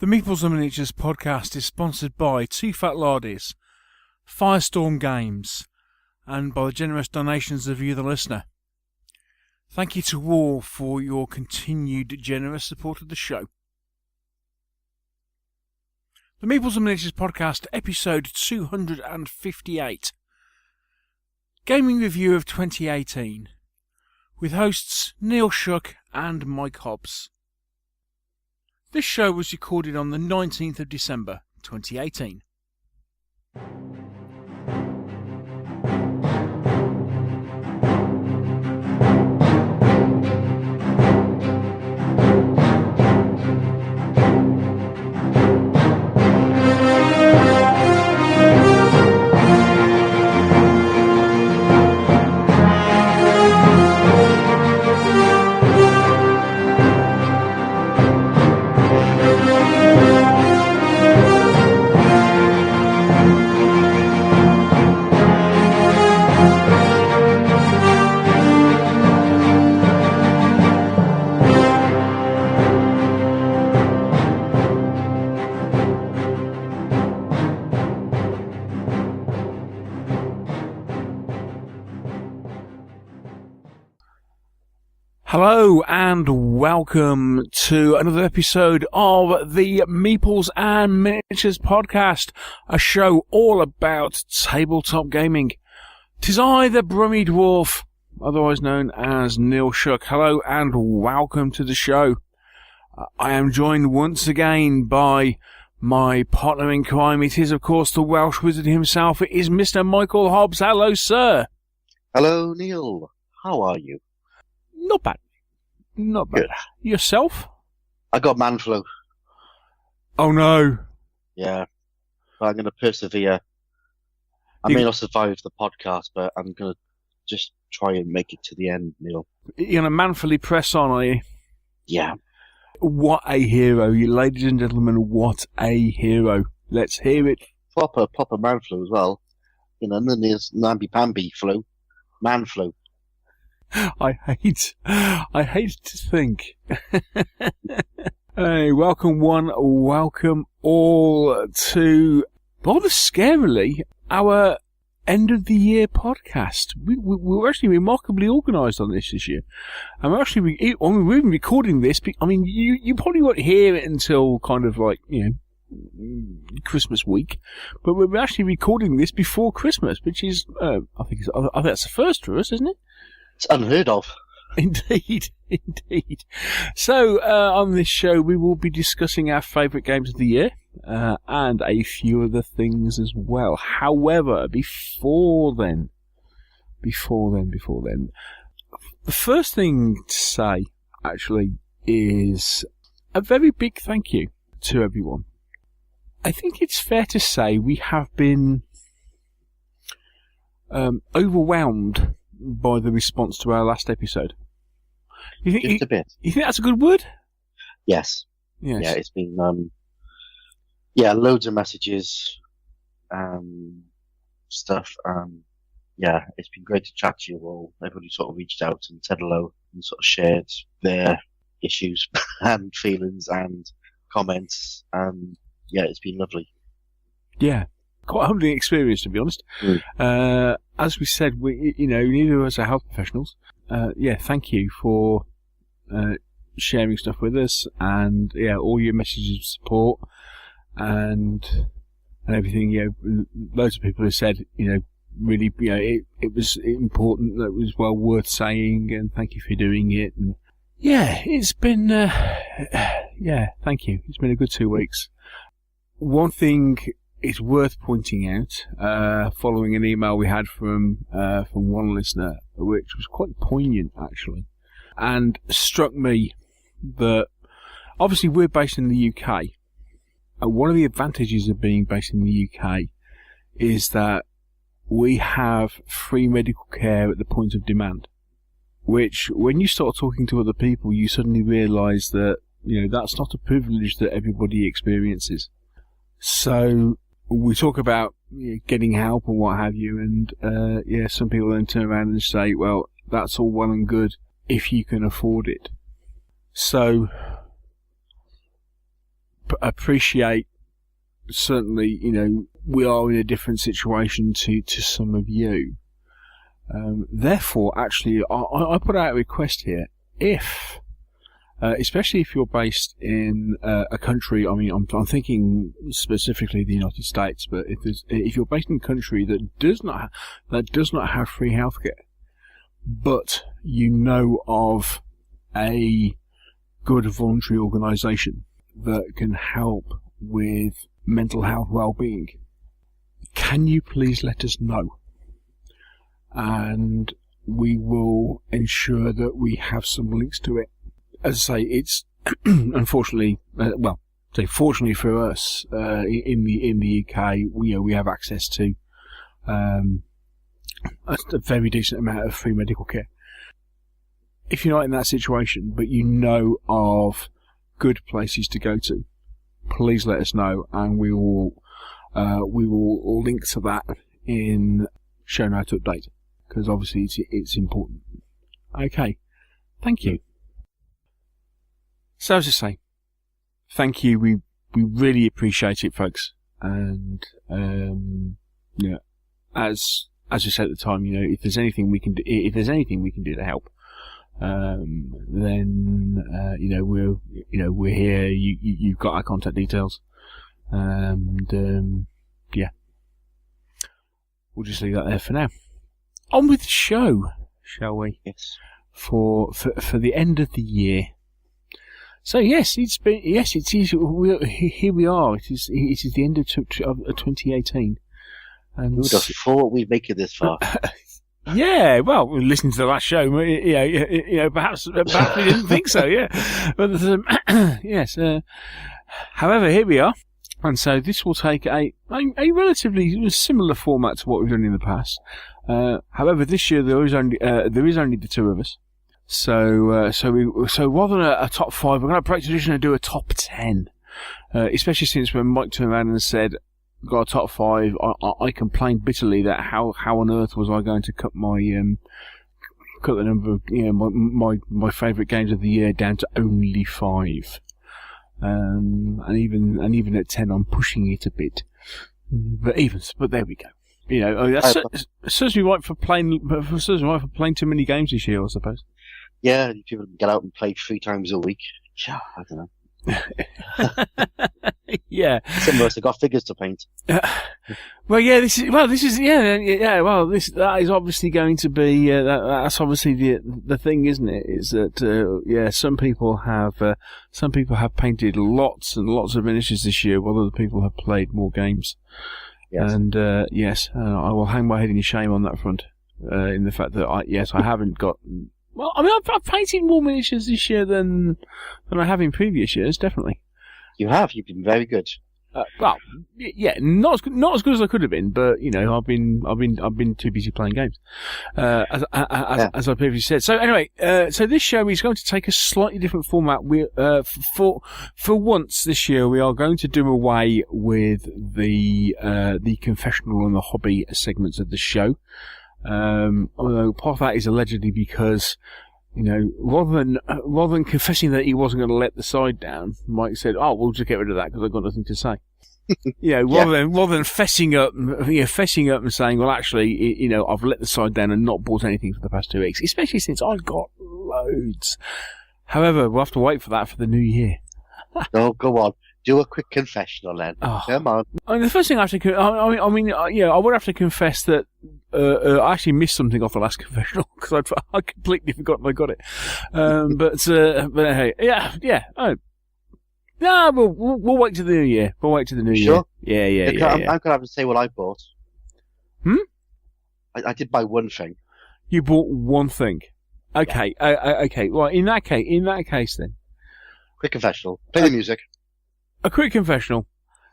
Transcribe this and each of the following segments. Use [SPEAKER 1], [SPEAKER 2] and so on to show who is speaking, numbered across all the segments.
[SPEAKER 1] The Meeples and Miniatures podcast is sponsored by Two Fat Lardies, Firestorm Games, and by the generous donations of you, the listener. Thank you to all for your continued generous support of the show. The Meeples and Miniatures podcast, episode 258. Gaming review of 2018, with hosts Neil Shuck and Mike Hobbs. This show was recorded on the 19th of December 2018. Hello and welcome to another episode of the Meeples and Miniatures podcast, a show all about tabletop gaming. 'Tis I, the Brummy Dwarf, otherwise known as Neil Shuck. Hello and welcome to the show. I am joined once again by my partner in crime. It is, of course, the Welsh wizard himself. It is Mr. Michael Hobbs. Hello, sir.
[SPEAKER 2] Hello, Neil. How are you?
[SPEAKER 1] Not bad. Not bad.
[SPEAKER 2] Good.
[SPEAKER 1] Yourself?
[SPEAKER 2] I got man flu.
[SPEAKER 1] Oh, no.
[SPEAKER 2] Yeah. But I'm going to persevere. I may not survive the podcast, but I'm going to just try and make it to the end, Neil.
[SPEAKER 1] You're going to manfully press on, are you?
[SPEAKER 2] Yeah.
[SPEAKER 1] What a hero. You ladies and gentlemen, what a hero. Let's hear it.
[SPEAKER 2] Proper man flu as well. You know, and then there's namby-pamby flu. Man flu.
[SPEAKER 1] I hate to think. Hey, welcome one, welcome all to, rather scarily, our end of the year podcast. We're actually remarkably organised on this year. And we're even recording this, I mean, you probably won't hear it until kind of like, you know, Christmas week, but we're actually recording this before Christmas, which is, I think that's the first for us, isn't it?
[SPEAKER 2] It's unheard of.
[SPEAKER 1] Indeed. So, on this show, we will be discussing our favourite games of the year, and a few other things as well. However, before then, the first thing to say, actually, is a very big thank you to everyone. I think it's fair to say we have been overwhelmed by the response to our last episode.
[SPEAKER 2] Just a bit.
[SPEAKER 1] You think that's a good word?
[SPEAKER 2] Yes.
[SPEAKER 1] Yes.
[SPEAKER 2] Yeah, it's been, loads of messages, stuff. Yeah, it's been great to chat to you all. Everybody sort of reached out and said hello and sort of shared their issues and feelings and comments. Yeah, it's been lovely.
[SPEAKER 1] Yeah. Quite a humbling experience, to be honest. As we said, neither of us are health professionals. Thank you for sharing stuff with us, and all your messages of support and everything. Loads of people have said, really, it was important, that it was well worth saying, and thank you for doing it. And it's been, thank you. It's been a good 2 weeks. One thing it's worth pointing out, following an email we had from one listener, which was quite poignant actually, and struck me that obviously we're based in the UK. And one of the advantages of being based in the UK is that we have free medical care at the point of demand, which when you start talking to other people, you suddenly realise that, that's not a privilege that everybody experiences. So we talk about getting help and what have you, and some people then turn around and say, well, that's all well and good if you can afford it. So appreciate, certainly, we are in a different situation to some of you. Therefore, actually, I put out a request here. If, especially if you're based in a country, I'm thinking specifically the United States, but if you're based in a country that does not have free healthcare, but you know of a good voluntary organisation that can help with mental health well-being, can you please let us know? And we will ensure that we have some links to it. As I say, it's unfortunately, fortunately for us, in the UK, we have access to a very decent amount of free medical care. If you're not in that situation, but you know of good places to go to, please let us know, and we will link to that in show note update, because obviously it's important. Okay, thank you. So as I say, thank you. We really appreciate it, folks, and as we said at the time, if there's anything we can do, to help. Then we're here. You've got our contact details, and we'll just leave that there for now. On with the show, shall we?
[SPEAKER 2] Yes.
[SPEAKER 1] For the end of the year. So yes, it is. Here we are. It is the end of 2018. And
[SPEAKER 2] who would have thought we'd make it this far?
[SPEAKER 1] Yeah, well, listening to the last show, perhaps we didn't think so, yeah. But yes. However, here we are, and so this will take a relatively similar format to what we've done in the past. However, this year there is only the two of us. So rather than a top 5, we're going to break tradition and do a top 10. Especially since when Mike turned around and said, got a top 5, I complained bitterly that how on earth was I going to cut the number of my favourite games of the year down to only 5, and even at 10 I'm pushing it a bit, but there we go. That serves me right for playing too many games this year, I suppose.
[SPEAKER 2] Yeah, people can get out and play 3 times a week. Yeah, I don't know.
[SPEAKER 1] Yeah.
[SPEAKER 2] Some of us have got figures to paint.
[SPEAKER 1] That is obviously going to be that's obviously the thing, isn't it? Is that some people have painted lots and lots of miniatures this year, while other people have played more games. Yes. And I will hang my head in shame on that front, in the fact that I haven't got. Well, I mean, I've painted more miniatures this year than I have in previous years, definitely.
[SPEAKER 2] You have. You've been very good.
[SPEAKER 1] Not as good as I could have been, but I've been too busy playing games, as I previously said. So anyway, so this show is going to take a slightly different format. We for once this year we are going to do away with the confessional and the hobby segments of the show. Although part of that is allegedly because, rather than confessing that he wasn't going to let the side down, Mike said, "Oh, we'll just get rid of that because I've got nothing to say." Rather than fessing up and saying, "Well, actually, I've let the side down and not bought anything for the past 2 weeks," especially since I've got loads. However, we'll have to wait for that for the new year.
[SPEAKER 2] Oh, go on. Do a quick confessional then.
[SPEAKER 1] Oh.
[SPEAKER 2] Come on.
[SPEAKER 1] I mean, the first thing I have to, I would have to confess that I actually missed something off the last confessional because I completely forgotten I got it. But hey, yeah. Oh, no, we'll wait till the new year. We'll wait till the new year. Yeah.
[SPEAKER 2] I'm going to have to say what I bought. I did buy one thing.
[SPEAKER 1] You bought one thing. Okay.
[SPEAKER 2] Yeah.
[SPEAKER 1] Okay. Well, in that case, then.
[SPEAKER 2] Quick confessional. Play the music.
[SPEAKER 1] A quick confessional.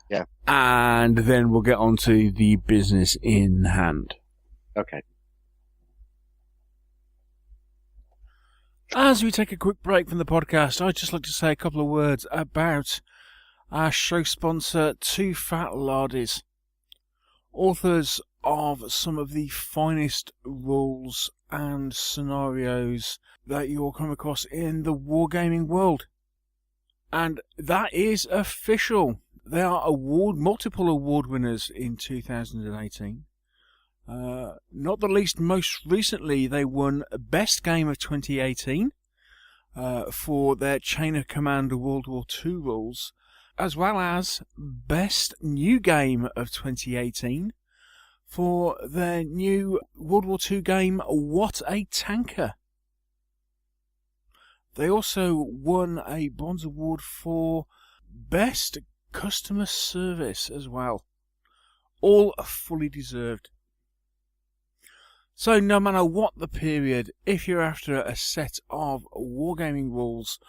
[SPEAKER 2] Yeah.
[SPEAKER 1] And then we'll get on to the business in hand.
[SPEAKER 2] Okay.
[SPEAKER 1] As we take a quick break from the podcast, I'd just like to say a couple of words about our show sponsor, Two Fat Lardies, authors of some of the finest rules and scenarios that you'll come across in the wargaming world. And that is official. They are multiple award winners in 2018. Not the least, most recently, they won Best Game of 2018 for their Chain of Command World War II rules, as well as Best New Game of 2018 for their new World War II game, What a Tanker. They also won a Bronze Award for Best Customer Service as well. All fully deserved. So no matter what the period, if you're after a set of wargaming rules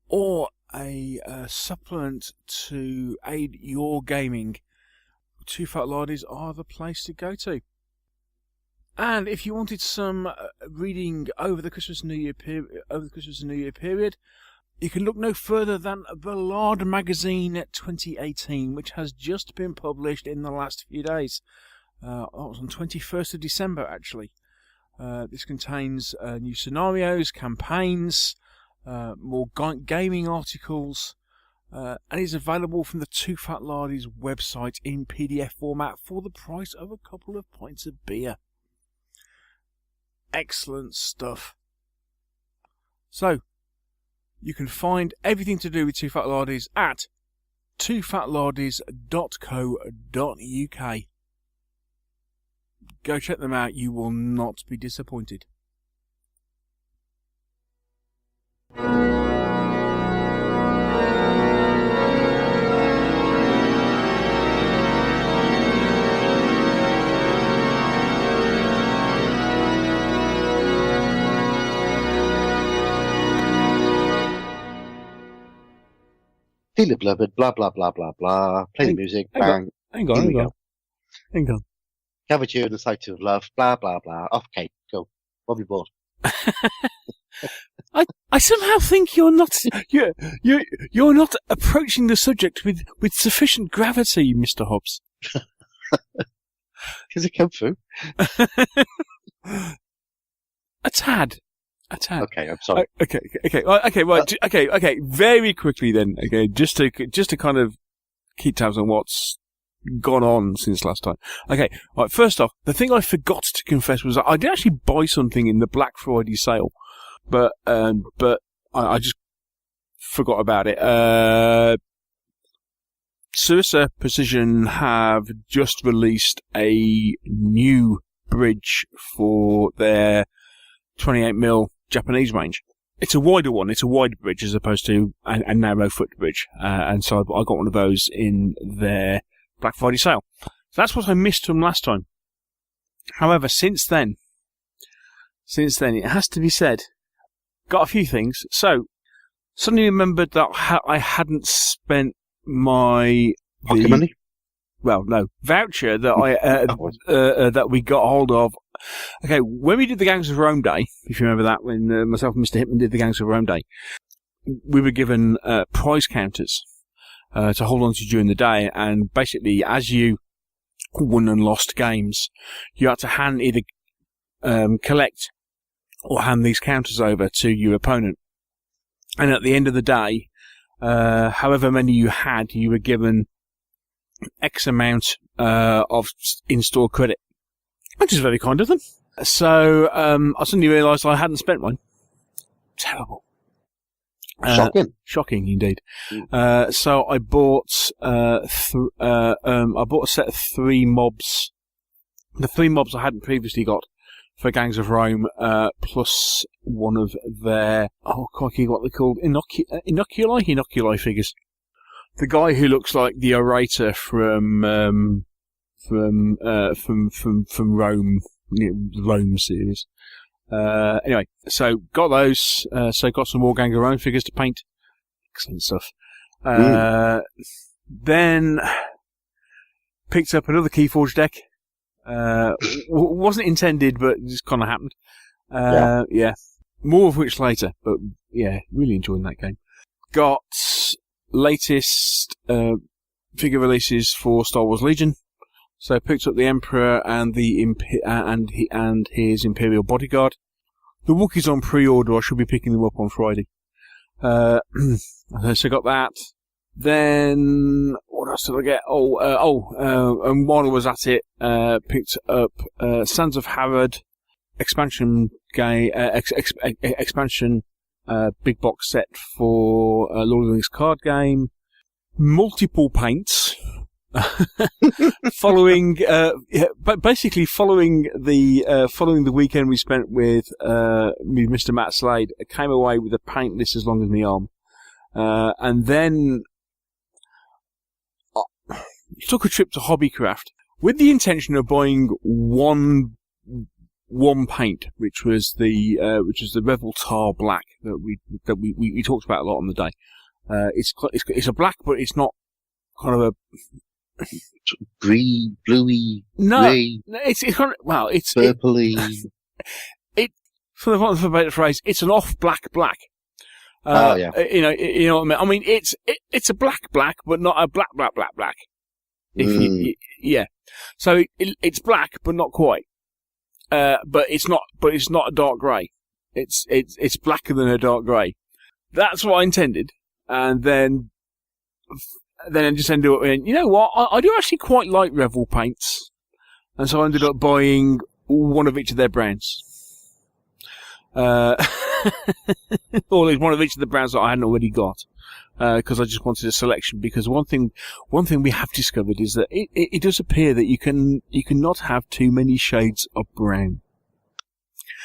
[SPEAKER 1] or a supplement to aid your gaming, Two Fat Lardies are the place to go to. And if you wanted some reading over the Christmas and New Year period, you can look no further than The Lard Magazine 2018, which has just been published in the last few days. That was on 21st of December, actually. This contains new scenarios, campaigns, more gaming articles, and is available from the Two Fat Lardies website in PDF format for the price of a couple of pints of beer. Excellent stuff. So, you can find everything to do with Two Fat Lardies at twofatlardies.co.uk. Go check them out, you will not be disappointed.
[SPEAKER 2] Dearly beloved, blah, blah, blah, blah, blah. Play the music, bang.
[SPEAKER 1] Hang on.
[SPEAKER 2] Gather you in the sight of love, blah, blah, blah. Off, Kate, go. Won't be bored.
[SPEAKER 1] I somehow think you're not approaching the subject with sufficient gravity, Mr. Hobbs.
[SPEAKER 2] Does it come through?
[SPEAKER 1] A tad.
[SPEAKER 2] Okay, I'm sorry.
[SPEAKER 1] Okay. Right. Very quickly then. Okay, just to kind of keep tabs on what's gone on since last time. Okay. Right. First off, the thing I forgot to confess was I did actually buy something in the Black Friday sale, but I just forgot about it. Sursa Precision have just released a new bridge for their 28mm Japanese range. It's a wider one. It's a wide bridge as opposed to a narrow foot bridge. And so I got one of those in their Black Friday sale. So that's what I missed from last time. However, since then, it has to be said, got a few things. So, suddenly remembered that I hadn't spent my
[SPEAKER 2] Pocket money?
[SPEAKER 1] Well, no, voucher that that we got hold of. Okay, when we did the Gangs of Rome Day, if you remember that, when myself and Mr. Hitman did the Gangs of Rome Day, we were given prize counters to hold on to during the day, and basically, as you won and lost games, you had to either collect or hand these counters over to your opponent. And at the end of the day, however many you had, you were given X amount of in-store credit, which is very kind of them. So I suddenly realised I hadn't spent one. Terrible. Shocking indeed. So I bought I bought a set of 3 mobs. The 3 mobs I hadn't previously got for Gangs of Rome, plus one of their crikey, what they're called, inoculi figures. The guy who looks like the orator from Rome, the Rome series. Anyway, so got those. So got some more Gang of Rome figures to paint. Excellent stuff. Then picked up another Keyforge deck. Wasn't intended, but it just kind of happened. Yeah. More of which later, but yeah, really enjoying that game. Got latest figure releases for Star Wars Legion. So picked up the Emperor and his Imperial Bodyguard. The Wookiees on pre-order. I should be picking them up on Friday. So I got that. Then what else did I get? And while I was at it, picked up Sands of Harrod expansion game, expansion big box set for Lord of the Rings card game. Multiple paints. Following the weekend we spent with Mr. Matt Slade, I came away with a paint list as long as my arm, and then took a trip to Hobbycraft with the intention of buying one paint, which was the Revel Tar Black that we talked about a lot on the day. It's a black, but it's not kind of a
[SPEAKER 2] bluey,
[SPEAKER 1] grey. It's kind of, it's
[SPEAKER 2] purpley.
[SPEAKER 1] For the better phrase, it's an off black.
[SPEAKER 2] Yeah.
[SPEAKER 1] You know what I mean. It's a black, but not a black. Yeah. So it's black, but not quite. But it's not a dark grey. It's blacker than a dark grey. That's what I intended, and then I just ended up in, you know what, I do actually quite like Revel paints. And so I ended up buying one of each of their brands. Or one of each of the brands that I hadn't already got. Because I just wanted a selection. Because one thing we have discovered is that it does appear that you cannot have too many shades of brown.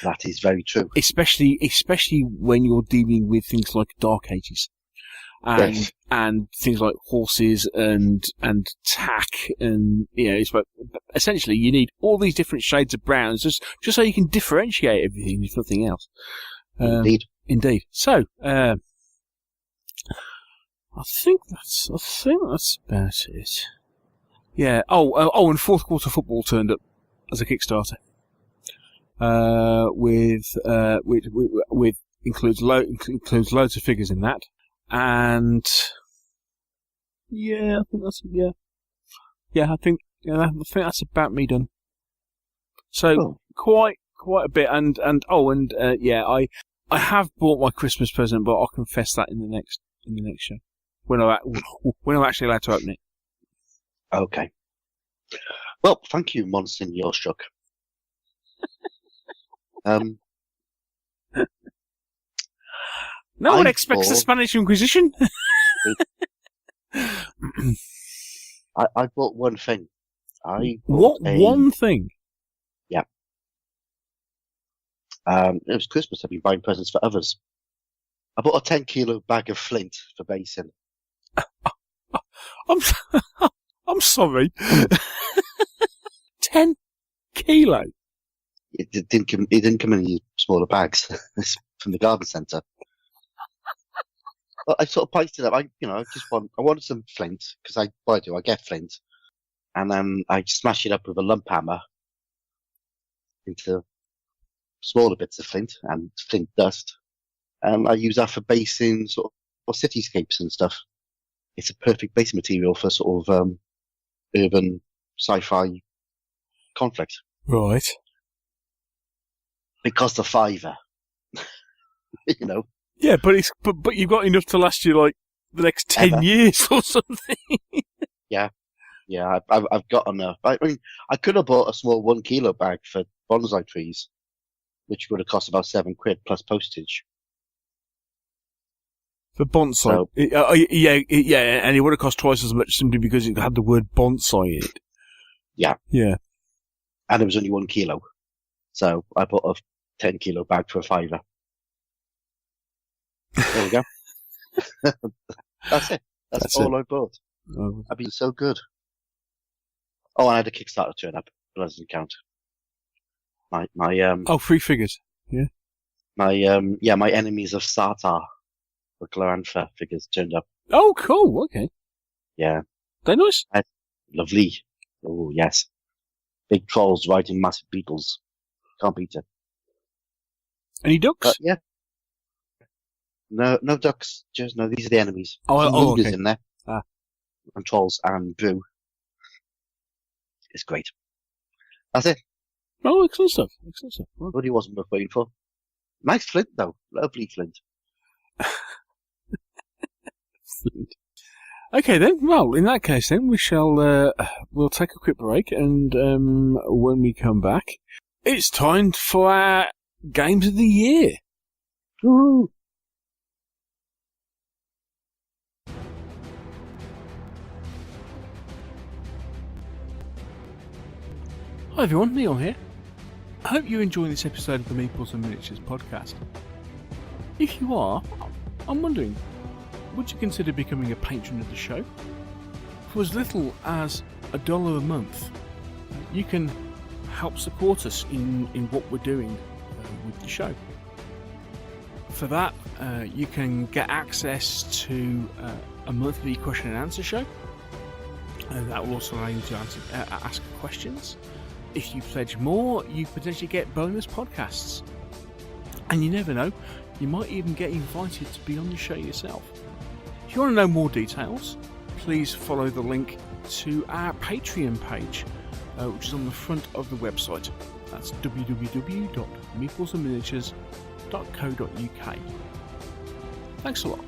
[SPEAKER 2] That is very true.
[SPEAKER 1] Especially when you're dealing with things like Dark Ages. And things like horses and tack, and it's like, essentially you need all these different shades of browns just so you can differentiate everything, if nothing else. Indeed. So I think that's about it. Yeah. And fourth quarter football turned up as a Kickstarter. With includes loads of figures in that. And I think I think that's about me done. So quite a bit, and I have bought my Christmas present, but I'll confess that in the next show when I'm actually allowed to open it.
[SPEAKER 2] Okay. Well, thank you, Monsignor Shuck.
[SPEAKER 1] No one expects the Spanish Inquisition.
[SPEAKER 2] I bought one thing.
[SPEAKER 1] One thing?
[SPEAKER 2] Yeah. It was Christmas. I've been buying presents for others. I bought a 10-kilo bag of flint for basing.
[SPEAKER 1] I'm sorry. 10 kilo?
[SPEAKER 2] It didn't come in any smaller bags. It's from the garden centre. I sort of priced it up. I wanted some flint, because I get flint. And then I smash it up with a lump hammer into smaller bits of flint and flint dust. And I use that for basing sort of cityscapes and stuff. It's a perfect basing material for sort of urban sci-fi conflict.
[SPEAKER 1] Right.
[SPEAKER 2] It cost $5.
[SPEAKER 1] Yeah, but you've got enough to last you like the next 10 years or something.
[SPEAKER 2] Yeah, I've got enough. I mean, I could have bought a small 1 kilo bag for bonsai trees, which would have cost about £7 plus postage.
[SPEAKER 1] For bonsai, so, and it would have cost twice as much simply because it had the word bonsai in it.
[SPEAKER 2] Yeah, and it was only 1 kilo, so I bought a 10-kilo bag for £5. There we go. That's it. That's all I bought. I've been so good. Oh, I had a Kickstarter turn up, but that doesn't count. My
[SPEAKER 1] free figures. Yeah.
[SPEAKER 2] My Enemies of Sartar, the Glorantha figures turned up.
[SPEAKER 1] Oh, cool. Okay.
[SPEAKER 2] Yeah.
[SPEAKER 1] They're nice.
[SPEAKER 2] Lovely. Oh, yes. Big trolls riding massive beetles. Can't beat it.
[SPEAKER 1] Any ducks?
[SPEAKER 2] Yeah. No ducks. These are the enemies.
[SPEAKER 1] Okay.
[SPEAKER 2] In there. And trolls and brew. It's great. That's it.
[SPEAKER 1] Oh, excellent stuff.
[SPEAKER 2] Well, what he wasn't worth waiting for. Nice flint, though. Lovely flint.
[SPEAKER 1] Excellent. Okay then, well, in that case then, we'll take a quick break, and when we come back, it's time for our Games of the Year.
[SPEAKER 2] Woo!
[SPEAKER 1] Hi everyone, Neil here. I hope you're enjoying this episode of the Meeples and Miniatures podcast. If you are, I'm wondering, would you consider becoming a patron of the show? For as little as $1 a month, you can help support us in what we're doing with the show. For that, you can get access to a monthly question and answer show. That will also allow you to ask questions. If you pledge more, you potentially get bonus podcasts. And you never know, you might even get invited to be on the show yourself. If you want to know more details, please follow the link to our Patreon page, which is on the front of the website. That's www.meeplesandminiatures.co.uk. Thanks a lot.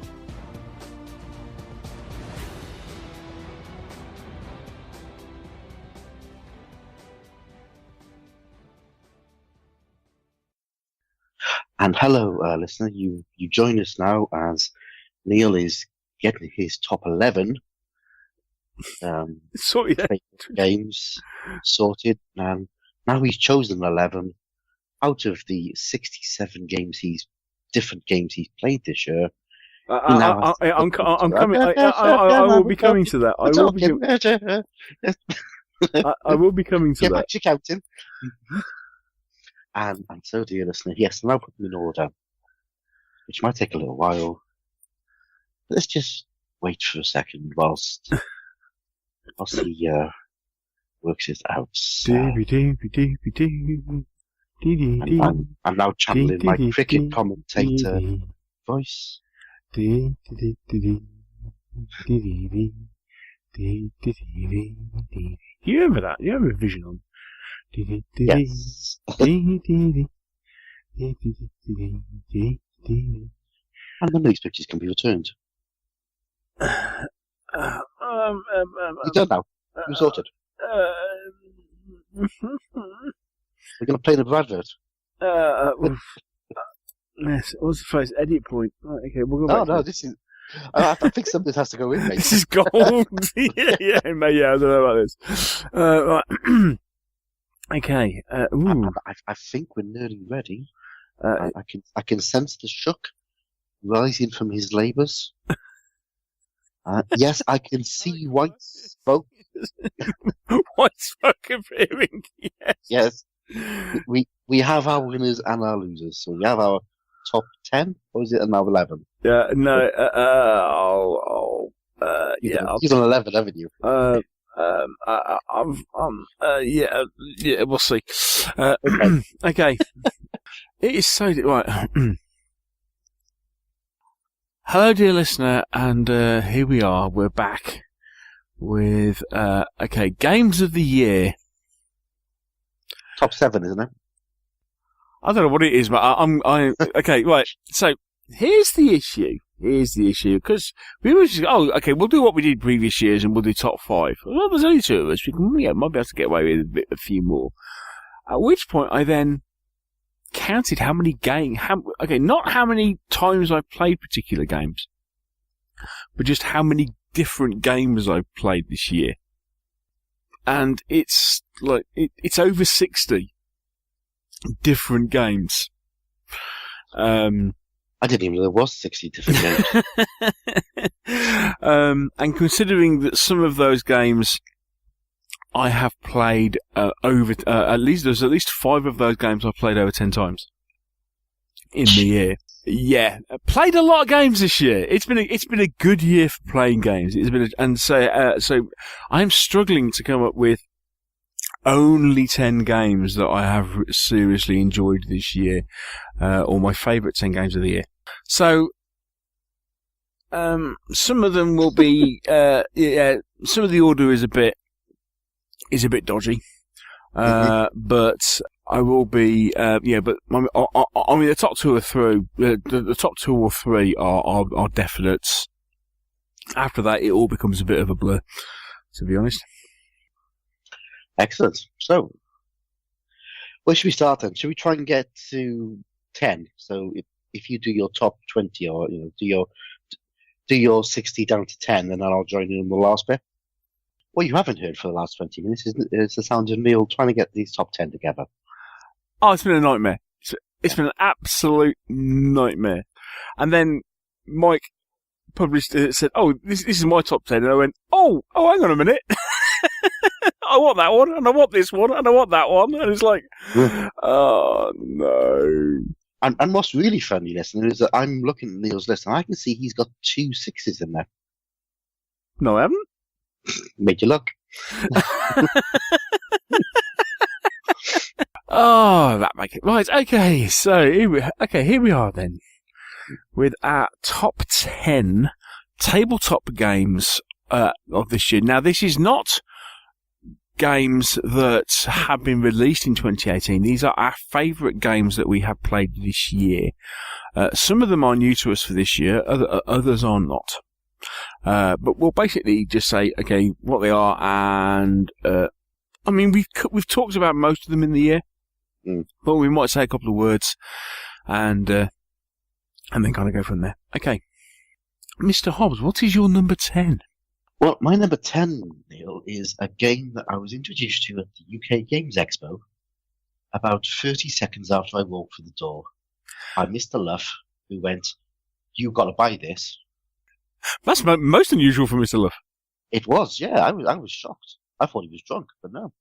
[SPEAKER 2] And hello, listener. You join us now as Neil is getting his top 11 games sorted, and now he's chosen 11 out of the 67 different games he's played this year.
[SPEAKER 1] I'm coming. I will be coming to that. I will be coming to
[SPEAKER 2] Get
[SPEAKER 1] that.
[SPEAKER 2] back to counting. And so, dear listener, yes, now put them in order, which might take a little while. Let's just wait for a second whilst he works it out. I'm now channeling my cricket commentator voice.
[SPEAKER 1] Do you remember that? You have a vision on.
[SPEAKER 2] Yes. And none of these pictures can be returned. You don't know. You're sorted. We're going to play the advert.
[SPEAKER 1] Yes, what's the phrase? Edit point. Right, okay, we'll go back.
[SPEAKER 2] No, this is... I think something has to go in, mate.
[SPEAKER 1] This is gold. yeah, I don't know about this. Right. Okay.
[SPEAKER 2] I think we're nearly ready. I can sense the Shuck rising from his labours. Yes, I can see white smoke.
[SPEAKER 1] White smoke appearing. Yes.
[SPEAKER 2] Yes. We have our winners and our losers. So we have our top 10, or is it now 11?
[SPEAKER 1] Yeah. No.
[SPEAKER 2] You've done 11, haven't you?
[SPEAKER 1] Yeah, we'll see. Okay. It is so right. Hello, dear listener, and here we are. We're back with Games of the Year.
[SPEAKER 2] Top 7, isn't it?
[SPEAKER 1] I don't know what it is, but I'm okay. Right. So here's the issue. Because we were just, we'll do what we did previous years and we'll do top 5. Well, there's only 2 of us. We can, might be able to get away with a few more. At which point I then counted how many not how many times I've played particular games, but just how many different games I've played this year. And it's like, it's over 60 different games.
[SPEAKER 2] I didn't even know there was 60 different games.
[SPEAKER 1] And considering that some of those games I have played there's at least 5 of those games I've played over 10 times in the year. Yeah, played a lot of games this year. It's been a good year for playing games. So I'm struggling to come up with only 10 games that I have seriously enjoyed this year, or my favourite 10 games of the year. So, some of them will be, some of the order is a bit dodgy, but I will be, but I mean, the top 2 or 3, the top 2 or 3 are definite After that, it all becomes a bit of a blur, to be honest.
[SPEAKER 2] Excellent. So, where should we start then? Should we try and get to 10? So if you do your top 20 or do your 60 down to 10, and then I'll join you in the last bit. What you haven't heard for the last 20 minutes is the sound of Neil trying to get these top 10 together.
[SPEAKER 1] Oh, it's been a nightmare. It's been an absolute nightmare. And then Mike published said, "Oh, this is my top 10." And I went, "Oh, hang on a minute. I want that one, and I want this one, and I want that one." And it's like, oh no.
[SPEAKER 2] And what's really funny, listener, is that I'm looking at Neil's list, and I can see he's got 2 6s in there.
[SPEAKER 1] No, I haven't.
[SPEAKER 2] Made you look.
[SPEAKER 1] Oh, that make it right. Okay, so here we are then with our top 10 tabletop games of this year. Now, this is not games that have been released in 2018. These are our favourite games that we have played this year. Some of them are new to us for this year, others are not. But we'll basically just say, okay, what they are, and I mean, we've talked about most of them in the year, but we might say a couple of words, and then kind of go from there. Okay, Mr. Hobbs, what is your number 10?
[SPEAKER 2] Well, my number 10, Neil, is a game that I was introduced to at the UK Games Expo about 30 seconds after I walked through the door by Mr. Luff, who went, "You've got to buy this."
[SPEAKER 1] That's most unusual for Mr. Luff.
[SPEAKER 2] It was, yeah. I was shocked. I thought he was drunk, but no.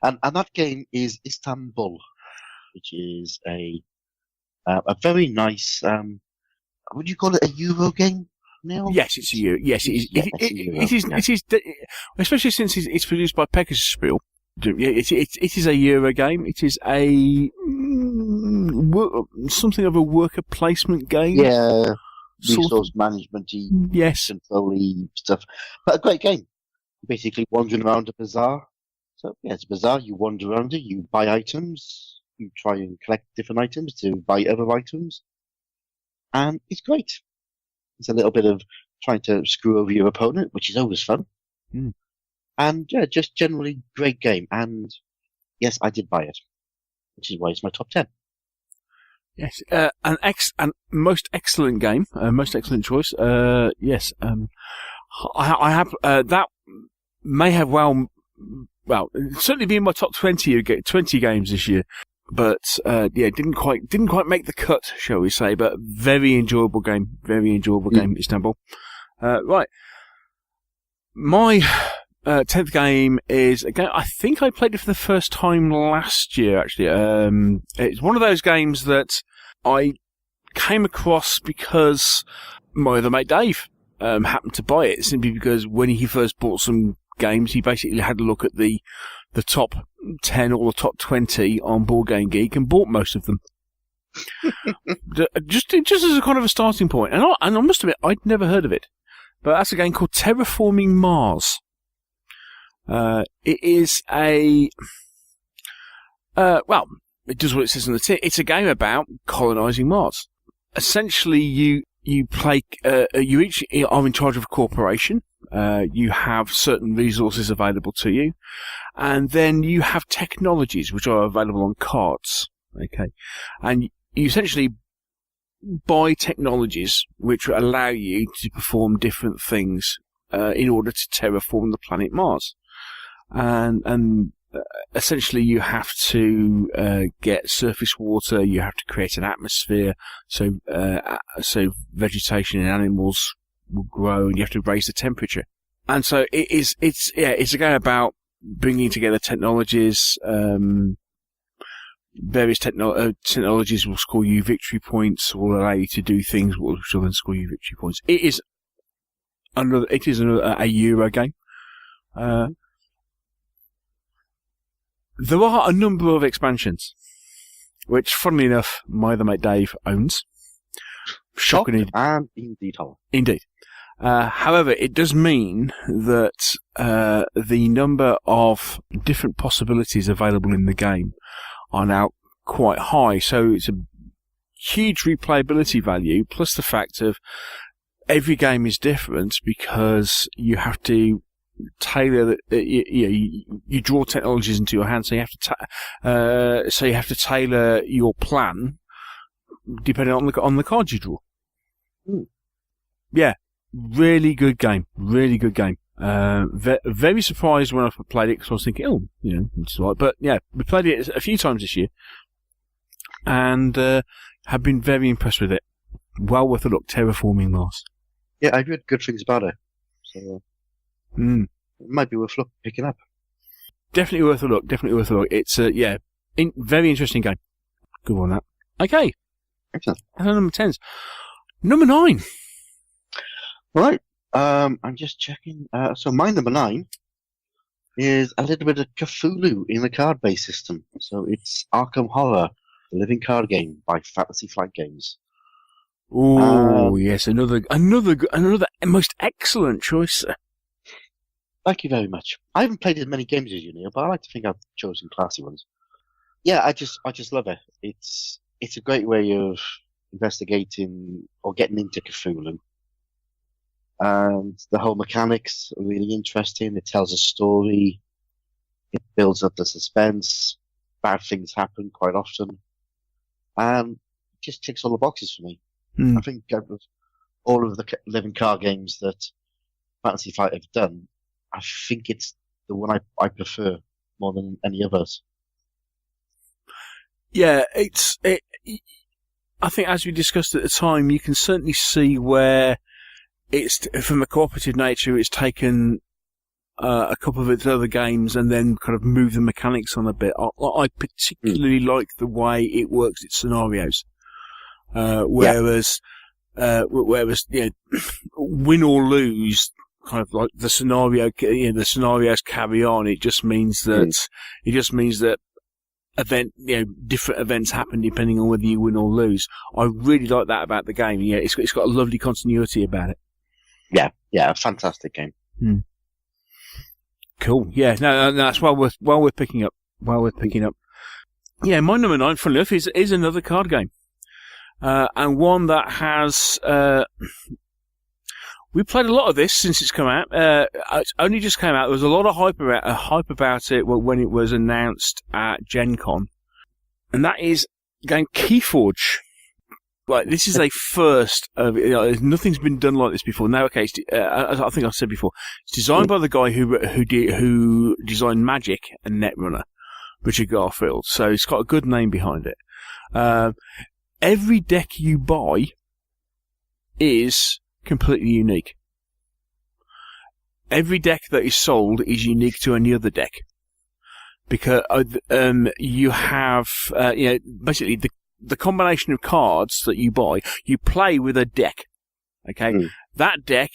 [SPEAKER 2] And that game is Istanbul, which is a very nice, would you call it a Euro game? Now?
[SPEAKER 1] Yes, it's a Euro. Yes, it is. It is, especially since it's produced by Pegasus-Spiel. It is a Euro game. It is something of a worker placement game.
[SPEAKER 2] Yeah, resource management-y,
[SPEAKER 1] yes,
[SPEAKER 2] control-y stuff. But a great game. Basically wandering around a bazaar. So, yeah, it's a bazaar. You wander around it, you buy items, you try and collect different items to buy other items. And it's great. It's a little bit of trying to screw over your opponent, which is always fun. And, yeah, just generally great game. And, yes, I did buy it, which is why it's my top 10.
[SPEAKER 1] Yes, an most excellent game, most excellent choice. Yes, I have that may have well certainly be in my top 20 games this year, but yeah, didn't quite make the cut, shall we say? But very enjoyable game, Istanbul. Right, my 10th game is a game I think I played it for the first time last year. Actually, it's one of those games that I came across because my other mate Dave happened to buy it, simply because when he first bought some games, he basically had a look at the top 10 or the top 20 on Board Game Geek and bought most of them. just as a kind of a starting point. And I must admit, I'd never heard of it. But that's a game called Terraforming Mars. It is it does what it says on the tin. It's a game about colonising Mars. Essentially, you play, you each are in charge of a corporation. You have certain resources available to you, and then you have technologies which are available on cards. Okay, and you essentially buy technologies which allow you to perform different things in order to terraform the planet Mars, and essentially you have to get surface water. You have to create an atmosphere so vegetation and animals will grow, and you have to raise the temperature. And so it's a game about bringing together technologies. Various technologies will score you victory points, will allow you to do things which will then score you victory points. It is a Euro game. There are a number of expansions, which, funnily enough, my other mate Dave owns. Shocking,
[SPEAKER 2] and indeed.
[SPEAKER 1] Indeed. However, it does mean that the number of different possibilities available in the game are now quite high. So it's a huge replayability value, plus the fact of every game is different because you have to tailor you draw technologies into your hand, so you have to tailor your plan depending on the cards you draw. Yeah, really good game. Very surprised when I played it because I was thinking, it's all right. But yeah, we played it a few times this year and have been very impressed with it. Well worth a look. Terraforming Mars.
[SPEAKER 2] Yeah, I've heard good things about it, so it might be worth picking up. Definitely
[SPEAKER 1] worth a look. It's very interesting game. Good one, that. Okay.
[SPEAKER 2] Excellent.
[SPEAKER 1] And number 10's. Number 9.
[SPEAKER 2] Right. I'm just checking. So my number 9 is a little bit of Cthulhu in the card-based system. So it's Arkham Horror, the living card game by Fantasy Flight Games.
[SPEAKER 1] Oh yes, another most excellent choice.
[SPEAKER 2] Thank you very much. I haven't played as many games as you, Neil, but I like to think I've chosen classy ones. Yeah, I just love it. It's a great way of investigating or getting into Cthulhu. And the whole mechanics are really interesting. It tells a story. It builds up the suspense. Bad things happen quite often. And it just ticks all the boxes for me. I think out of all of the living card games that Fantasy Flight have done, I think it's the one I prefer more than any others.
[SPEAKER 1] Yeah, I think as we discussed at the time, you can certainly see where it's, from a cooperative nature, it's taken a couple of its other games and then kind of moved the mechanics on a bit. I particularly like the way it works its scenarios. Whereas win or lose, kind of like the scenarios carry on. It just means that different events happen depending on whether you win or lose. I really like that about the game. Yeah, it's got a lovely continuity about it.
[SPEAKER 2] Yeah, a fantastic game.
[SPEAKER 1] Cool. Yeah, no, that's well worth picking up. Yeah, my number 9, funnily enough, is another card game. And one that has, we played a lot of this since it's come out. It's only just came out. There was a lot of hype about it when it was announced at Gen Con. And that is game Keyforge. Like, this is a first of, nothing's been done like this before. Now, okay, as I think I said before, it's designed by the guy who designed Magic and Netrunner, Richard Garfield. So it's got a good name behind it. Every deck you buy is completely unique. Every deck that is sold is unique to any other deck. Because you have basically the combination of cards that you buy, you play with a deck. Okay? That deck,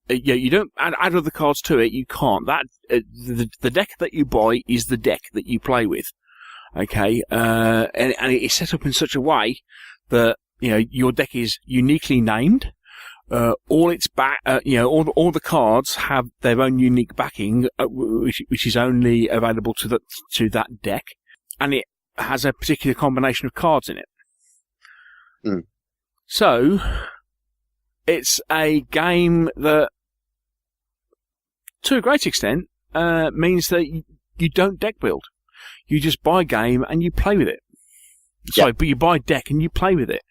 [SPEAKER 1] you don't add other cards to it, you can't. The deck that you buy is the deck that you play with. Okay, and it's set up in such a way that your deck is uniquely named. All its all the cards have their own unique backing, which is only available to that deck, and it has a particular combination of cards in it. So, it's a game that, to a great extent, means that you don't deck build. You just buy a game and you play with it. Sorry, but you buy a deck and you play with it.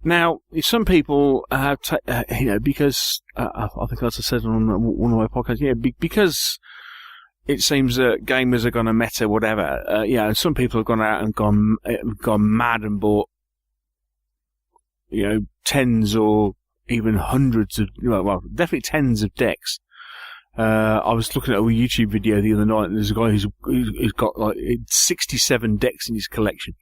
[SPEAKER 1] Now, some people have, because I think as I said on one of my podcasts, because it seems that gamers are going to meta whatever. Some people have gone out and gone mad and bought, tens or even hundreds of, definitely tens of decks. I was looking at a YouTube video the other night, and there's a guy who's got like 67 decks in his collection.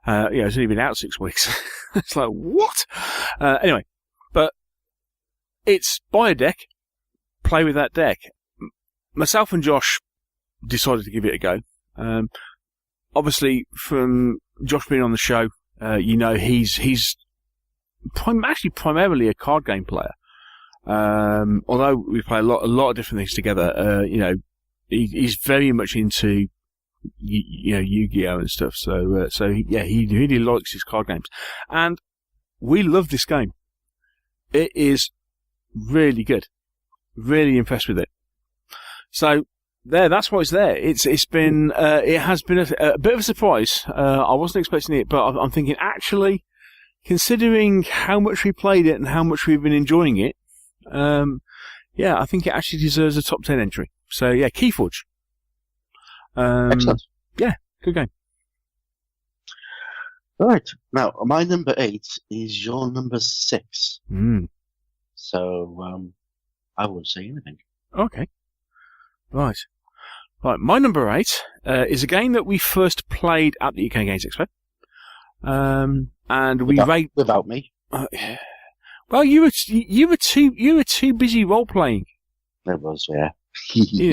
[SPEAKER 1] It's only been out 6 weeks. It's like, what? Anyway, but it's buy a deck, play with that deck. Myself and Josh decided to give it a go. Obviously, from Josh being on the show, he's primarily a card game player. Although we play a lot of different things together, he's very much into, Yu-Gi-Oh! And stuff. So he really likes his card games. And we love this game. It is Really good. Really impressed with it. So that's why it's there. It's been it has been a bit of a surprise. I wasn't expecting it, but I'm thinking actually, considering how much we played it and how much we've been enjoying it, I think it actually deserves a top 10 entry. So yeah, Keyforge.
[SPEAKER 2] Excellent.
[SPEAKER 1] Yeah, good game.
[SPEAKER 2] Right. Now, my number 8 is your number 6. So, I won't say anything.
[SPEAKER 1] Okay. Right. My number 8 is a game that we first played at the UK Games Expo. And we
[SPEAKER 2] without me.
[SPEAKER 1] Well, you were too busy role playing.
[SPEAKER 2] There was, yeah.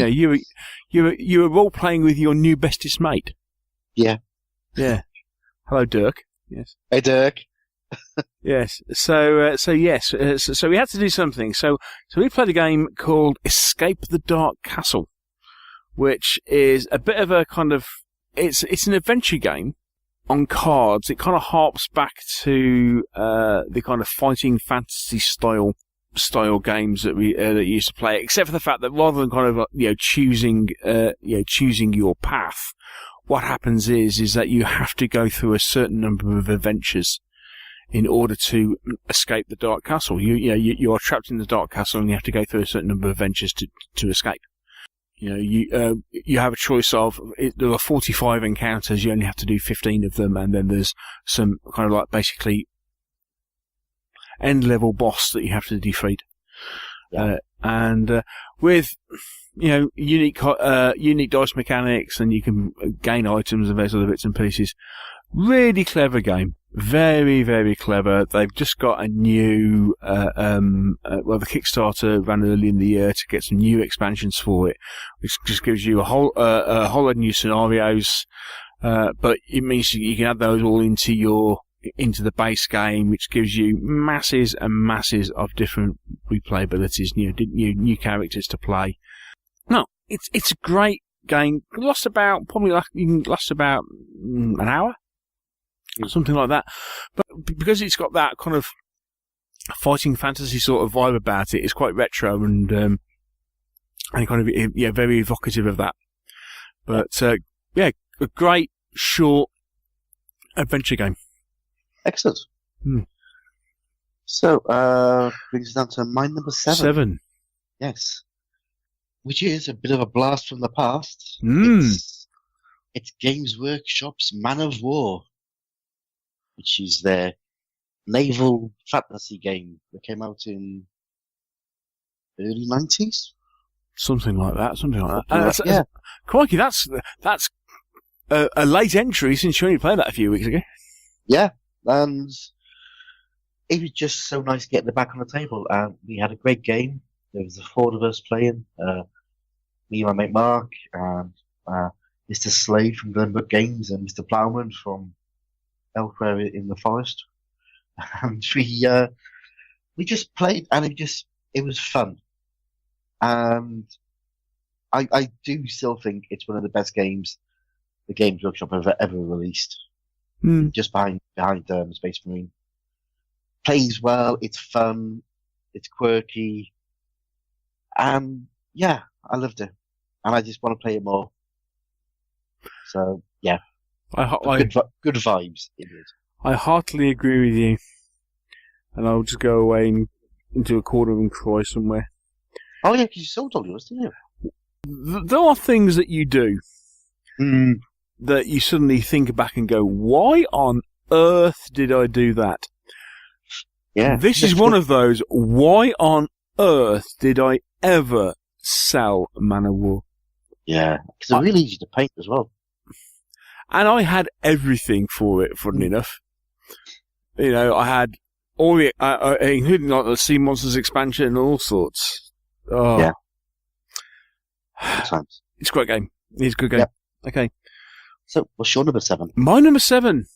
[SPEAKER 1] you were role playing with your new bestest mate.
[SPEAKER 2] Yeah.
[SPEAKER 1] Yeah. Hello, Dirk. Yes.
[SPEAKER 2] Hey, Dirk.
[SPEAKER 1] Yes. So yes. So we had to do something. So we played a game called Escape the Dark Castle, which is a bit of a kind of it's an adventure game on cards. It kind of harps back to the kind of fighting fantasy style games that we that you used to play, except for the fact that rather than kind of choosing your path, what happens is that you have to go through a certain number of adventures in order to escape the Dark Castle. You are trapped in the Dark Castle and you have to go through a certain number of adventures to escape. You have a choice of, there are 45 encounters, you only have to do 15 of them, and then there's some kind of like basically end level boss that you have to defeat.
[SPEAKER 2] Yeah.
[SPEAKER 1] With unique dice mechanics, and you can gain items and various other bits and pieces. Really clever game. Very, very clever. They've just got a new, the Kickstarter ran early in the year to get some new expansions for it, which just gives you a whole lot of new scenarios, but it means you can add those all into the base game, which gives you masses and masses of different replayabilities, new characters to play. No, it's a great game. It lasts about an hour. Something like that. But because it's got that kind of fighting fantasy sort of vibe about it, it's quite retro and kind of, very evocative of that. But, a great, short adventure game.
[SPEAKER 2] Excellent. So, brings us down to my number 7.
[SPEAKER 1] 7.
[SPEAKER 2] Yes. Which is a bit of a blast from the past. It's Games Workshop's Man of War, which is their naval fantasy game that came out in early 90s.
[SPEAKER 1] Something like that. Crikey, that's a late entry since you only played that a few weeks ago.
[SPEAKER 2] Yeah, and it was just so nice getting it back on the table. And we had a great game. There was 4 of us playing. Me and my mate Mark, and Mr. Slade from Glenbrook Games, and Mr. Plowman from elsewhere in the forest, and we just played, and it was fun, and I do still think it's one of the best games the Games Workshop have ever released. Just behind Space Marine. Plays well, it's fun, it's quirky, and yeah, I loved it, and I just want to play it more. So yeah. Good vibes in it.
[SPEAKER 1] I heartily agree with you, and I'll just go away into a corner and cry somewhere.
[SPEAKER 2] Oh yeah, because you sold all yours, didn't you?
[SPEAKER 1] There are things that you do that you suddenly think back and go, "Why on earth did I do that?"
[SPEAKER 2] Yeah,
[SPEAKER 1] this is one of those. Why on earth did I ever sell Man of War?
[SPEAKER 2] Yeah, because they're really easy to paint as well.
[SPEAKER 1] And I had everything for it, funnily enough. I had all the, including like the Sea Monsters expansion and all sorts. Oh.
[SPEAKER 2] Yeah. Good times.
[SPEAKER 1] It's a great game. It's a good game. Yep. Okay.
[SPEAKER 2] So, what's your number 7?
[SPEAKER 1] My number 7.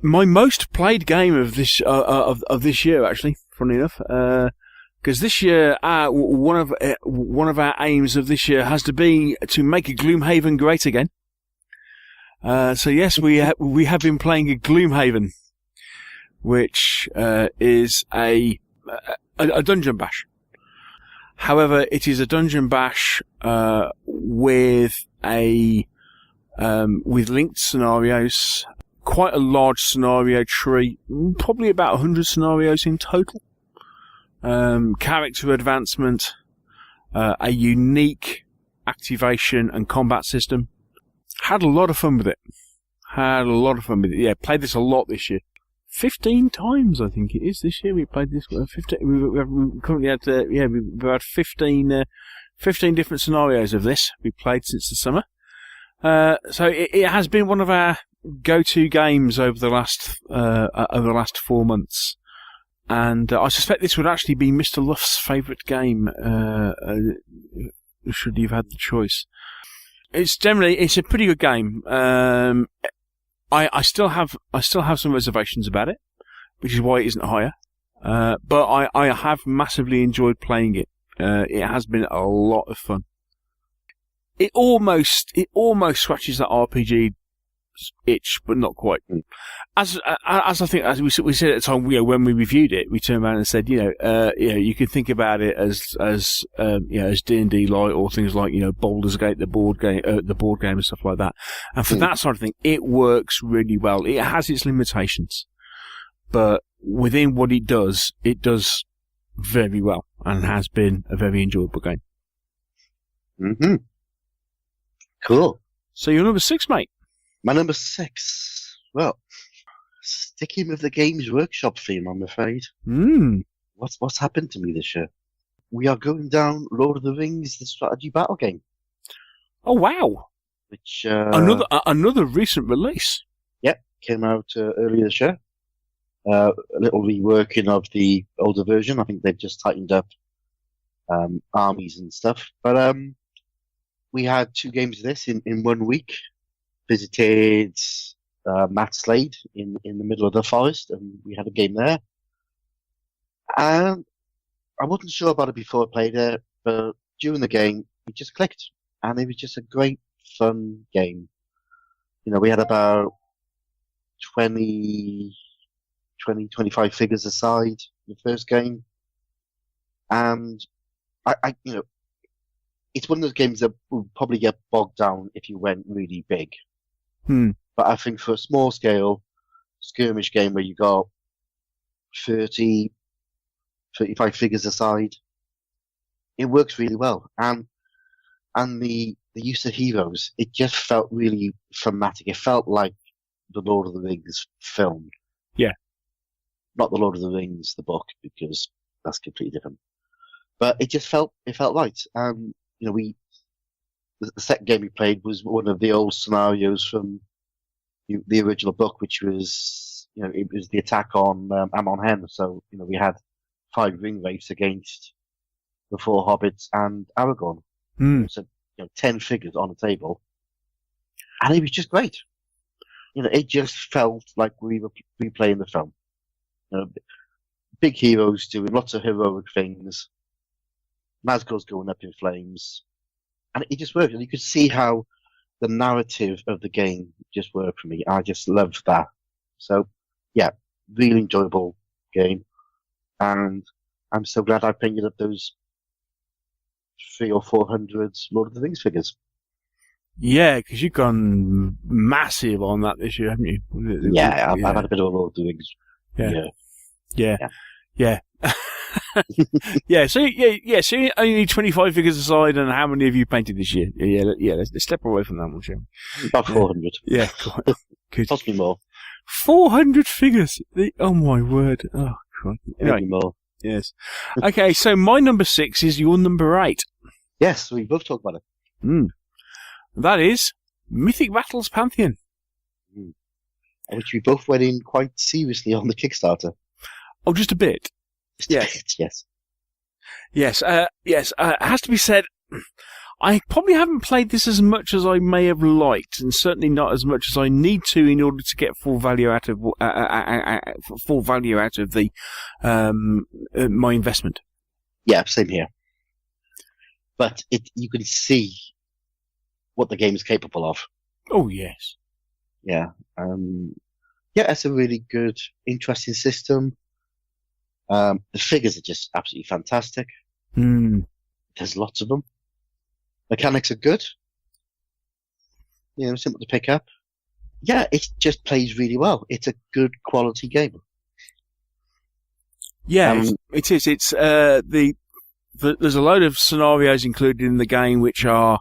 [SPEAKER 1] My most played game of this, of this year, actually, funnily enough. Because this year, one of our aims of this year has to be to make Gloomhaven great again. So yes, we have been playing a Gloomhaven, which is a a dungeon bash. However, it is a dungeon bash with with linked scenarios, quite a large scenario tree, probably about 100 scenarios in total. Character advancement, a unique activation and combat system. Had a lot of fun with it. Yeah, played this a lot this year. 15 times, I think it is this year. We played this. 15. We've currently had, we've had 15 different scenarios of this we played since the summer. So it has been one of our go-to games over the last 4 months. And I suspect this would actually be Mr. Luff's favourite game, should you've had the choice. It's a pretty good game. I still have some reservations about it, which is why it isn't higher. But I have massively enjoyed playing it. It has been a lot of fun. It almost scratches that RPG itch, but not quite. As I think, as we said at the time, when we reviewed it, we turned around and said, you can think about it as D&D light, or things like, Baldur's Gate, the board game and stuff like that. And for that sort of thing, it works really well. It has its limitations, but within what it does very well, and has been a very enjoyable game.
[SPEAKER 2] Mm-hmm. Cool.
[SPEAKER 1] So you're number 6, mate.
[SPEAKER 2] My number 6. Well, sticking with the Games Workshop theme, I'm afraid. What's happened to me this year? We are going down Lord of the Rings, the strategy battle game.
[SPEAKER 1] Oh wow!
[SPEAKER 2] Which
[SPEAKER 1] another recent release.
[SPEAKER 2] Yep, came out earlier this year. A little reworking of the older version. I think they've just tightened up armies and stuff. But we had 2 games of this in 1 week. Visited Matt Slade in the middle of the forest, and we had a game there. And I wasn't sure about it before I played it, but during the game, it just clicked, and it was just a great, fun game. We had about 25 figures aside in the first game, and I it's one of those games that would probably get bogged down if you went really big. But I think for a small scale skirmish game where you got 30, 35 figures aside, it works really well. And the use of heroes, it just felt really thematic. It felt like the Lord of the Rings film.
[SPEAKER 1] Yeah.
[SPEAKER 2] Not the Lord of the Rings, the book, because that's completely different. But it just felt right. The second game we played was one of the old scenarios from the original book, which was, it was the attack on Amon Hen. So, we had 5 ring wraiths against the 4 hobbits and Aragorn. So, 10 figures on a table. And it was just great. It just felt like we were replaying the film. Big heroes doing lots of heroic things. Nazgul's going up in flames. And it just worked. And you could see how the narrative of the game just worked for me. I just loved that. So, yeah, really enjoyable game. And I'm so glad I painted up those 300 or 400 Lord of the Rings figures.
[SPEAKER 1] Yeah, because you've gone massive on that this year, haven't you?
[SPEAKER 2] Yeah, I've had a bit of a Lord of the Rings.
[SPEAKER 1] Yeah. Yeah, so only need 25 figures aside, and how many have you painted this year? Let's step away from that one, shall we?
[SPEAKER 2] About 400.
[SPEAKER 1] Yeah, good.
[SPEAKER 2] Possibly more.
[SPEAKER 1] 400 figures! Oh my word. Oh, God. Anyway,
[SPEAKER 2] maybe more.
[SPEAKER 1] Yes. Okay, so my number 6 is your number 8.
[SPEAKER 2] Yes, we both talked about it.
[SPEAKER 1] That is Mythic Battles Pantheon.
[SPEAKER 2] Which we both went in quite seriously on the Kickstarter.
[SPEAKER 1] Oh, just a bit.
[SPEAKER 2] Yes.
[SPEAKER 1] Yes. It has to be said, I probably haven't played this as much as I may have liked, and certainly not as much as I need to in order to get full value out of the my investment.
[SPEAKER 2] Yeah, same here. But you can see what the game is capable of.
[SPEAKER 1] Oh yes.
[SPEAKER 2] Yeah. It's a really good, interesting system. The figures are just absolutely fantastic. There's lots of them. Mechanics are good. Simple to pick up. Yeah, it just plays really well. It's a good quality game.
[SPEAKER 1] Yeah, it is. It's there's a load of scenarios included in the game which are,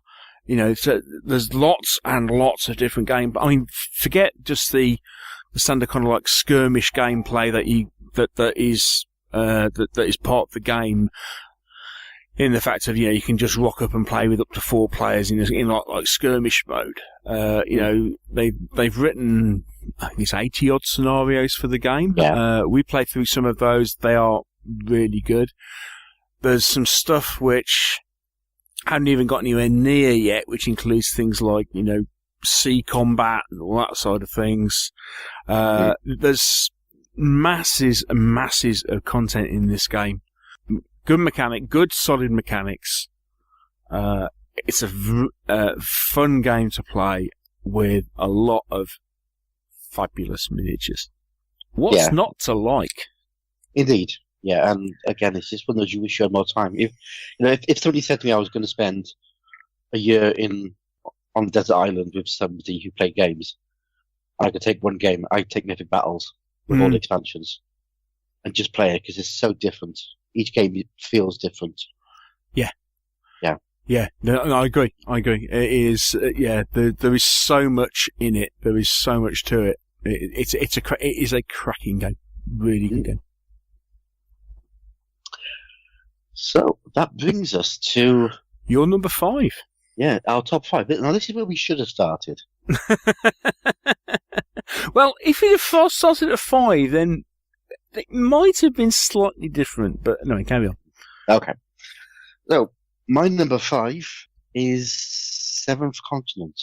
[SPEAKER 1] so there's lots and lots of different games. I mean, forget just the standard kind of like skirmish gameplay that is part of the game. In the fact of, you can just rock up and play with up to 4 players in like skirmish mode. They've written, I think it's 80 odd scenarios for the game.
[SPEAKER 2] Yeah.
[SPEAKER 1] We played through some of those. They are really good. There's some stuff which haven't even got anywhere near yet, which includes things like, sea combat and all that side of things. There's masses and masses of content in this game. Good solid mechanics. It's a fun game to play with a lot of fabulous miniatures. What's not to like?
[SPEAKER 2] Indeed. Yeah, and again, it's just one of those you wish you had more time. If somebody said to me I was going to spend a year on a desert island with somebody who played games, I could take one game. I'd take Mythic Battles with all the expansions and just play it because it's so different. Each game feels different.
[SPEAKER 1] Yeah. No, I agree. It is. There is so much in it. There is so much to it. It is a cracking game. Really good game.
[SPEAKER 2] So that brings us to
[SPEAKER 1] your number 5.
[SPEAKER 2] Yeah, our top 5. Now this is where we should have started.
[SPEAKER 1] Well, if you'd have started at 5, then it might have been slightly different. But no, carry on.
[SPEAKER 2] Okay. So my number 5 is Seventh Continent.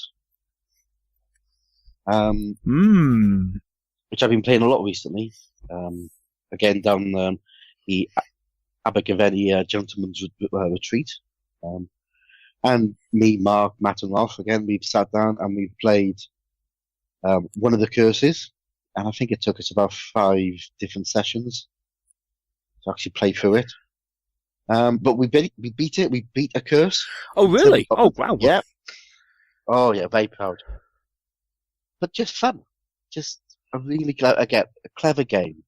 [SPEAKER 2] Which I've been playing a lot recently. Again, down the Abergavenny Gentleman's Retreat. And me, Mark, Matt and Ralph, again, we've sat down and we've played one of the curses. And I think it took us about 5 different sessions to actually play through it. But we beat it. We beat a curse.
[SPEAKER 1] Oh, really? Oh, wow.
[SPEAKER 2] Yeah. Oh, yeah, very proud. But just fun. Just a really, again, a clever game.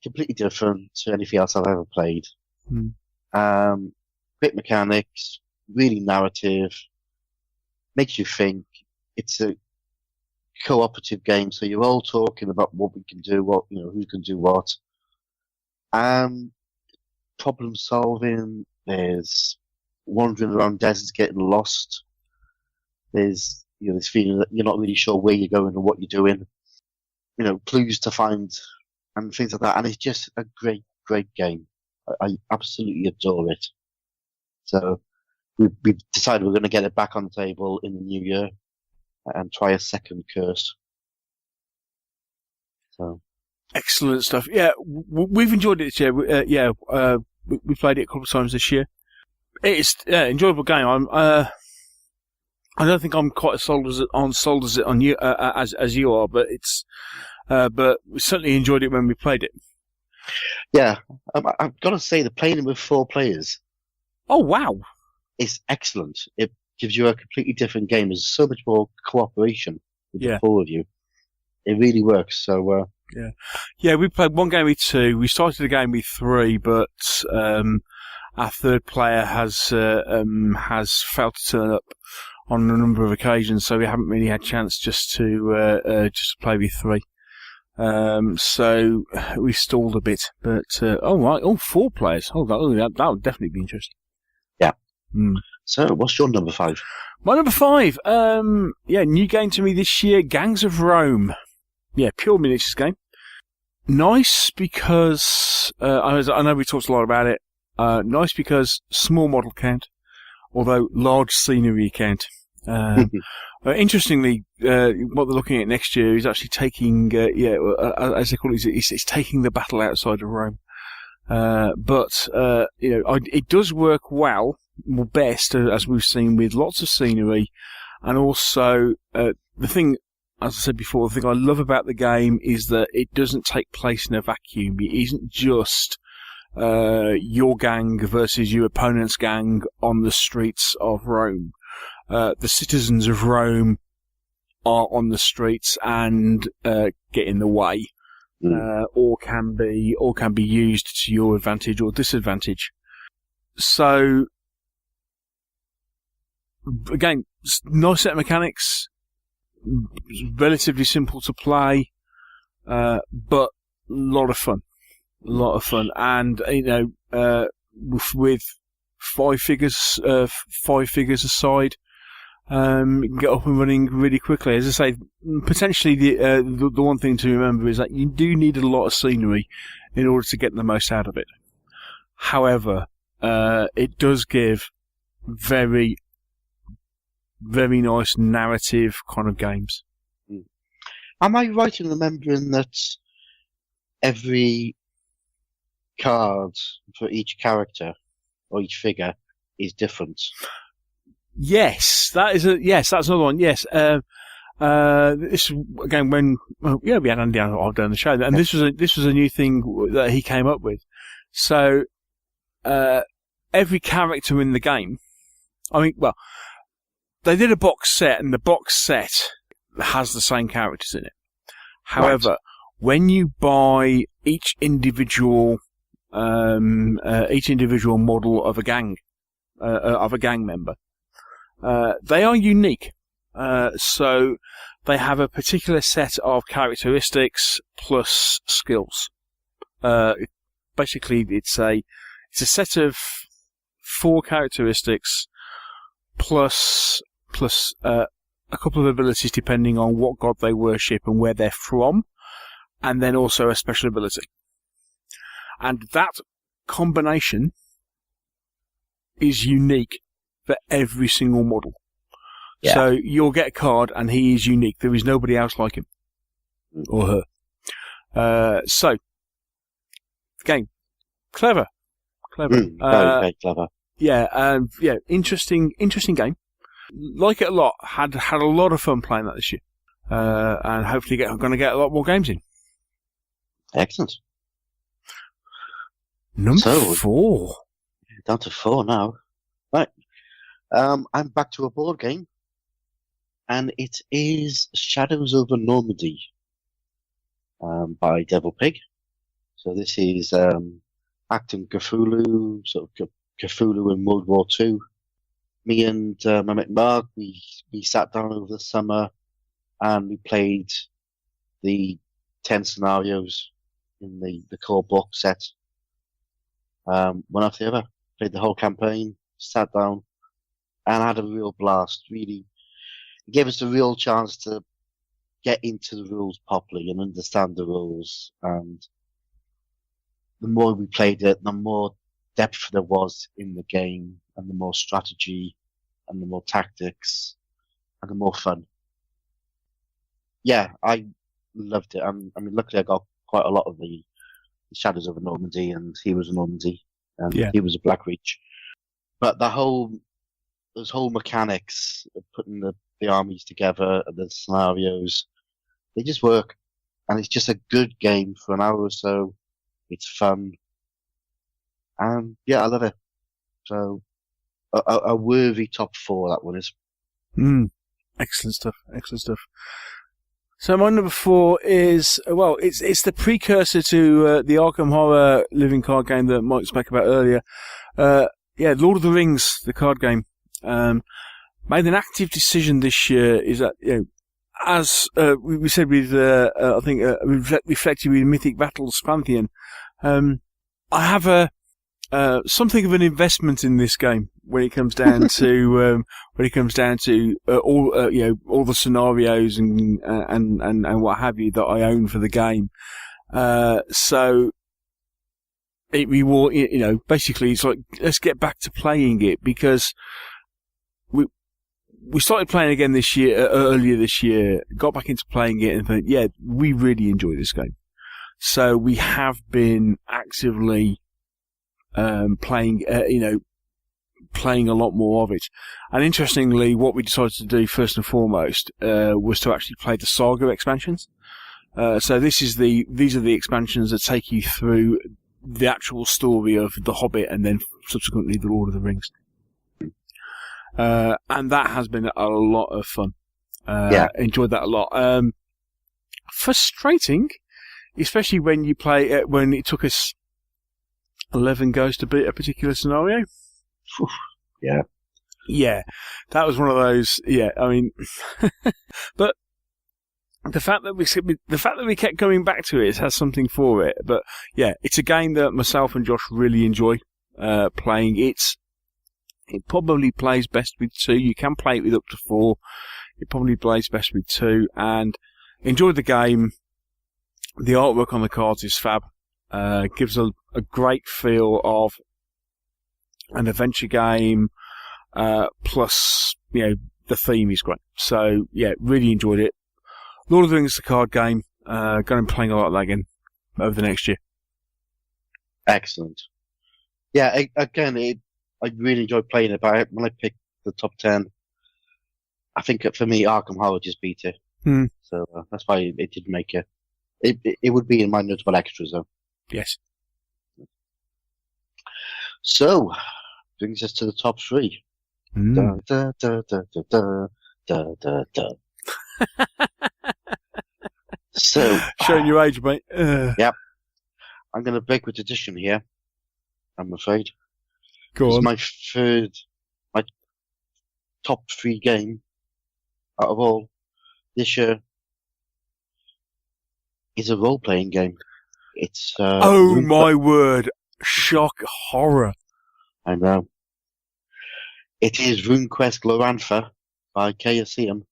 [SPEAKER 2] Completely different to anything else I've ever played. Great mechanics, really narrative, makes you think. It's a cooperative game, so you're all talking about what we can do, who can do what. Problem solving, there's wandering around deserts getting lost. There's, this feeling that you're not really sure where you're going or what you're doing. Clues to find and things like that. And it's just a great, great game. I absolutely adore it. So we've decided we're going to get it back on the table in the new year and try a second curse. So
[SPEAKER 1] excellent stuff. Yeah, we've enjoyed it this year. We played it a couple of times this year. It's enjoyable game. I don't think I'm quite as sold as it on you as you are, but it's but we certainly enjoyed it when we played it.
[SPEAKER 2] Yeah, I've got to say the playing with 4 players.
[SPEAKER 1] Oh wow,
[SPEAKER 2] it's excellent. It gives you a completely different game. There's so much more cooperation with the 4 of you. It really works. So
[SPEAKER 1] we played one game with 2. We started the game with 3, but our third player has failed to turn up on a number of occasions, so we haven't really had a chance just to play with 3. So we stalled a bit, but 4 players. That would definitely be interesting.
[SPEAKER 2] Yeah. So, what's your number 5?
[SPEAKER 1] My number 5, new game to me this year, Gangs of Rome. Yeah, pure miniatures game. Nice because I know we talked a lot about it. Nice because small model count, although large scenery count. Interestingly, what they're looking at next year is actually taking, as they call it, it's taking the battle outside of Rome. But it does work best, as we've seen, with lots of scenery, and also the thing as I said before, the thing I love about the game is that it doesn't take place in a vacuum. It isn't just your gang versus your opponent's gang on the streets of Rome. The citizens of Rome are on the streets and get in the way, or can be used to your advantage or disadvantage. So, again, nice set of mechanics, relatively simple to play, but a lot of fun. And, with five figures aside, you can get up and running really quickly. As I say, potentially the one thing to remember is that you do need a lot of scenery in order to get the most out of it. However, it does give very, very nice narrative kind of games.
[SPEAKER 2] Am I right in remembering that every card for each character or each figure is different?
[SPEAKER 1] Yes, that's another one. Yes, this again we had Andy on the show, and this was a new thing that he came up with. So every character in the game, they did a box set, and the box set has the same characters in it. However, when you buy each individual model of a gang member, they are unique. So they have a particular set of characteristics plus skills. Basically, it's a set of 4 characteristics plus a couple of abilities depending on what god they worship and where they're from, and then also a special ability. And that combination is unique for every single model. Yeah. So you'll get a card and he is unique. There is nobody else like him. Or her. So, game. Clever.
[SPEAKER 2] Very, very clever.
[SPEAKER 1] Yeah, interesting game. Like it a lot. Had a lot of fun playing that this year. And hopefully going to get a lot more games in.
[SPEAKER 2] Excellent.
[SPEAKER 1] Number 4.
[SPEAKER 2] Down to 4 now. Right. I'm back to a board game. And it is Shadows over Normandy by Devil Pig. So this is acting Cthulhu, sort of Cthulhu in World War II. Me and my mate Mark, we sat down over the summer and we played the 10 scenarios in the core book set. One after the other. Played the whole campaign, sat down, and had a real blast. Really, it gave us a real chance to get into the rules properly and understand the rules. And the more we played it, the more depth there was in the game, and the more strategy, and the more tactics, and the more fun. Yeah, I loved it. Luckily I got quite a lot of the Shadows over Normandy, and he was a Normandy, and he was a Blackreach. But those whole mechanics of putting the armies together, the scenarios, they just work. And it's just a good game for an hour or so. It's fun. And yeah, I love it. So, a worthy top 4, that one is.
[SPEAKER 1] Excellent stuff. So my number 4 is, it's the precursor to the Arkham Horror living card game that Mike spoke about earlier. Lord of the Rings, the card game. Made an active decision this year is that, as we said with, I think, reflected with Mythic Battles Pantheon, I have something of an investment in this game when it comes down to all the scenarios and what have you that I own for the game. So basically it's like, let's get back to playing it, because we started playing again earlier this year, got back into playing it, and thought, we really enjoy this game. So we have been actively playing playing a lot more of it. And interestingly, what we decided to do first and foremost was to actually play the Saga expansions. So these are the expansions that take you through the actual story of The Hobbit and then subsequently The Lord of the Rings. And that has been a lot of fun. Enjoyed that a lot. Frustrating, especially when you play when it took us 11 goes to beat a particular scenario.
[SPEAKER 2] Yeah.
[SPEAKER 1] Yeah, that was one of those. Yeah, I mean, but the fact that we kept going back to it has something for it. But yeah, it's a game that myself and Josh really enjoy playing. It probably plays best with 2. You can play it with up to 4. It probably plays best with 2, and enjoyed the game. The artwork on the cards is fab. Gives a great feel of an adventure game. Plus, the theme is great. So, yeah, really enjoyed it. Lord of the Rings is a card game. Going to be playing a lot of that again over the next year.
[SPEAKER 2] Excellent. Yeah, I really enjoyed playing it, but when I picked the top 10, I think for me, Arkham Horror just beat it. So that's why it didn't make it. It would be in my notable extras, though.
[SPEAKER 1] Yes.
[SPEAKER 2] So, brings us to the top 3. Da, da, da, da, da, da, da, da. So,
[SPEAKER 1] showing your age, mate.
[SPEAKER 2] Yep. I'm going to break with tradition here, I'm afraid.
[SPEAKER 1] Go on.
[SPEAKER 2] My top 3 game out of all this year is a role-playing game. It's
[SPEAKER 1] oh my word! Shock horror.
[SPEAKER 2] I know. It is RuneQuest Glorantha by KSM.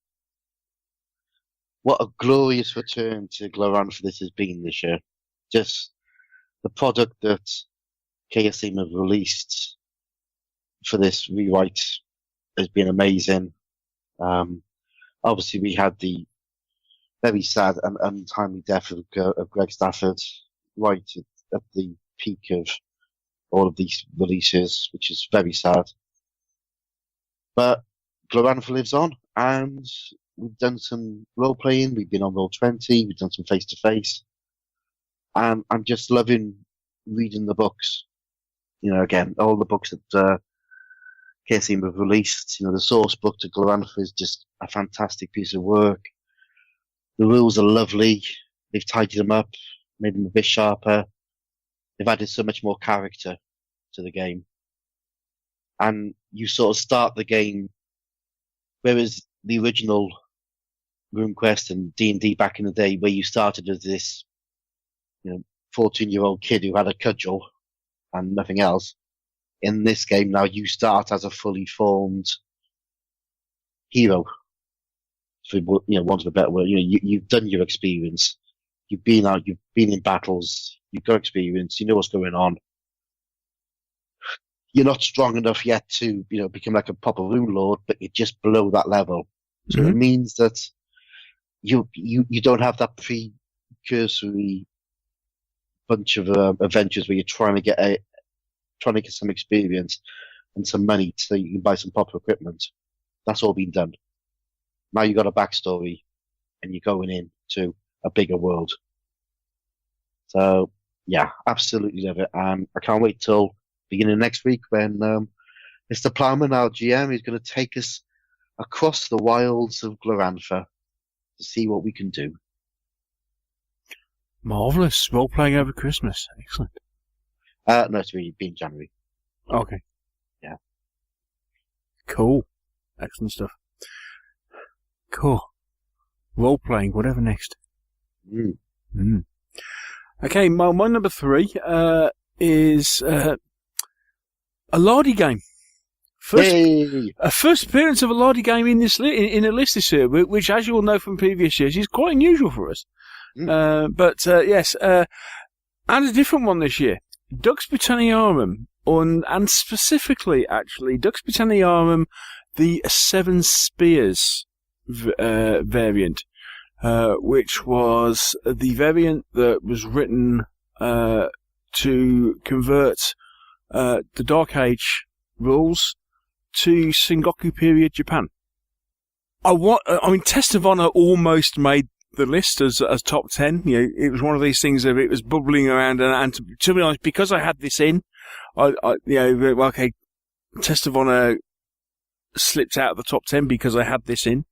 [SPEAKER 2] What a glorious return to Glorantha this has been this year. Just the product that KSM have released for this rewrite has been amazing. Obviously, we had the very sad and untimely death of Greg Stafford right at the peak of all of these releases, which is very sad. But Glorantha lives on, and we've done some role-playing, we've been on Roll20, we've done some face-to-face, and I'm just loving reading the books. Again, all the books that KSM have released, the source book to Glorantha is just a fantastic piece of work. The rules are lovely, they've tidied them up, made them a bit sharper, they've added so much more character to the game. And you sort of start the game, whereas the original RuneQuest and D&D back in the day, where you started as this, 14-year-old kid who had a cudgel and nothing else. In this game now, you start as a fully formed hero. For want of a better word, you've done your experience. You've been out, you've been in battles, you've got experience, you know what's going on. You're not strong enough yet to, become like a proper rune lord, but you're just below that level. So it means that you don't have that precursory bunch of adventures where you're trying to get some experience and some money so you can buy some proper equipment. That's all been done. Now you've got a backstory, and you're going into a bigger world. So yeah, absolutely love it, and I can't wait till beginning next week when Mr. Plowman, our GM, is going to take us across the wilds of Glorantha to see what we can do.
[SPEAKER 1] Marvellous. Role-playing over Christmas. Excellent.
[SPEAKER 2] No, it's really been January.
[SPEAKER 1] Okay.
[SPEAKER 2] Yeah.
[SPEAKER 1] Cool. Excellent stuff. Cool. Role-playing, whatever next. Okay, my number 3 is a Lardy game. First appearance of a Lardy game in this in a list this year, which, as you all know from previous years, is quite unusual for us. But yes, and a different one this year. Dux Britanniarum, and specifically, actually, Dux Britanniarum, the Seven Spears variant, which was the variant that was written to convert the Dark Age rules to Sengoku period Japan. Test of Honor almost made the list as top 10. You know, it was one of these things that it was bubbling around, and to be honest, because I had this in, Test of Honor slipped out of the top 10 because I had this in.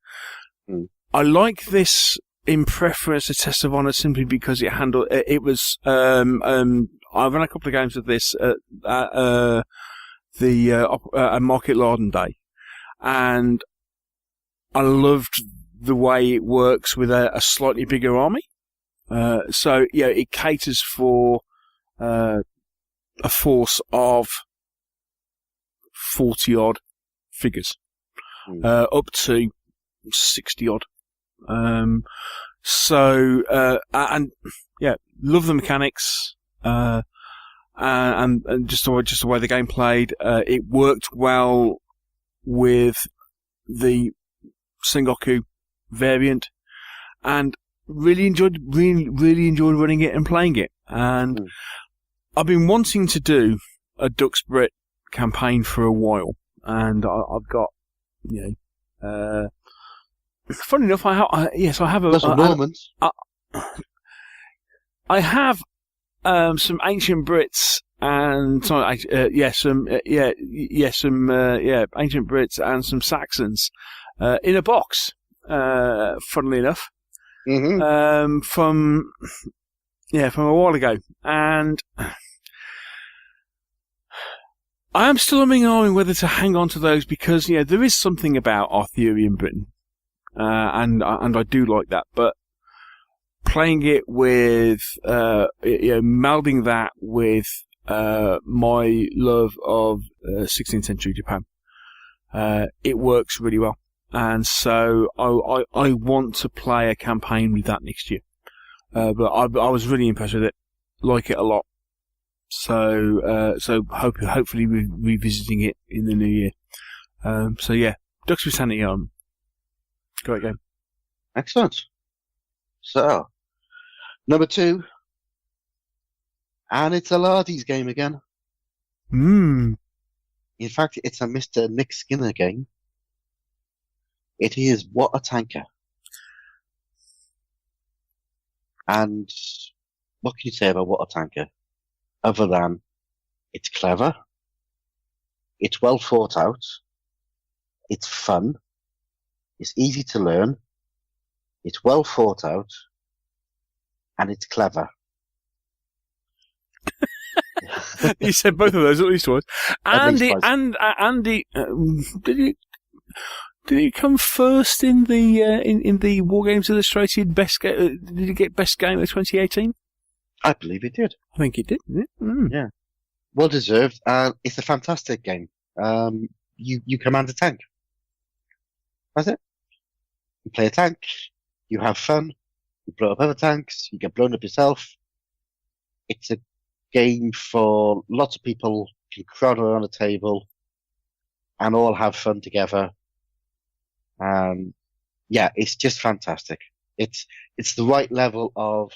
[SPEAKER 1] I like this in preference to Test of Honor simply because it handled. It was. I've run a couple of games of this at Market Larden Day, and I loved the way it works with a slightly bigger army. So it caters for a force of 40 odd figures, up to 60 odd. Love the mechanics, and just the way the game played. It worked well with the Sengoku variant, and really enjoyed running it and playing it. And I've been wanting to do a Dux Brit campaign for a while, and I've got, funny enough, I have a.
[SPEAKER 2] That's a moment.
[SPEAKER 1] I have some ancient Brits and some ancient Brits and some Saxons in a box. Funnily enough, from a while ago, and I am still umming whether to hang on to those because there is something about Arthurian Britain, and I do like that, but playing it with melding that with my love of 16th century Japan, it works really well. And so I want to play a campaign with that next year. But I was really impressed with it. Like it a lot. So hopefully we're revisiting it in the new year. Dux with Sanity Arm. Great game.
[SPEAKER 2] Excellent. So, number 2. And it's a Lardy's game again. In fact, it's a Mr. Nick Skinner game. It is What a Tanker. And what can you say about What a Tanker? Other than it's clever, it's well thought out, it's fun, it's easy to learn, it's well thought out, and it's clever.
[SPEAKER 1] You said both of those at least once. Andy, did he come first in the War Games Illustrated best game? Did he get best game of 2018?
[SPEAKER 2] I believe it did.
[SPEAKER 1] I think it did.
[SPEAKER 2] Yeah, well deserved. It's a fantastic game. You command a tank. That's it. You play a tank. You have fun. You blow up other tanks. You get blown up yourself. It's a game for lots of people to crowd around a table and all have fun together. It's just fantastic. It's the right level of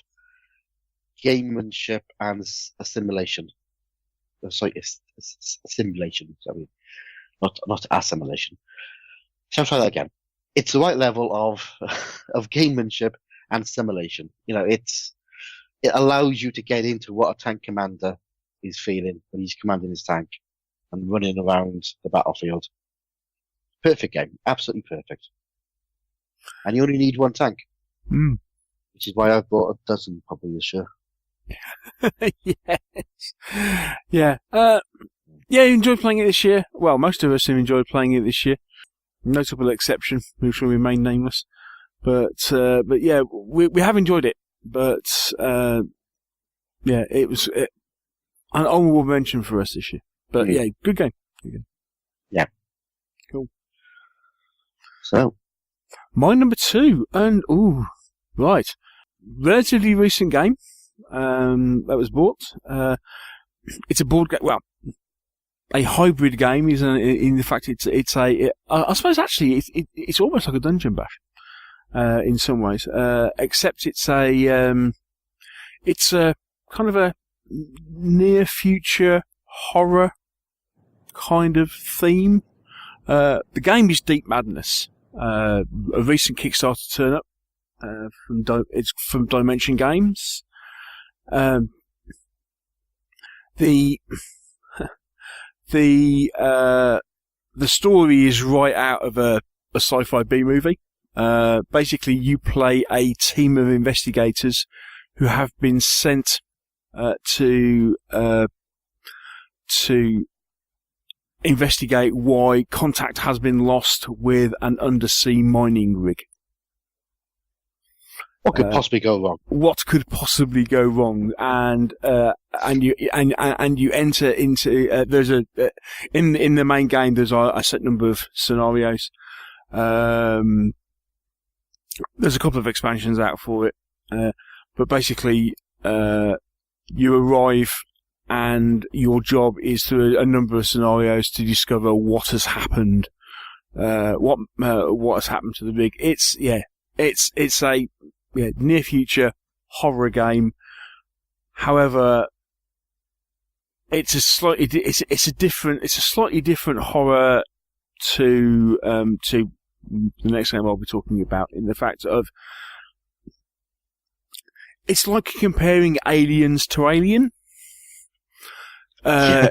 [SPEAKER 2] gamemanship and assimilation. Assimilation. Sorry, not assimilation. Shall I try that again? It's the right level of gamemanship and assimilation. It allows you to get into what a tank commander is feeling when he's commanding his tank and running around the battlefield. Perfect game. Absolutely perfect. And you only need one tank. Which is why I've bought a dozen probably this year.
[SPEAKER 1] Yes. Yeah. You enjoyed playing it this year. Well, most of us have enjoyed playing it this year. Notable exception, who shall remain nameless. But yeah, we have enjoyed it. But, it was an honourable mention for us this year. But yeah, good game.
[SPEAKER 2] Yeah.
[SPEAKER 1] Cool.
[SPEAKER 2] So.
[SPEAKER 1] My number 2, and, right. Relatively recent game, that was bought. It's a board game, well, a hybrid game, in fact, I suppose actually, it's almost like a dungeon bash. In some ways, except it's a kind of a near future horror kind of theme. The game is Deep Madness. A recent Kickstarter turn up it's from Dimension Games. The story is right out of a sci-fi B movie. Basically, you play a team of investigators who have been sent to investigate why contact has been lost with an undersea mining rig.
[SPEAKER 2] What could possibly go wrong?
[SPEAKER 1] What could possibly go wrong? And you enter into there's in the main game there's a set number of scenarios. There's a couple of expansions out for it, but basically you arrive and your job is through a number of scenarios to discover what has happened, what has happened to the rig. It's a near future horror game. However, it's a slightly different horror to the next game I'll be talking about, in the fact of it's like comparing Aliens to Alien.
[SPEAKER 2] Yeah.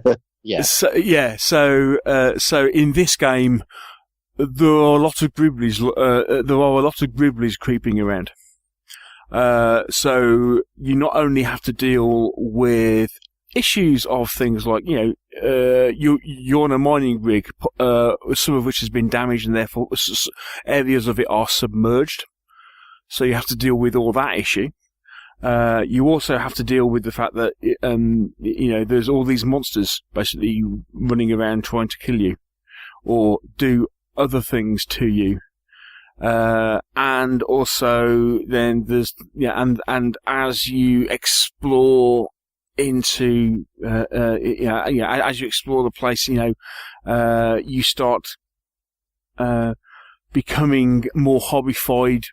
[SPEAKER 1] So in this game, there are a lot of gribblies. Creeping around. So you not only have to deal with issues of things like, you're on a mining rig, some of which has been damaged and therefore areas of it are submerged. So you have to deal with all that issue. You also have to deal with the fact that, there's all these monsters basically running around trying to kill you or do other things to you. And also then there's, and as you explore into, as you explore the place, you start, becoming more hobbyfied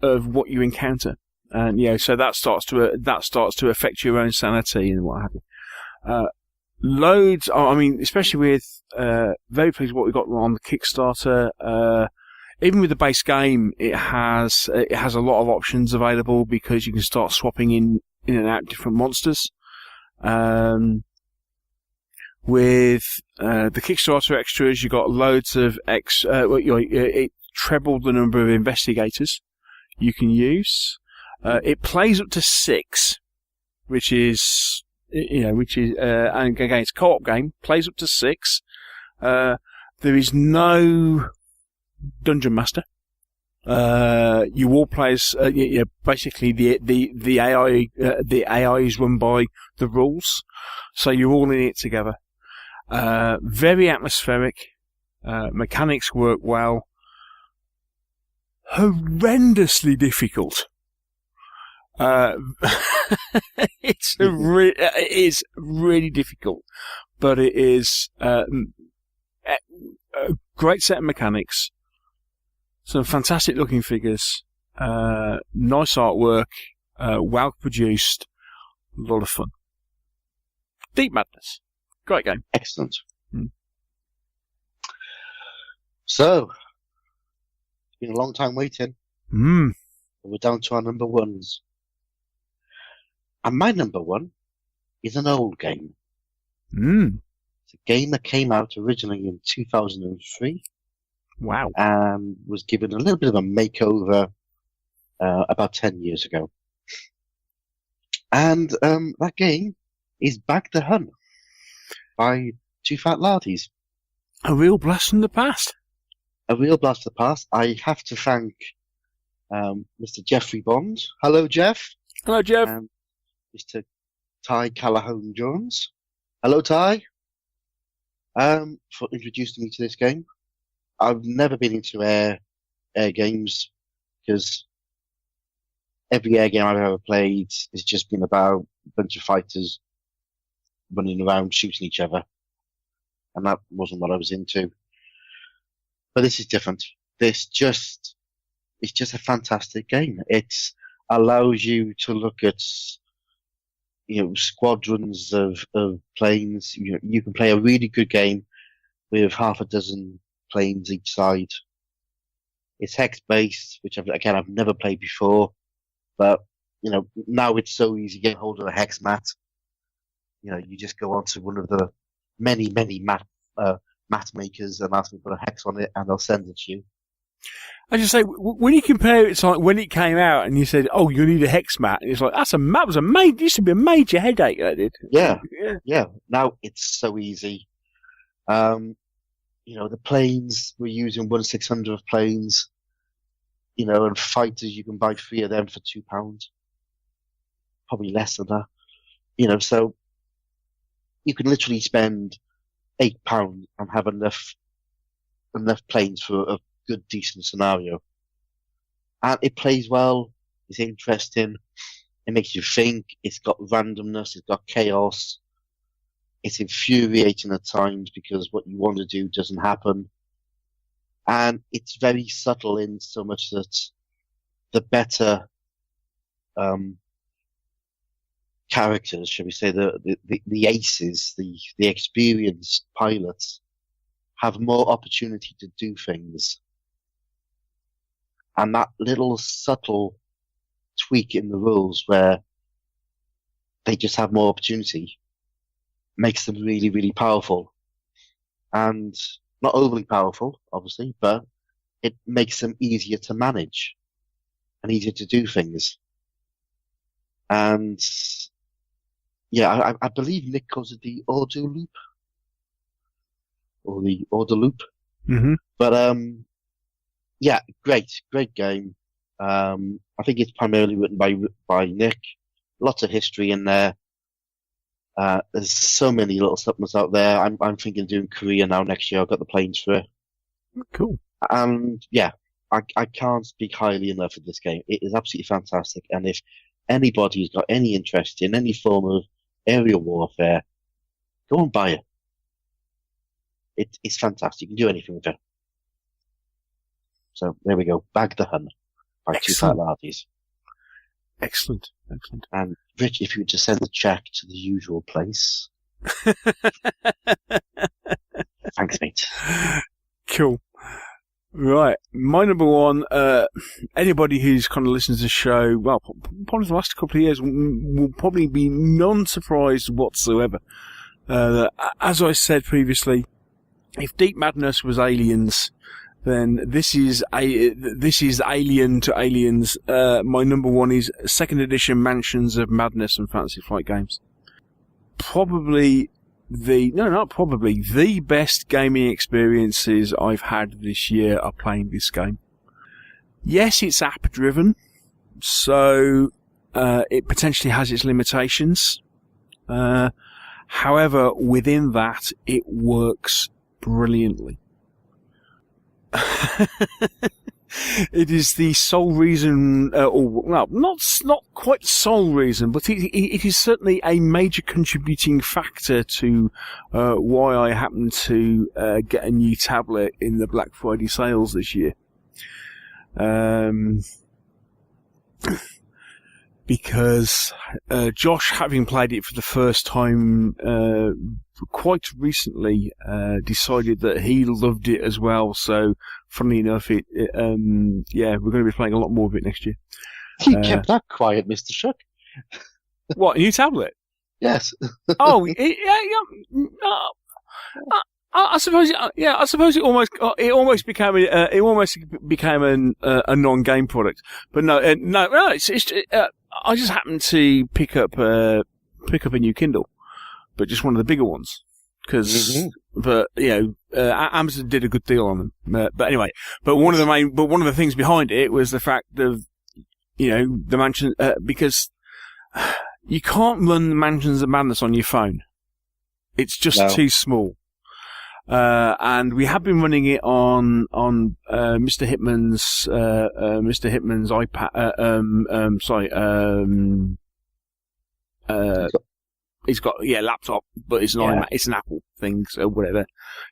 [SPEAKER 1] of what you encounter. And, so that starts to affect your own sanity and what have you. Especially with, very pleased with what we got on the Kickstarter. Even with the base game, it has a lot of options available because you can start swapping in and out different monsters. With the Kickstarter extras, you got loads of it trebled the number of investigators you can use. It plays up to 6, which is and again it's a co-op game. Plays up to 6. There is no dungeon master. You all play as basically the AI is run by the rules, so you're all in it together. Very atmospheric. Mechanics work well. Horrendously difficult. It is really difficult, but it is a great set of mechanics. Some fantastic looking figures, nice artwork, well produced, a lot of fun. Deep Madness, great game.
[SPEAKER 2] Excellent. So, it's been a long time waiting. We're down to our number ones. And my number one is an old game. It's a game that came out originally in 2003.
[SPEAKER 1] Wow.
[SPEAKER 2] And was given a little bit of a makeover about 10 years ago. And that game is Back the Hun by Two Fat Lardies.
[SPEAKER 1] A real blast from the past.
[SPEAKER 2] A real blast from the past. I have to thank Mr. Jeffrey Bond. Hello, Jeff.
[SPEAKER 1] Hello, Jeff.
[SPEAKER 2] Mr. Ty Calhoun-Jones. Hello, Ty. For introducing me to this game. I've never been into air games because every air game I've ever played has just been about a bunch of fighters running around shooting each other. And that wasn't what I was into. But this is different. It's just a fantastic game. It allows you to look at squadrons of planes. You can play a really good game with half a dozen planes each side. It's hex-based, which I've never played before. But, now it's so easy to get hold of a hex mat. You just go onto one of the many, many mat makers and ask them to put a hex on it, and they'll send it to you.
[SPEAKER 1] I just say, when you compare it to like when it came out and you said, "Oh, you need a hex mat," and it's like used to be a major headache. That did.
[SPEAKER 2] Yeah. Now it's so easy. The planes, we're using 1/600 of planes. And fighters, you can buy 3 of them for £2. Probably less than that. So you can literally spend £8 and have enough planes for a good, decent scenario. And it plays well. It's interesting. It makes you think. It's got randomness. It's got chaos. It's infuriating at times because what you want to do doesn't happen. And it's very subtle in so much that the better characters, shall we say, the aces, the experienced pilots, have more opportunity to do things. And that little subtle tweak in the rules where they just have more opportunity makes them really, really powerful. And not overly powerful, obviously, but it makes them easier to manage and easier to do things. And yeah, I believe Nick calls it the order loop. Or the order loop.
[SPEAKER 1] Mm-hmm.
[SPEAKER 2] But yeah, great game. I think it's primarily written by Nick. Lots of history in there. There's so many little supplements out there. I'm thinking of doing Korea now next year. I've got the planes for it.
[SPEAKER 1] Cool.
[SPEAKER 2] And yeah, I can't speak highly enough of this game. It is absolutely fantastic. And if anybody's got any interest in any form of aerial warfare, go and buy it. It's fantastic. You can do anything with it. So there we go. Bag the Hun by Two Fat Lardies.
[SPEAKER 1] Excellent.
[SPEAKER 2] And Rich, if you would just send the check to the usual place. Thanks, mate.
[SPEAKER 1] Cool. Right. My number one, anybody who's kind of listens to the show, well, probably the last couple of years, will probably be non-surprised whatsoever. That, as I said previously, if Deep Madness was Aliens, then this is Alien to Aliens. My number one is second edition Mansions of Madness and Fantasy Flight games. The best gaming experiences I've had this year are playing this game. Yes, it's app driven, so it potentially has its limitations. However, within that, it works brilliantly. It is the sole reason, not quite the sole reason, but it is certainly a major contributing factor to why I happened to get a new tablet in the Black Friday sales this year. Because Josh, having played it for the first time quite recently, decided that he loved it as well. So, funnily enough, we're going to be playing a lot more of it next year.
[SPEAKER 2] You kept that quiet, Mr. Shuck.
[SPEAKER 1] What, a new tablet?
[SPEAKER 2] Yes.
[SPEAKER 1] Oh, I suppose it almost became a non-game product. But no, I just happened to pick up a new Kindle, but just one of the bigger ones. But Amazon did a good deal on them. But anyway, one of the things behind it was the fact of, the mansion, because you can't run the Mansions of Madness on your phone. It's just too small. And we have been running it on Mr. Hitman's iPad. He's got laptop, but it's not. It's an Apple thing, so whatever.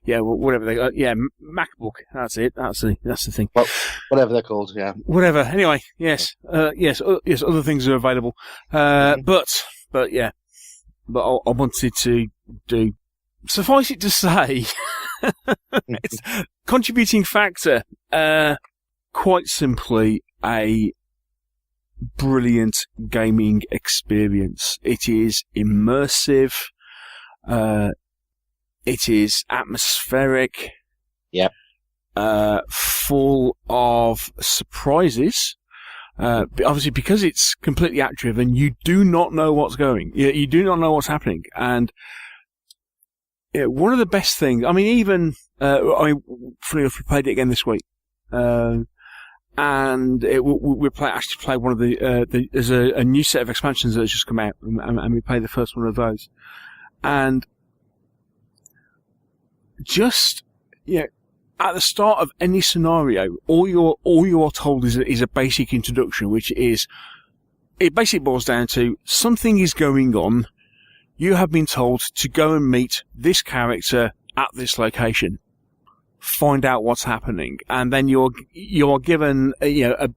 [SPEAKER 1] Yeah, whatever they got. Yeah, MacBook. That's it. That's the thing.
[SPEAKER 2] Well, whatever they're called. Yeah.
[SPEAKER 1] Whatever. Anyway, yes. Yes. Other things are available. But I wanted to do. Suffice it to say, It's contributing factor. Quite simply, a brilliant gaming experience. It is immersive. It is atmospheric.
[SPEAKER 2] Yep.
[SPEAKER 1] Full of surprises. Obviously, because it's completely act-driven, you do not know what's going. You do not know what's happening. And one of the best things, I mean, even, funny enough, we played it again this week. And we actually played one of there's a new set of expansions that has just come out, and we played the first one of those. And just, at the start of any scenario, all you are told is a basic introduction, which is, it basically boils down to something is going on. You have been told to go and meet this character at this location, find out what's happening, and then you're given a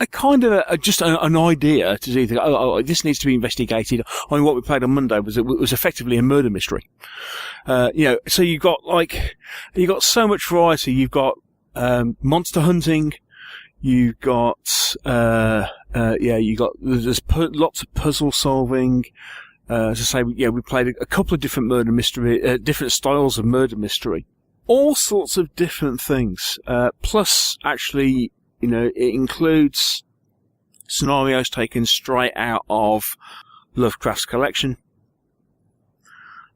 [SPEAKER 1] kind of just an idea to see. This needs to be investigated. I mean, what we played on Monday was effectively a murder mystery. So you've got so much variety. You've got monster hunting. You've got there's lots of puzzle solving. As I say, we played a couple of different murder mystery, different styles of murder mystery, all sorts of different things. Plus, actually, it includes scenarios taken straight out of Lovecraft's collection.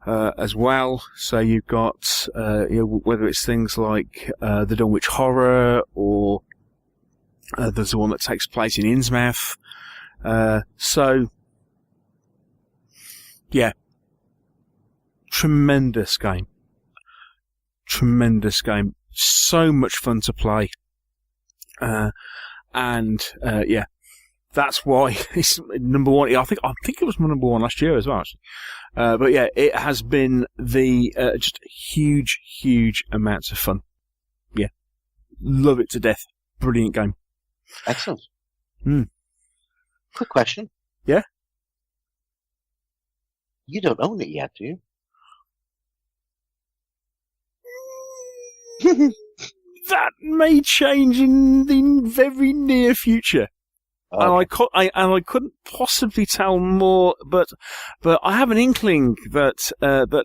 [SPEAKER 1] As well. So you've got, whether it's things like, the Dunwich Horror, or, there's the one that takes place in Innsmouth. Tremendous game. So much fun to play. That's why it's number one. I think it was my number one last year as well, actually. But yeah, it has been just huge amounts of fun. Yeah. Love it to death. Brilliant game.
[SPEAKER 2] Excellent.
[SPEAKER 1] Mm.
[SPEAKER 2] Quick question.
[SPEAKER 1] Yeah?
[SPEAKER 2] You don't own it yet, do you?
[SPEAKER 1] That may change in the very near future. Okay. And I couldn't possibly tell more, but I have an inkling that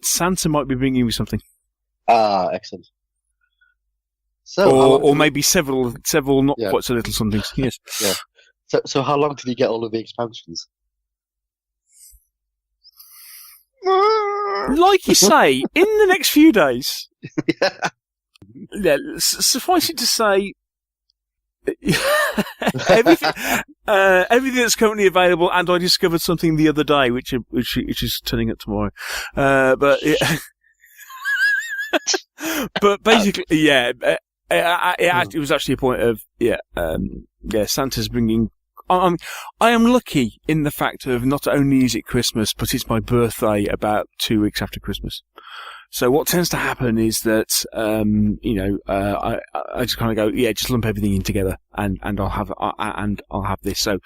[SPEAKER 1] Santa might be bringing me something.
[SPEAKER 2] Excellent. So,
[SPEAKER 1] or maybe several not quite so little somethings. Yes.
[SPEAKER 2] Yeah. So how long till you get all of the expansions?
[SPEAKER 1] Like you say, in the next few days. Yeah. Suffice it to say, everything that's currently available, and I discovered something the other day, which is turning up tomorrow. But basically, it was actually a point of Santa's bringing. I am lucky in the fact of not only is it Christmas, but it's my birthday about 2 weeks after Christmas. So what tends to happen is that, I just kind of go, just lump everything in together, and I'll have this. So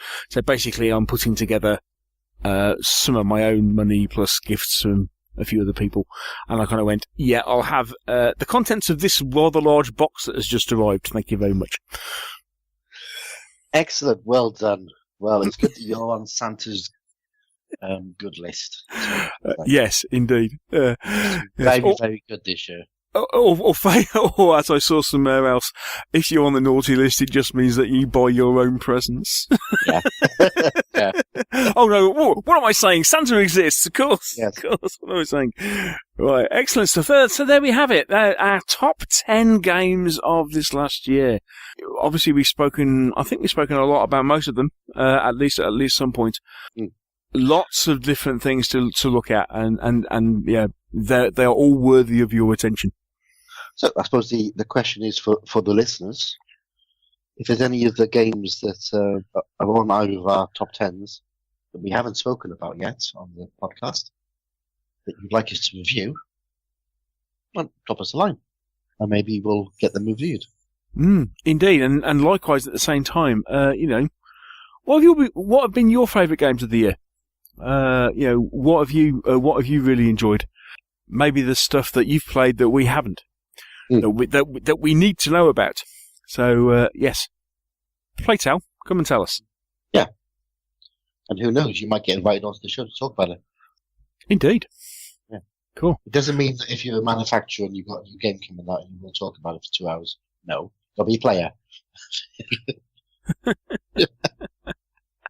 [SPEAKER 1] basically, I'm putting together some of my own money plus gifts from a few other people, and I kind of went, I'll have the contents of this rather large box that has just arrived. Thank you very much.
[SPEAKER 2] Excellent, well done. Well, it's good that you're on Santa's good list.
[SPEAKER 1] Yes, indeed.
[SPEAKER 2] Very, very good this year.
[SPEAKER 1] Or as I saw somewhere else, if you're on the naughty list, it just means that you buy your own presents.
[SPEAKER 2] Yeah. Yeah.
[SPEAKER 1] Oh no, what am I saying? Santa exists, of course.
[SPEAKER 2] Yes.
[SPEAKER 1] Of course, what am I saying? Right, excellent stuff. So there we have it. Our top 10 games of this last year. Obviously, I think we've spoken a lot about most of them, at least some point. Mm. Lots of different things to look at, and they are all worthy of your attention.
[SPEAKER 2] So I suppose the question is for the listeners, if there's any of the games that are on either of our top 10s that we haven't spoken about yet on the podcast that you'd like us to review, well, drop us a line, and maybe we'll get them reviewed.
[SPEAKER 1] Indeed, and likewise at the same time, what have been your favourite games of the year? What have you really enjoyed? Maybe the stuff that you've played that we haven't. that we need to know about. So, yes. Playtale, come and tell us.
[SPEAKER 2] Yeah. And who knows, you might get invited onto the show to talk about it.
[SPEAKER 1] Indeed.
[SPEAKER 2] Yeah.
[SPEAKER 1] Cool.
[SPEAKER 2] It doesn't mean that if you're a manufacturer and you've got a new game coming out and you will talk about it for 2 hours. No. You'll be a player.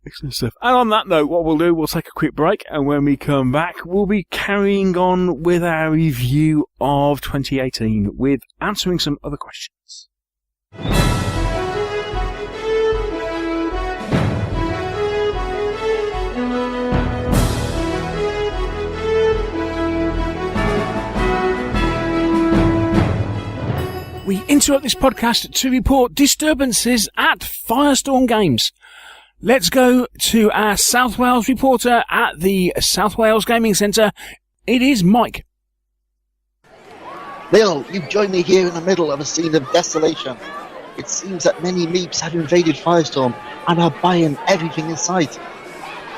[SPEAKER 1] Excellent stuff. And on that note, what we'll do, we'll take a quick break, and when we come back, we'll be carrying on with our review of 2018 with answering some other questions. We interrupt this podcast to report disturbances at Firestorm Games. Let's go to our South Wales reporter at the South Wales Gaming Centre. It is Mike.
[SPEAKER 2] Neil, you've joined me here in the middle of a scene of desolation. It seems that many Meeps have invaded Firestorm and are buying everything in sight.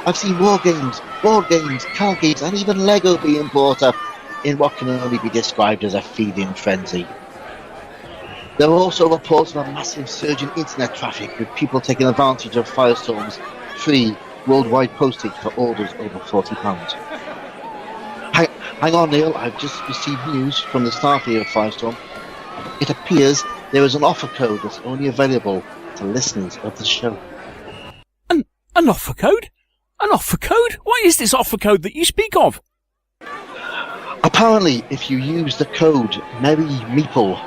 [SPEAKER 2] I've seen war games, board games, card games, and even Lego being bought up in what can only be described as a feeding frenzy. There are also reports of a massive surge in internet traffic, with people taking advantage of Firestorm's free worldwide postage for orders over £40. Hang on, Neil, I've just received news from the staff here at Firestorm. It appears there is an offer code that's only available to listeners of the show.
[SPEAKER 1] An offer code? An offer code? What is this offer code that you speak of?
[SPEAKER 2] Apparently, if you use the code Merry Meeple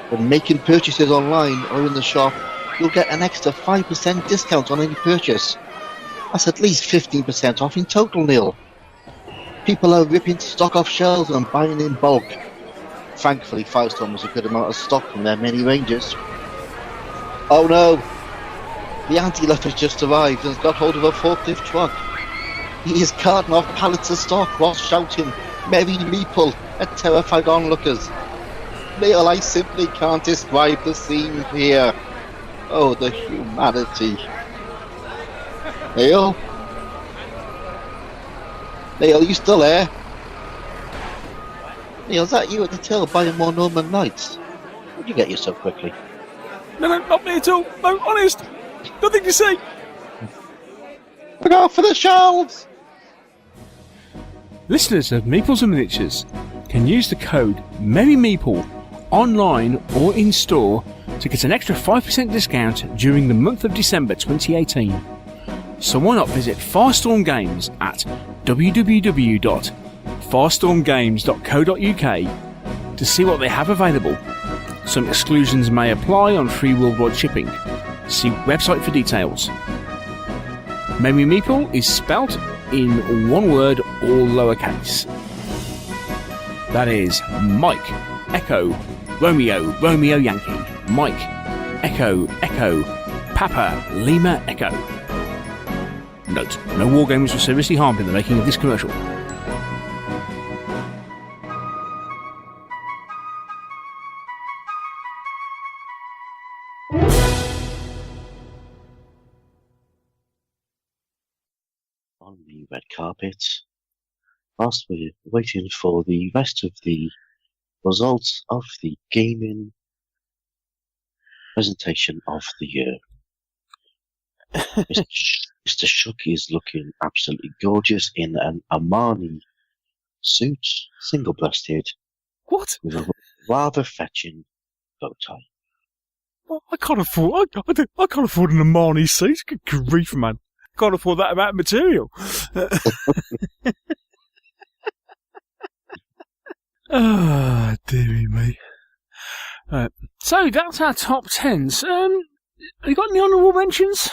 [SPEAKER 2] when making purchases online or in the shop, you'll get an extra 5% discount on any purchase. That's at least 15% off in total, Neil. People are ripping stock off shelves and buying in bulk. Thankfully, Firestorm has a good amount of stock from their many ranges. Oh no! The anti-luff has just arrived and has got hold of a forklift truck. He is carting off pallets of stock while shouting, "Merry Meeple," at terrified onlookers. Neil, I simply can't describe the scene here. Oh, the humanity. Neil? Neil, you still there? Neil, is that you at the till buying more Norman Knights? Where'd you get here so quickly?
[SPEAKER 1] No, not me at all. No, honest. Nothing to say.
[SPEAKER 2] Look out for the shelves!
[SPEAKER 1] Listeners of Meeples and Miniatures can use the code MERRYMeeple online or in store to get an extra 5% discount during the month of December 2018. So why not visit Firestorm Games at www.firestormgames.co.uk to see what they have available. Some exclusions may apply on free worldwide shipping. See website for details. Merry Meeple is spelt in one word, all lowercase. That is Mike, Echo, Romeo, Romeo Yankee, Mike, Echo, Echo, Papa, Lima, Echo. Note, no wargames were seriously harmed in the making of this commercial.
[SPEAKER 2] On the red carpet, whilst we're waiting for the rest of the results of the gaming presentation of the year. Mr. Shuck is looking absolutely gorgeous in an Armani suit, single-breasted,
[SPEAKER 1] What?
[SPEAKER 2] with a rather fetching bow tie.
[SPEAKER 1] Well, I can't afford an Armani suit. Good grief, man. Can't afford that amount of material. Ah, dearie me. So that's our top tens. Have you got any honourable mentions?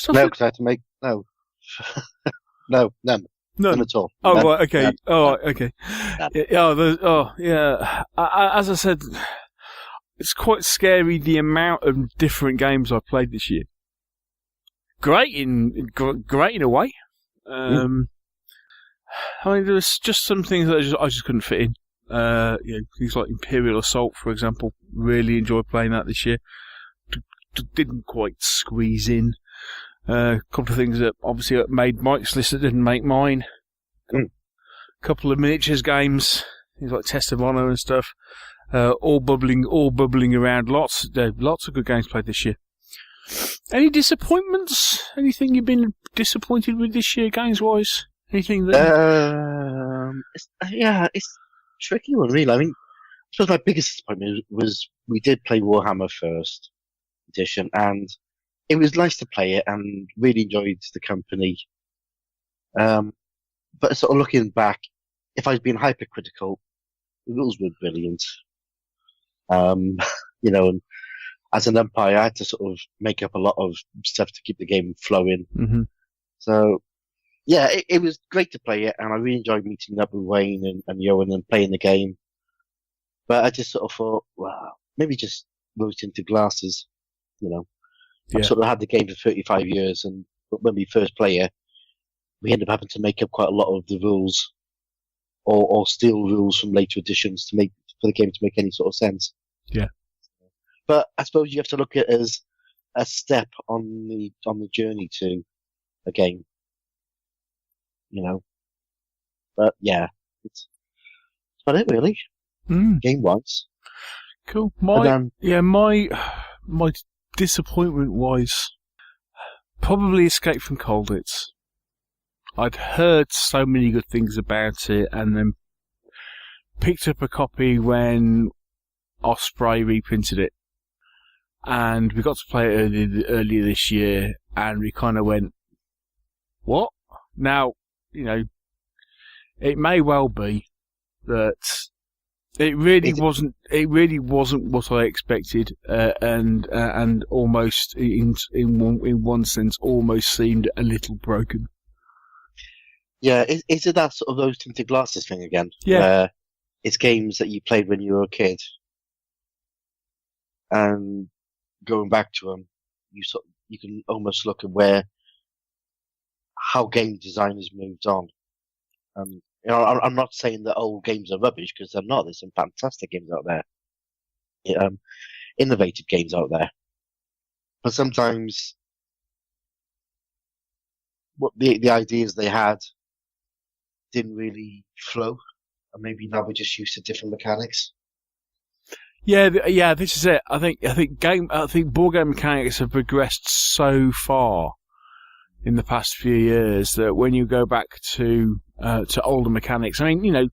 [SPEAKER 2] No, because I had to make no, no, none at all.
[SPEAKER 1] Oh,
[SPEAKER 2] none.
[SPEAKER 1] right, okay.
[SPEAKER 2] None.
[SPEAKER 1] Oh, okay. Yeah. As I said, it's quite scary the amount of different games I've played this year. Great in a way. I mean, there was just some things that I just couldn't fit in. Things like Imperial Assault, for example. Really enjoyed playing that this year. Didn't quite squeeze in. A couple of things that obviously made Mike's list that didn't make mine. A couple of miniatures games, things like Test of Honor and stuff. all bubbling around. Lots of good games played this year. Any disappointments? Anything you've been disappointed with this year, games-wise? Anything that...
[SPEAKER 2] it's a tricky one, really. I mean, I suppose my biggest disappointment was we did play Warhammer First Edition, and it was nice to play it and really enjoyed the company. But sort of looking back, if I'd been hypercritical, the rules were brilliant. And as an umpire, I had to sort of make up a lot of stuff to keep the game flowing.
[SPEAKER 1] Mm-hmm.
[SPEAKER 2] So, yeah, it was great to play it, and I really enjoyed meeting up with Wayne and Johan and playing the game. But I just sort of thought, wow, maybe just rose-tinted glasses, I've sort of had the game for 35 years, but when we first play it, we end up having to make up quite a lot of the rules, or steal rules from later editions for the game to make any sort of sense.
[SPEAKER 1] Yeah.
[SPEAKER 2] But I suppose you have to look at it as a step on the journey to a game, But yeah, it's about it really. Game wise.
[SPEAKER 1] Cool. My disappointment was probably Escape from Colditz. I'd heard so many good things about it, and then picked up a copy when Osprey reprinted it, and we got to play it earlier this year, and we kind of went, "What?" Now, it may well be that it really wasn't. It really wasn't what I expected, and almost in one sense, almost seemed a little broken.
[SPEAKER 2] Yeah, is it that sort of those tinted glasses thing again?
[SPEAKER 1] Yeah.
[SPEAKER 2] Where it's games that you played when you were a kid, and going back to them, you can almost look at how game designers moved on. I'm not saying that old games are rubbish, because they're not. There's some fantastic games out there, innovative games out there. But sometimes, what the ideas they had didn't really flow, and maybe now we're just used to different mechanics.
[SPEAKER 1] Yeah, this is it. I think board game mechanics have progressed so far in the past few years that when you go back to older mechanics, I mean,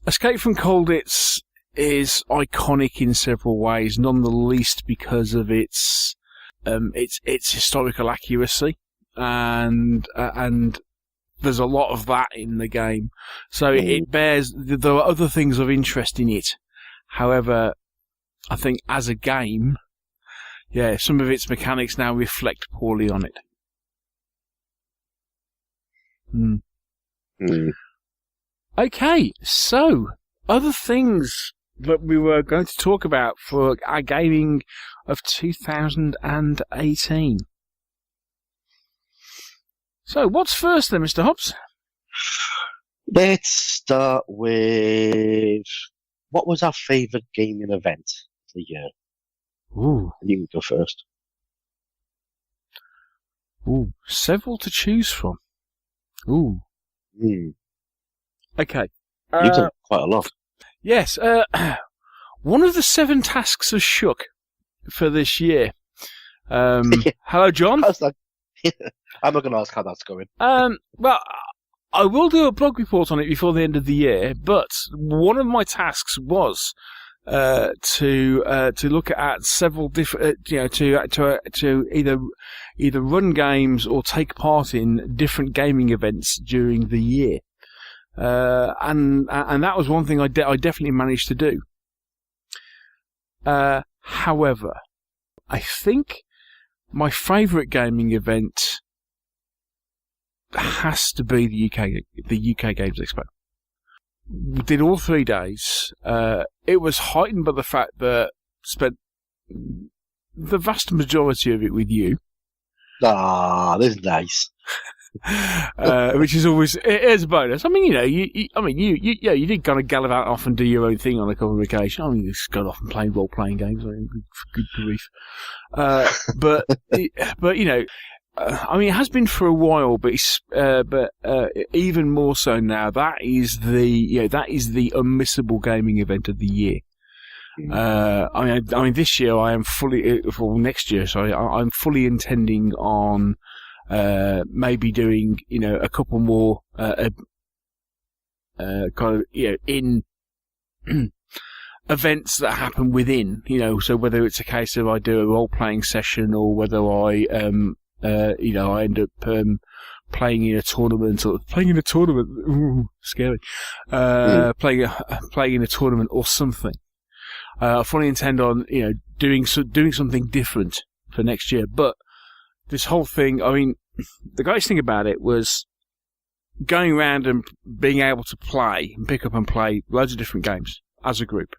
[SPEAKER 1] Escape from Colditz is iconic in several ways, none the least because of its historical accuracy, and there's a lot of that in the game. So it bears. There are other things of interest in it. However, I think as a game, some of its mechanics now reflect poorly on it. Okay, so other things that we were going to talk about for our gaming of 2018. So, what's first then, Mr. Hobbs?
[SPEAKER 2] Let's start with what was our favourite gaming event of the year?
[SPEAKER 1] Ooh.
[SPEAKER 2] You can go first.
[SPEAKER 1] Ooh, several to choose from. Ooh. Okay.
[SPEAKER 2] You've done quite a lot.
[SPEAKER 1] Yes. One of the 7 tasks of Shuck for this year. Hello, John.
[SPEAKER 2] How's that? I'm not going to ask how that's going.
[SPEAKER 1] Well, I will do a blog report on it before the end of the year, but one of my tasks was to look at several different, to either run games or take part in different gaming events during the year, and that was one thing I definitely managed to do. However, I think my favourite gaming event has to be the UK Games Expo. We did all 3 days. It was heightened by the fact that spent the vast majority of it with you.
[SPEAKER 2] Ah, that's nice.
[SPEAKER 1] Which is always it is a bonus. I mean, you did kind of gallivant off and do your own thing on a couple of occasions. I mean, you just got off and played role-playing games. I mean, good grief. But I mean, it has been for a while, but even more so now. That is the unmissable gaming event of the year. I mean, this year I am fully, next year, sorry, I'm fully intending on maybe doing, a couple more kind of, in events that happen within, so whether it's a case of I do a role-playing session or whether I, I end up playing in a tournament, ooh, scary, playing in a tournament or something. I fully intend on, doing something different for next year. But this whole thing, I mean, the greatest thing about it was going around and being able to play and pick up and play loads of different games as a group.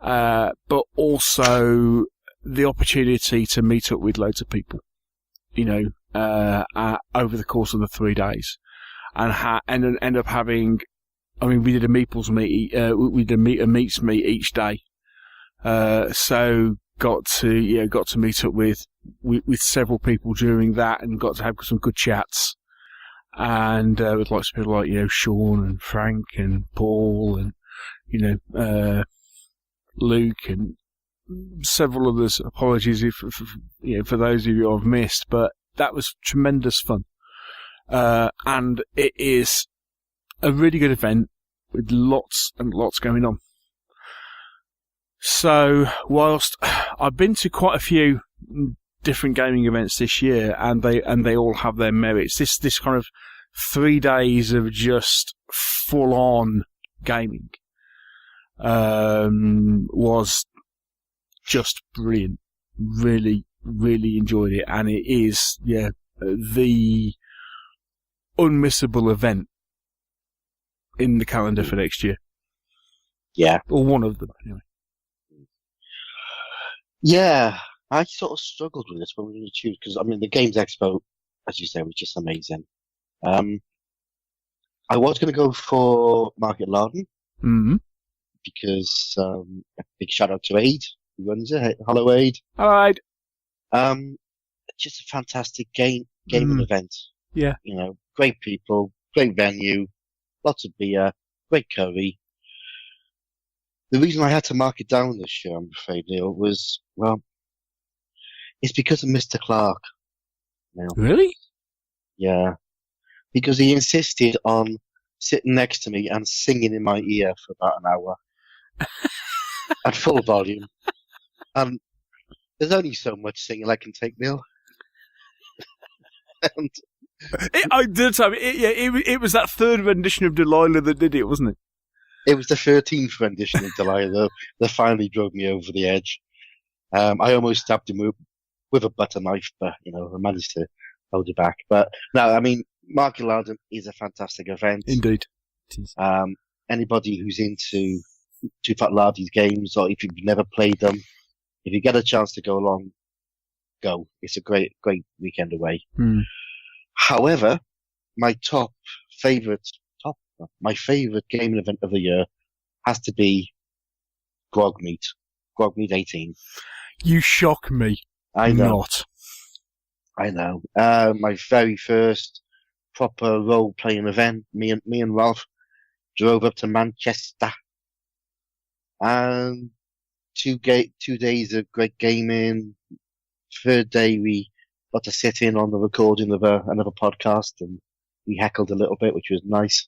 [SPEAKER 1] But also the opportunity to meet up with loads of people, over the course of the 3 days, and end up having. I mean, we did a Meeples meet. We did a meets meet each day. So got to meet up with several people during that, and got to have some good chats. And with lots of people like Sean and Frank and Paul and Luke and several others. Apologies for those of you I've missed, but that was tremendous fun. And it is a really good event with lots and lots going on. So whilst I've been to quite a few different gaming events this year, and they all have their merits, this kind of 3 days of just full on gaming was just brilliant. Really, really enjoyed it, and it is the unmissable event in the calendar for next year.
[SPEAKER 2] Yeah.
[SPEAKER 1] Or one of them, anyway.
[SPEAKER 2] Yeah, I sort of struggled with this when we were going to choose, because, I mean, the Games Expo, as you say, was just amazing. I was going to go for Market Larden, because a big shout out to Aid, who runs it. Hello, Aid.
[SPEAKER 1] All right.
[SPEAKER 2] Just a fantastic gaming event.
[SPEAKER 1] Yeah.
[SPEAKER 2] Great people, great venue, lots of beer, great curry. The reason I had to mark it down this year, I'm afraid, Neil, was, it's because of Mr. Clark. Neil.
[SPEAKER 1] Really?
[SPEAKER 2] Yeah. Because he insisted on sitting next to me and singing in my ear for about an hour at full volume. And there's only so much singing I can take, Neil. And
[SPEAKER 1] it was that third rendition of Delilah that did it, wasn't it?
[SPEAKER 2] it was the 13th rendition of Delilah that finally drove me over the edge. I almost stabbed him with a butter knife, but, I managed to hold it back. But, no, I mean, Market Larden is a fantastic event.
[SPEAKER 1] Indeed. It is.
[SPEAKER 2] Anybody who's into Too Fat Lardy's games, or if you've never played them, if you get a chance to go along, go. It's a great, great weekend away. However, my favorite gaming event of the year has to be Grogmeet 18.
[SPEAKER 1] You shock me.
[SPEAKER 2] I know.
[SPEAKER 1] Not.
[SPEAKER 2] I know. My very first proper role-playing event. Me and Ralph drove up to Manchester, and 2 days of great gaming. Third day we got to sit in on the recording of another podcast, and we heckled a little bit, which was nice.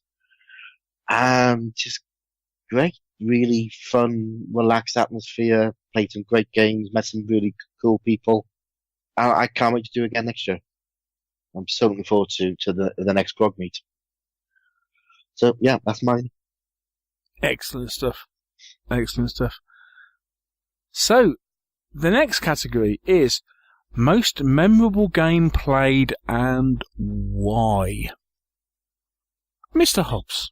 [SPEAKER 2] And just great, really fun, relaxed atmosphere. Played some great games, met some really cool people. I can't wait to do it again next year. I'm so looking forward to the next Grog Meet. So yeah, that's mine.
[SPEAKER 1] Excellent stuff. Excellent stuff. So, the next category is most memorable game played and why. Mr. Hobbs.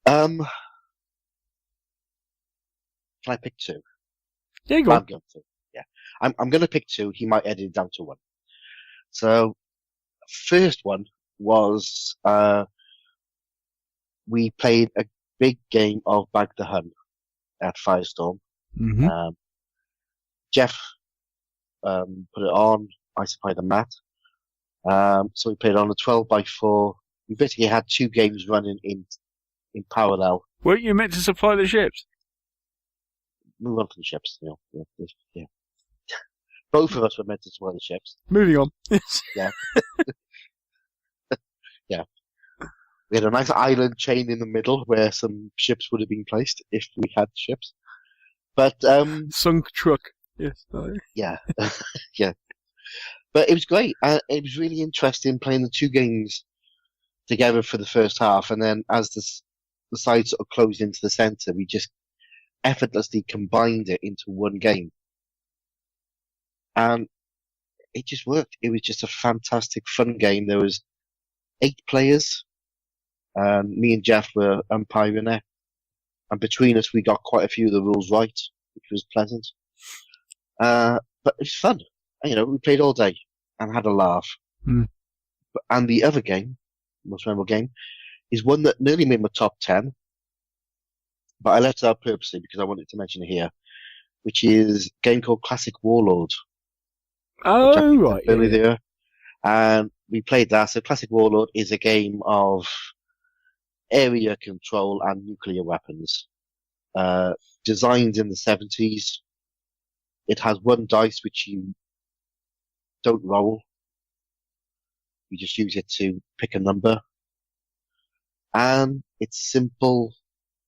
[SPEAKER 2] Can I pick 2?
[SPEAKER 1] Yeah, go on.
[SPEAKER 2] I'm going to. Yeah, I'm going to pick 2. He might edit it down to 1. So, first one was we played a big game of Bag the Hun at Firestorm.
[SPEAKER 1] Mm-hmm.
[SPEAKER 2] Jeff put it on. I supplied the mat. So we played on a 12x4. We basically had 2 games running in parallel.
[SPEAKER 1] Weren't you meant to supply the ships?
[SPEAKER 2] move on from the ships. Yeah. Both of us were meant to spoil the ships.
[SPEAKER 1] Moving on.
[SPEAKER 2] Yeah. Yeah. We had a nice island chain in the middle where some ships would have been placed if we had ships. But,
[SPEAKER 1] Sunk truck. Yes.
[SPEAKER 2] yeah. Yeah. But it was great. It was really interesting playing the two games together for the first half, and then as the side sort of closed into the centre, we just effortlessly combined it into one game. And it just worked. It was just a fantastic, fun game. There was 8 players. Me and Jeff were umpiring it. And between us, we got quite a few of the rules right, which was pleasant. But it was fun. We played all day and had a laugh. And the other game, most memorable game, is one that nearly made my top 10. But I left it out purposely because I wanted to mention it here, which is a game called Classic Warlord.
[SPEAKER 1] Oh, right.
[SPEAKER 2] Early there. And we played that. So Classic Warlord is a game of area control and nuclear weapons. Designed in the 70s. It has 1 dice which you don't roll. You just use it to pick a number. And it's simple.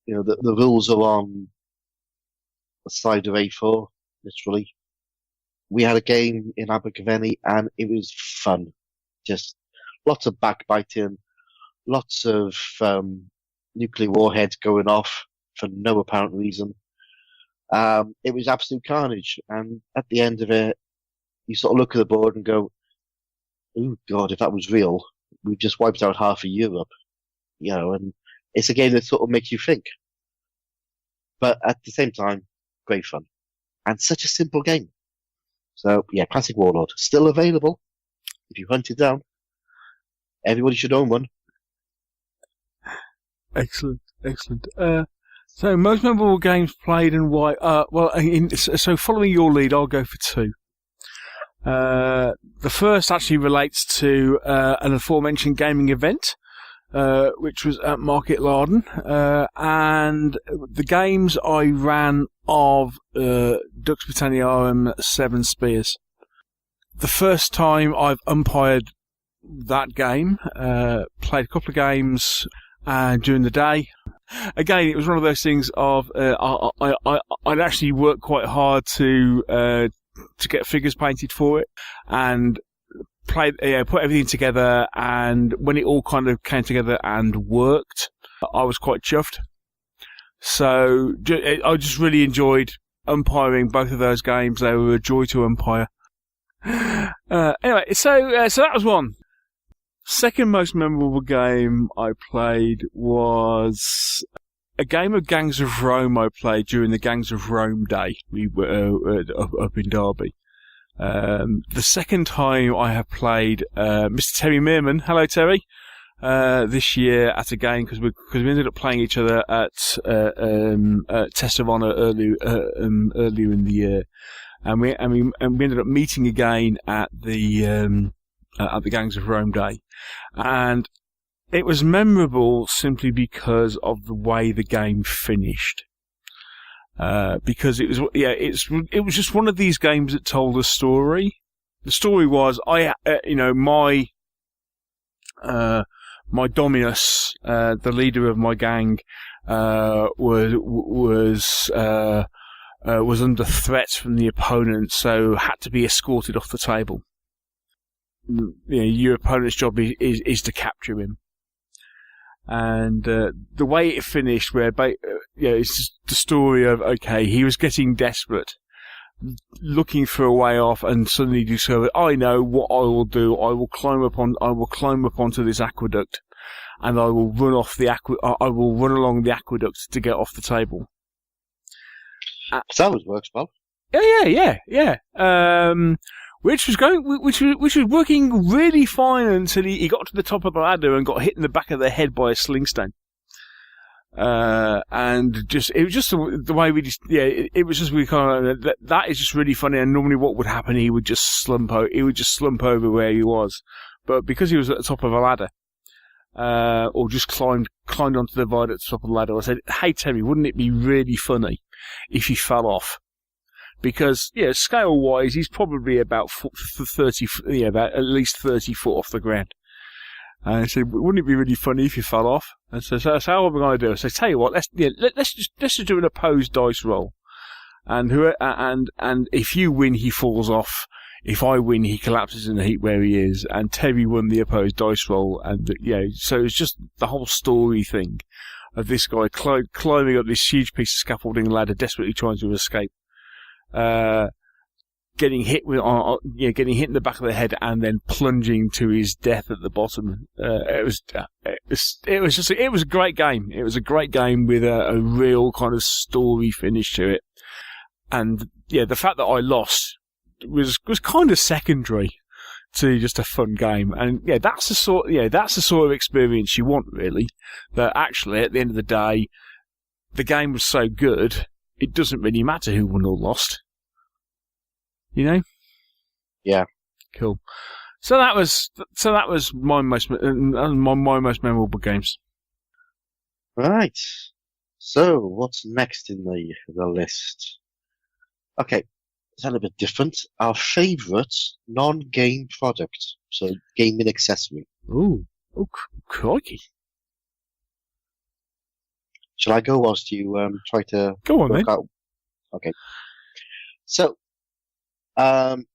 [SPEAKER 2] The rules are on the side of A4, literally. We had a game in Abergavenny and it was fun. Just lots of backbiting, lots of nuclear warheads going off for no apparent reason. It was absolute carnage. And at the end of it, you sort of look at the board and go, oh God, if that was real, we've just wiped out half of Europe. And it's a game that sort of makes you think. But at the same time, great fun. And such a simple game. So, yeah, Classic Warlord. Still available. If you hunt it down. Everybody should own one.
[SPEAKER 1] Excellent. So, most memorable games played and why? So following your lead, I'll go for 2. The first actually relates to an aforementioned gaming event, which was at Market Larden, and the games I ran of Dux Britanniarum 7 Spears. The first time I've umpired that game, played a couple of games during the day. Again, it was one of those things of I'd actually worked quite hard to get figures painted for it, and put everything together, and when it all kind of came together and worked, I was quite chuffed. So I just really enjoyed umpiring both of those games. They were a joy to umpire. Anyway, so that was one. Second most memorable game I played was a game of Gangs of Rome I played during the Gangs of Rome day. We were up in Derby. The second time I have played Mr. Terry Mearman. Hello, Terry. This year at a game because we ended up playing each other at Test of Honor earlier in the year, and we ended up meeting again at the Gangs of Rome day, and it was memorable simply because of the way the game finished. Because it was just one of these games that told a story. The story was my Dominus, the leader of my gang, was under threat from the opponent, so had to be escorted off the table. Your opponent's job is to capture him. And the way it finished, where it's just the story of he was getting desperate, looking for a way off, and suddenly discovered, I know what I will do. I will climb up onto this aqueduct, and I will run off I will run along the aqueduct to get off the table.
[SPEAKER 2] That works well.
[SPEAKER 1] Yeah. Which was working really fine until he got to the top of the ladder and got hit in the back of the head by a sling stone. And it was just the way we it was just, we kind of, that is just really funny. And normally what would happen, he would just slump over where he was. But because he was at the top of a ladder, or just climbed onto the viaduct at the top of the ladder, I said, hey Terry, wouldn't it be really funny if he fell off. Because, scale-wise, he's probably about 30, about at least 30 foot off the ground. And I said, wouldn't it be really funny if you fell off? And so how are we going to do it? So tell you what, let's just do an opposed dice roll. And if you win, he falls off. If I win, he collapses in the heap where he is. And Terry won the opposed dice roll. And, so it's just the whole story thing of this guy climbing up this huge piece of scaffolding ladder, desperately trying to escape. Getting hit in the back of the head and then plunging to his death at the bottom. It was a great game. It was a great game with a real kind of story finish to it. And the fact that I lost was kind of secondary to just a fun game. And that's the sort of experience you want, really. That actually, at the end of the day, the game was so good, it doesn't really matter who won or lost. You know?
[SPEAKER 2] Yeah.
[SPEAKER 1] Cool. So that was my most memorable games.
[SPEAKER 2] Right. So what's next in the list? Okay, it's a little bit different. Our favourite non-game product, so gaming accessory.
[SPEAKER 1] Oh, crikey!
[SPEAKER 2] Shall I go whilst you try to
[SPEAKER 1] go on
[SPEAKER 2] work
[SPEAKER 1] then?
[SPEAKER 2] Out? Okay. So, one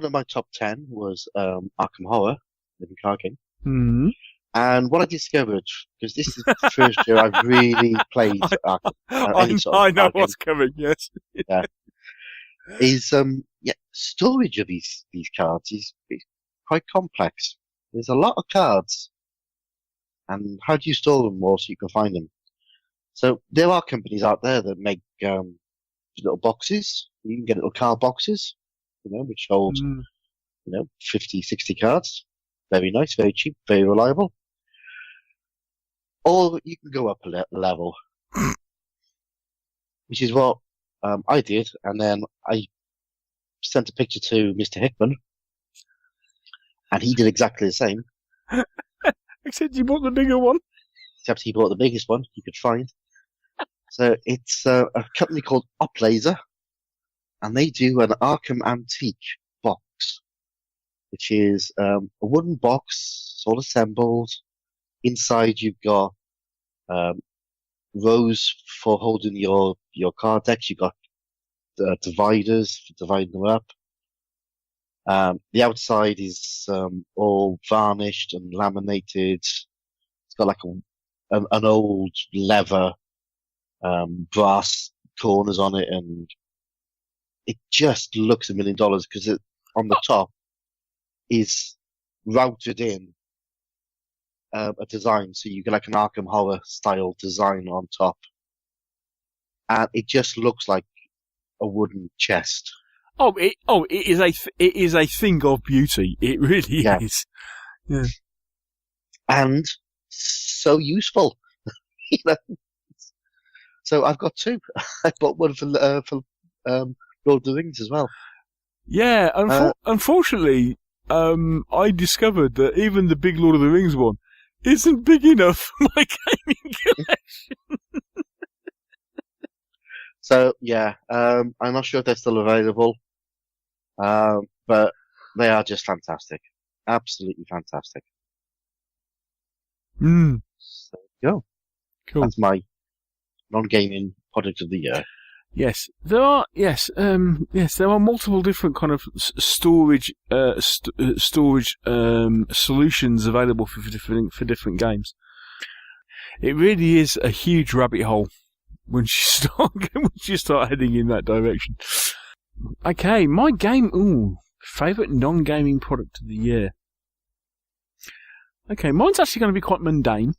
[SPEAKER 2] of my top 10 was Arkham Horror, living card game.
[SPEAKER 1] Mm-hmm.
[SPEAKER 2] And what I discovered, because this is the first year I've really played Arkham.
[SPEAKER 1] I know what's coming. Yes.
[SPEAKER 2] Yeah. Is storage of these cards is quite complex. There's a lot of cards, and how do you store them more so you can find them? So there are companies out there that make little boxes. You can get little card boxes, which hold 50, 60 cards. Very nice, very cheap, very reliable. Or you can go up a level, which is what I did, and then I sent a picture to Mr. Hickman, and he did exactly the same.
[SPEAKER 1] Except you bought the bigger one.
[SPEAKER 2] Except he bought the biggest one you could find. So it's a company called Uplaser, and they do an Arkham Antique box, which is a wooden box, all assembled. Inside you've got rows for holding your card decks. You've got dividers for dividing them up. The outside is all varnished and laminated. It's got like an old leather brass corners on it, and it just looks $1 million because it on the top is routed in a design, so you get like an Arkham Horror style design on top, and it just looks like a wooden chest.
[SPEAKER 1] It is a thing of beauty. It really is. Yeah.
[SPEAKER 2] And so useful. So I've got two. I bought one for Lord of the Rings as well.
[SPEAKER 1] Yeah, unfortunately, I discovered that even the big Lord of the Rings one isn't big enough for my gaming collection.
[SPEAKER 2] So yeah, I'm not sure if they're still available, but they are just fantastic, absolutely fantastic. So there you go.
[SPEAKER 1] Cool.
[SPEAKER 2] That's my non-gaming product of the year.
[SPEAKER 1] Yes, there are. Yes, there are multiple different kind of storage solutions available for different games. It really is a huge rabbit hole when you start heading in that direction. Okay, my favorite non-gaming product of the year. Okay, mine's actually going to be quite mundane.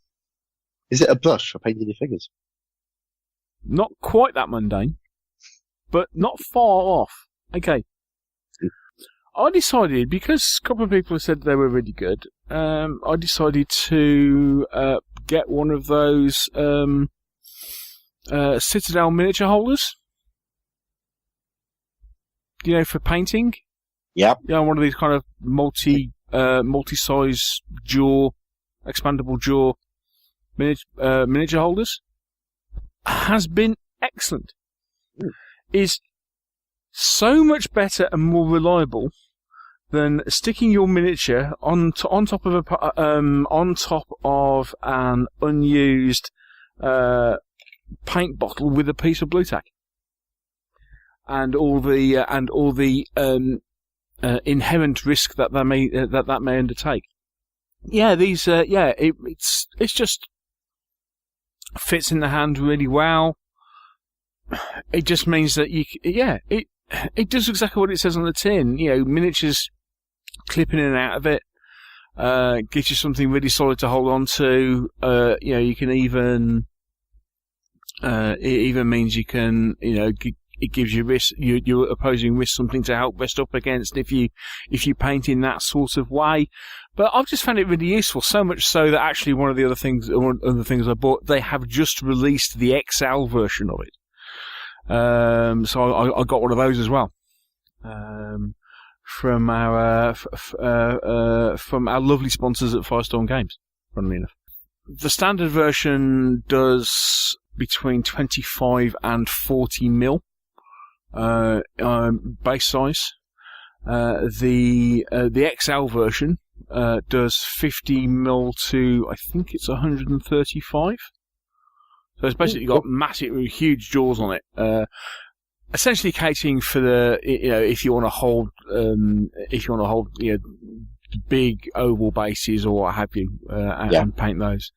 [SPEAKER 2] Is it a brush for painting your fingers?
[SPEAKER 1] Not quite that mundane, but not far off. Okay. I decided, because a couple of people have said they were really good, I decided to get one of those Citadel miniature holders. For painting.
[SPEAKER 2] Yep.
[SPEAKER 1] One of these kind of multi-size expandable jaw miniature holders. Has been excellent. is so much better and more reliable than sticking your miniature on top of an unused paint bottle with a piece of blue tack, and all the inherent risk that that may undertake. Yeah, these it's just fits in the hand really well. It just means that it does exactly what it says on the tin. Miniatures clipping in and out of it. Gives you something really solid to hold on to. You can even it even means you can it gives you your opposing wrist something to help rest up against if you paint in that sort of way. But I've just found it really useful, so much so that actually one of the other things I bought, they have just released the XL version of it. So I got one of those as well. From our lovely sponsors at Firestorm Games, funnily enough. The standard version does between 25 and 40 mil base size. The XL version does 50 mil to, I think it's 135. So it's basically got massive, huge jaws on it. Essentially catering for the, if you want to hold, big oval bases or what have you, and paint those.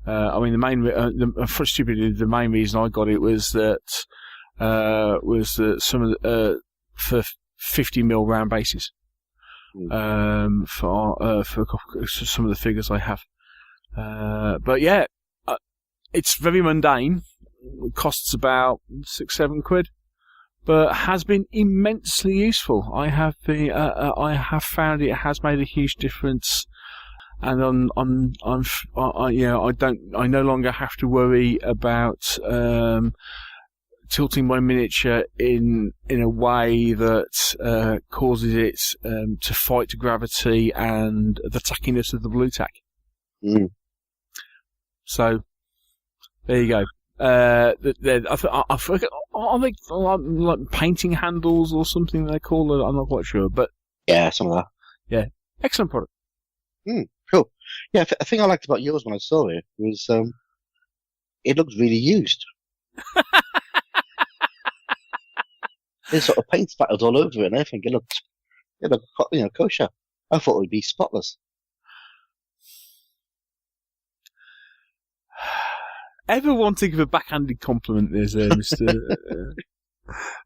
[SPEAKER 1] I mean, the main reason I got it was that some of the, for 50 mil round bases, for some of the figures I have. But yeah, it's very mundane. It costs about £6-7, but has been immensely useful. I have found it has made a huge difference, and I no longer have to worry about tilting my miniature in a way that causes it to fight gravity and the tackiness of the blue tack. So there you go. I forget, are they like painting handles or something they call it? I'm not quite sure, but
[SPEAKER 2] yeah, some of that.
[SPEAKER 1] Yeah, excellent product.
[SPEAKER 2] Cool. Yeah, the thing I liked about yours when I saw it was it looked really used. There's sort of paint spattered all over it and everything. It looked kosher. I thought it would be spotless.
[SPEAKER 1] Ever want to give a backhanded compliment there,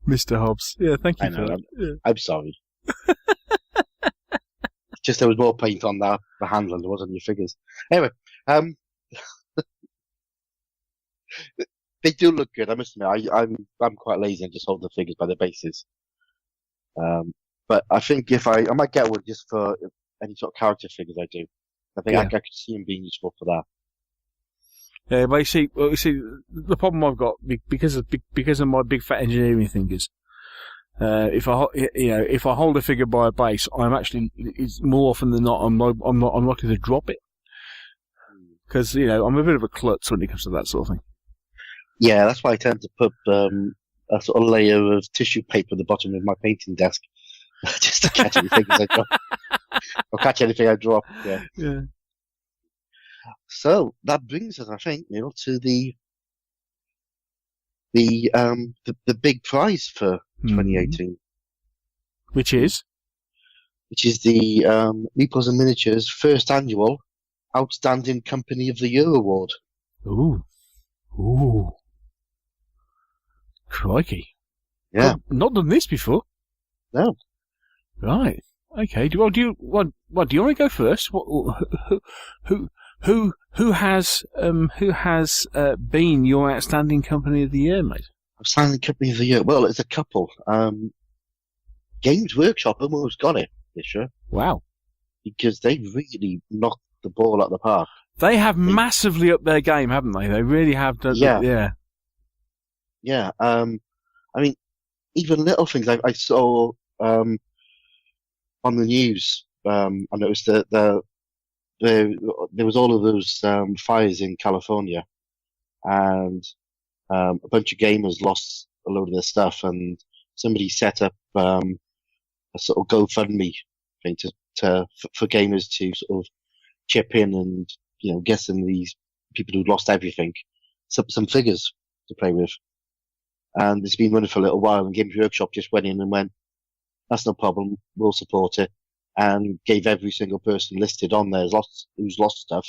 [SPEAKER 1] Mr. Hobbs? Yeah, thank you for that.
[SPEAKER 2] I'm sorry. Just there was more paint on the handle than there was on your figures. Anyway, they do look good. I must admit, I'm quite lazy and just hold the figures by the bases. But I think I might get one just for any sort of character figures I do. I think I could see them being useful for that.
[SPEAKER 1] Yeah, but you see, the problem I've got because of my big fat engineering fingers. If I hold a figure by a base, it's more often than not, I'm likely to drop it. Because, I'm a bit of a klutz when it comes to that sort of thing.
[SPEAKER 2] Yeah, that's why I tend to put a sort of layer of tissue paper at the bottom of my painting desk, just to catch any figures I drop. Or catch anything I drop, yeah. So, that brings us, I think, Neil, to the big prize for 2018.
[SPEAKER 1] Which is?
[SPEAKER 2] Which is the Meeples and Miniatures first annual Outstanding Company of the Year Award.
[SPEAKER 1] Ooh. Crikey.
[SPEAKER 2] Yeah.
[SPEAKER 1] I've not done this before.
[SPEAKER 2] No.
[SPEAKER 1] Right. Okay. Do you want to go first? Who has been your Outstanding Company of the Year, mate?
[SPEAKER 2] Outstanding Company of the Year. Well, it's a couple. Games Workshop almost got it this year.
[SPEAKER 1] Wow.
[SPEAKER 2] Because they really knocked the ball out of the park.
[SPEAKER 1] They have massively upped their game, haven't they? They really have done. Yeah.
[SPEAKER 2] Yeah. I mean, even little things I saw on the news. I noticed that there was all of those fires in California, and a bunch of gamers lost a load of their stuff, and somebody set up a sort of GoFundMe thing for gamers to sort of chip in and get some of these people who'd lost everything some figures to play with. And it's been running for a little while, and Games Workshop just went in and went, "That's no problem, we'll support it," and gave every single person listed on there who's lost stuff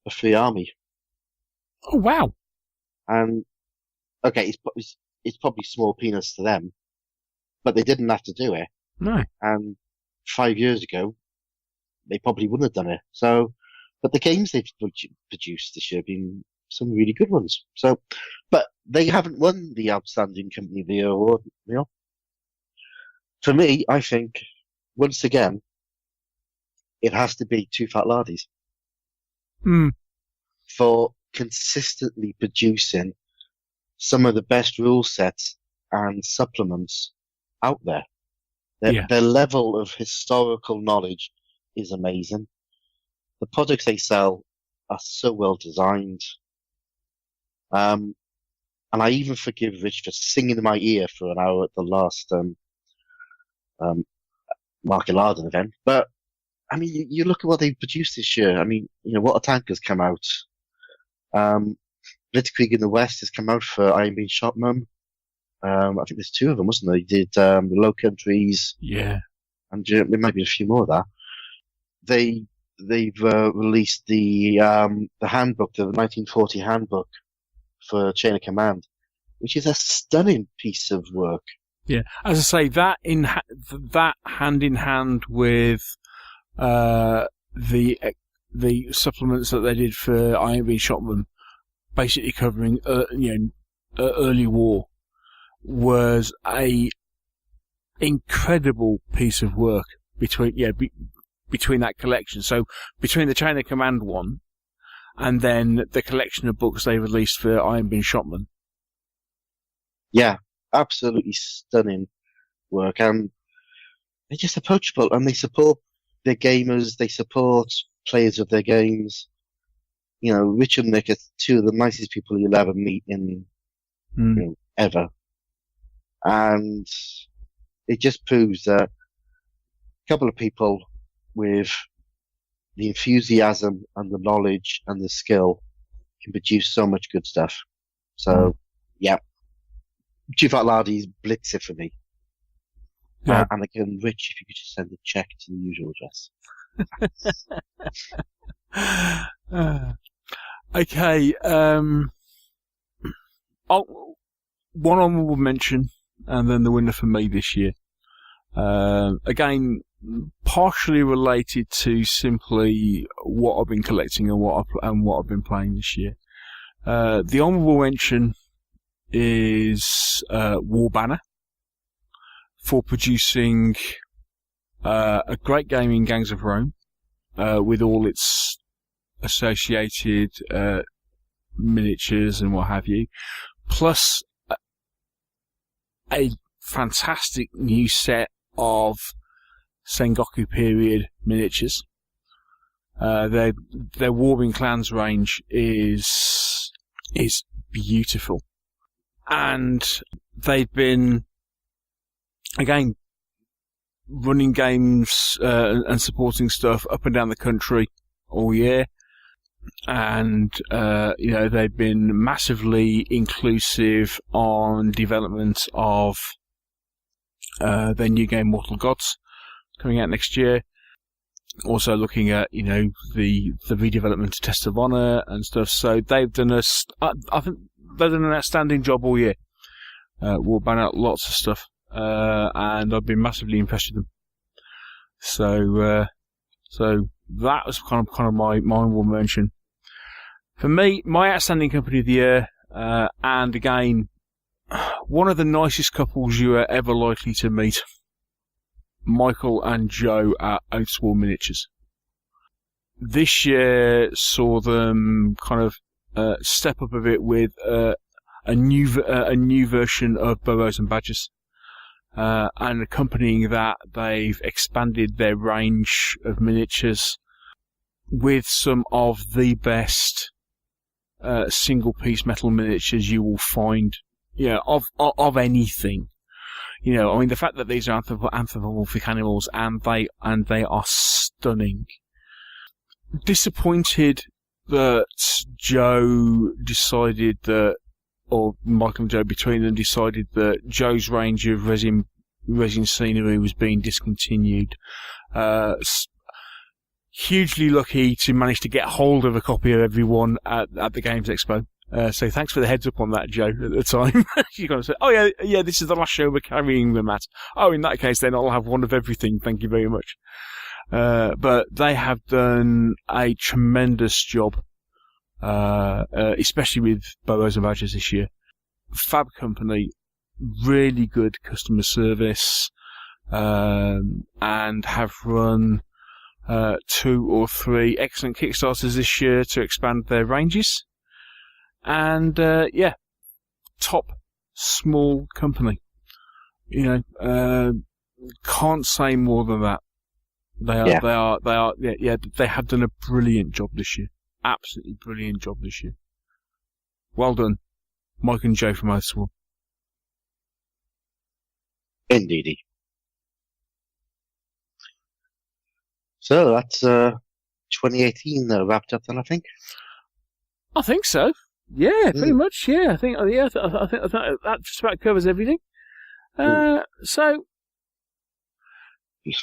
[SPEAKER 2] a free army.
[SPEAKER 1] Oh wow!
[SPEAKER 2] And okay, it's probably small peanuts to them, but they didn't have to do it.
[SPEAKER 1] No.
[SPEAKER 2] And 5 years ago, they probably wouldn't have done it. So, but the games they've produced this year have been some really good ones. So, but they haven't won the Outstanding Company of the Year award. For me, I think once again, it has to be Too Fat Lardies for consistently producing some of the best rule sets and supplements out there. Their level of historical knowledge is amazing. The products they sell are so well designed. And I even forgive Rich for singing in my ear for an hour at the last Market Larden event. But, I mean, you look at what they've produced this year. I mean, What a Tank has come out. Blitzkrieg in the West has come out for Iron Bean Shotman. I think there's two of them, wasn't there? They did the Low Countries.
[SPEAKER 1] Yeah.
[SPEAKER 2] And there might be a few more of that. They've released the handbook, the 1940 handbook for Chain of Command, which is a stunning piece of work.
[SPEAKER 1] Yeah, as I say, that hand in hand with the supplements that they did for Iron Bean Shotman, basically covering early war, was a incredible piece of work between that collection. So between the Chain of Command one and then the collection of books they released for Iron Bean Shotman.
[SPEAKER 2] Yeah, absolutely stunning work. And they're just approachable, and they support their gamers, they support players of their games. Rich and Nick are two of the nicest people you'll ever meet ever. And it just proves that a couple of people with the enthusiasm and the knowledge and the skill can produce so much good stuff. So, yeah. Too Fat Lardies blitz it for me. Yeah. And again, Rich, if you could just send a check to the usual address.
[SPEAKER 1] Okay. One honourable mention, and then the winner for me this year. Again, partially related to simply what I've been collecting and what I've been playing this year. The honourable mention is War Banner for producing a great game in Gangs of Rome with all its associated miniatures and what have you, plus a fantastic new set of Sengoku period miniatures. Their Warring Clans range is beautiful, and they've been again running games and supporting stuff up and down the country all year. And they've been massively inclusive on development of their new game Mortal Gods coming out next year. Also looking at the redevelopment of Test of Honor and stuff. So they've done I think they've done an outstanding job all year. War Banner, lots of stuff, and I've been massively impressed with them. So that was kind of my honourable mention. For me, my outstanding company of the year, and again, one of the nicest couples you are ever likely to meet, Michael and Joe at Oathsworn Miniatures. This year saw them kind of step up a bit with a new version of Burrows and Badgers. And accompanying that, they've expanded their range of miniatures with some of the best single-piece metal miniatures you will find of anything. I mean, the fact that these are anthropomorphic animals and they are stunning. Disappointed that Joe decided that, or Michael and Joe between them decided that Joe's range of resin scenery was being discontinued. Hugely lucky to manage to get hold of a copy of everyone at the Games Expo. So thanks for the heads up on that, Joe, at the time. You kind of said, oh yeah, this is the last show we're carrying them at. Oh, in that case, then I'll have one of everything. Thank you very much. But they have done a tremendous job, especially with Burrows and Badgers this year. Fab company, really good customer service, and have run 2 or 3 excellent Kickstarters this year to expand their ranges. And top small company. Can't say more than that. They have done a brilliant job this year. Absolutely brilliant job this year. Well done, Mike and Joe from Motorsport.
[SPEAKER 2] Indeedy. So that's 2018 wrapped up then, I think.
[SPEAKER 1] I think so. Yeah, pretty much. Yeah, I think that just about covers everything. So,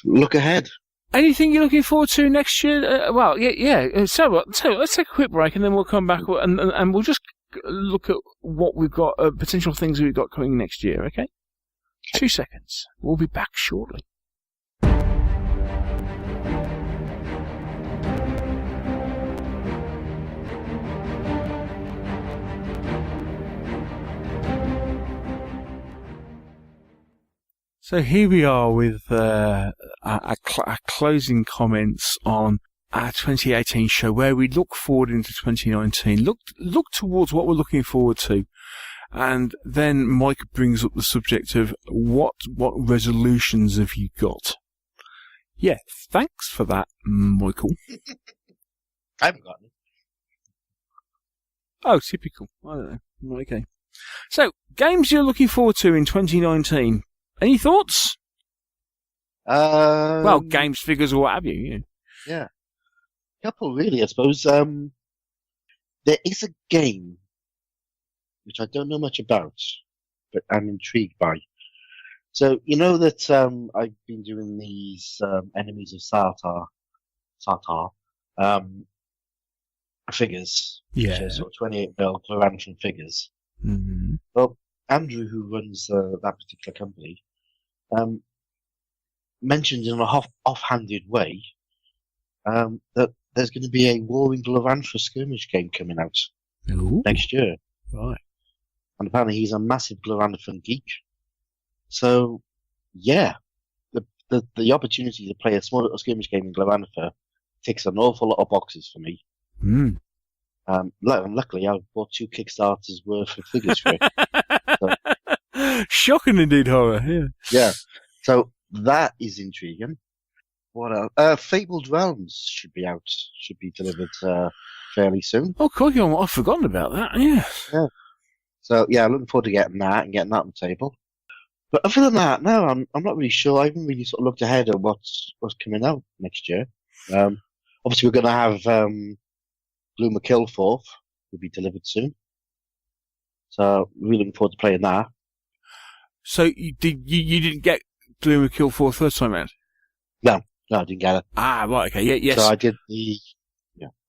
[SPEAKER 2] look ahead.
[SPEAKER 1] Anything you're looking forward to next year? So let's take a quick break and then we'll come back and we'll just look at what we've got, potential things we've got coming next year. Okay. 2 seconds. We'll be back shortly. So here we are with our closing comments on our 2018 show, where we look forward into 2019, look towards what we're looking forward to, and then Mike brings up the subject of what resolutions have you got? Yeah, thanks for that, Michael.
[SPEAKER 2] I haven't got any.
[SPEAKER 1] Oh, typical. I don't know. Okay. So, games you're looking forward to in 2019. Any thoughts? Well, games, figures, or what have you.
[SPEAKER 2] Yeah. Couple, really, I suppose. There is a game which I don't know much about, but I'm intrigued by. So, you know that I've been doing these Enemies of Sartar figures.
[SPEAKER 1] Yeah.
[SPEAKER 2] Which are sort of 28mm Chlorantran figures.
[SPEAKER 1] Mm-hmm.
[SPEAKER 2] Well, Andrew, who runs that particular company, mentioned in an offhanded way that there's going to be a Warring Glorantha skirmish game coming out next year.
[SPEAKER 1] Right.
[SPEAKER 2] And apparently he's a massive Gloranthan geek. So, yeah, the opportunity to play a small little skirmish game in Glorantha ticks an awful lot of boxes for me.
[SPEAKER 1] Mm.
[SPEAKER 2] Luckily, I've bought 2 Kickstarters worth of figures for it. So,
[SPEAKER 1] shocking indeed, horror. Yeah.
[SPEAKER 2] Yeah. So that is intriguing. What else? Fabled Realms should be delivered fairly soon.
[SPEAKER 1] Oh, God, I've forgotten about that. Yeah.
[SPEAKER 2] Yeah. So yeah, I'm looking forward to getting that on the table. But other than that, no, I'm not really sure. I haven't really sort of looked ahead at what's coming out next year. Obviously, we're going to have Blue McKillforth will be delivered soon. So really looking forward to playing that. So
[SPEAKER 1] you didn't get Blue McKillforth first time round?
[SPEAKER 2] No, I didn't get it.
[SPEAKER 1] Ah, right, okay, yeah, yes.
[SPEAKER 2] So I did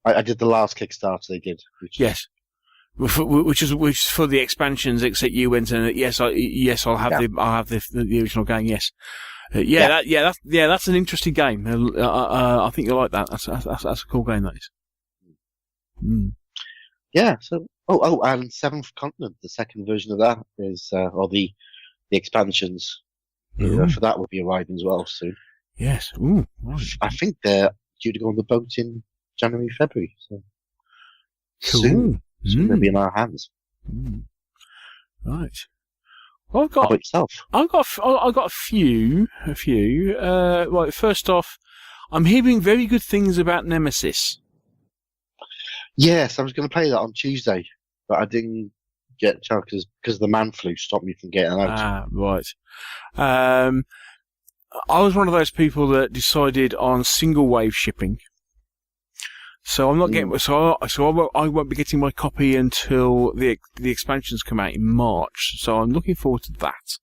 [SPEAKER 2] I did the last Kickstarter they did.
[SPEAKER 1] Yes. Which is for the expansions, except you went and I'll have the original game. Yes, that's an interesting game. I think you'll like that. That's a cool game. That is. Mm.
[SPEAKER 2] Yeah. So and Seventh Continent, the second version of that is or the expansions for that will be arriving as well soon.
[SPEAKER 1] Yes. Ooh. Right.
[SPEAKER 2] I think they're due to go on the boat in January, February. So
[SPEAKER 1] cool.
[SPEAKER 2] Soon. So maybe in our hands.
[SPEAKER 1] Mm. Right. Well,
[SPEAKER 2] How about yourself?
[SPEAKER 1] I've got a few. Right. First off, I'm hearing very good things about Nemesis.
[SPEAKER 2] Yes, I was going to play that on Tuesday, but I didn't get a chance because the man flu stopped me from getting out.
[SPEAKER 1] Ah, right. I was one of those people that decided on single wave shipping. So I'm not getting. So I won't be getting my copy until the expansions come out in March. So I'm looking forward to that.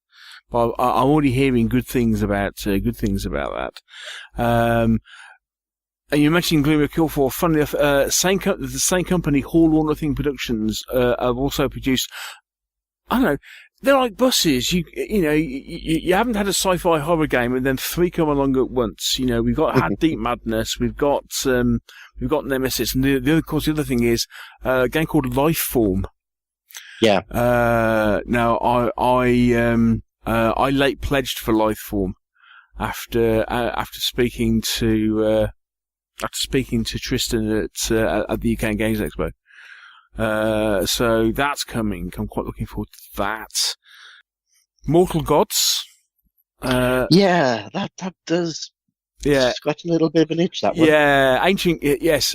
[SPEAKER 1] But I'm already hearing good things about that. And you mentioned Gloom Kill 4. Funnily enough, the same company, Hall or Nothing Productions, have also produced. I don't know. They're like buses. You haven't had a sci-fi horror game and then 3 come along at once. We've had Deep Madness. We've got Nemesis, and the other thing is a game called Lifeform.
[SPEAKER 2] Yeah.
[SPEAKER 1] Now I late pledged for Lifeform after speaking to Tristan at the UK Games Expo. So that's coming. I'm quite looking forward to that. Mortal Gods.
[SPEAKER 2] Yeah, that does.
[SPEAKER 1] Yeah,
[SPEAKER 2] scratch a little bit of an itch. That one.
[SPEAKER 1] Yeah, ancient. Yes.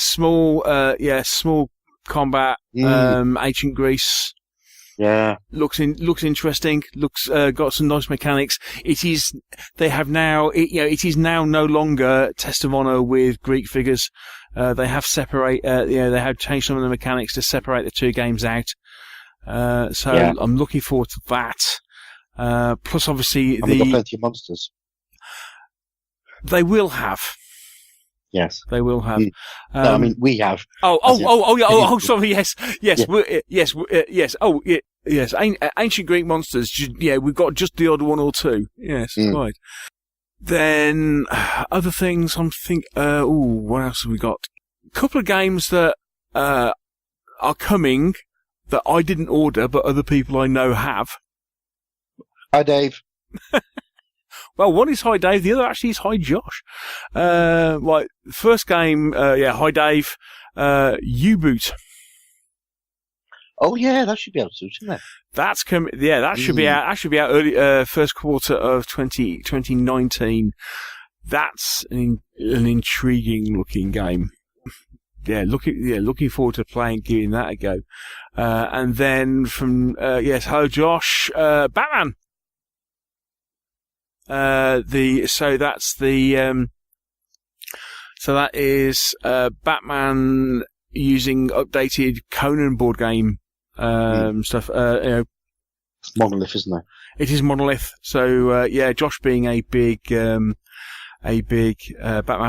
[SPEAKER 1] Small combat. Ancient Greece.
[SPEAKER 2] Yeah.
[SPEAKER 1] Looks interesting. Got some nice mechanics. It is now no longer Test of Honor with Greek figures. They have they have changed some of the mechanics to separate the two games out. I'm looking forward to that. Plus obviously
[SPEAKER 2] we've got plenty of monsters.
[SPEAKER 1] They will have.
[SPEAKER 2] Yes.
[SPEAKER 1] They will have.
[SPEAKER 2] No, I mean, we have.
[SPEAKER 1] Sorry, yes. Yes. Oh, yeah. Yes, ancient Greek monsters. Yeah, we've got just the odd one or two. Yes, right. Then other things. I'm thinking. What else have we got? A couple of games that are coming that I didn't order, but other people I know have.
[SPEAKER 2] Hi, Dave.
[SPEAKER 1] Well, one is Hi Dave, the other actually is Hi Josh. First game. Hi Dave. U-Boot.
[SPEAKER 2] Oh yeah, that should be out soon, shouldn't it?
[SPEAKER 1] That's coming. Yeah, that should be out. That should be out early first quarter of 2019. That's an intriguing looking game. Looking forward to giving that a go. And then from hello Josh, Batman. That is Batman using updated Conan board game stuff.
[SPEAKER 2] It's Monolith, isn't it?
[SPEAKER 1] It is Monolith. So Josh being a big Batman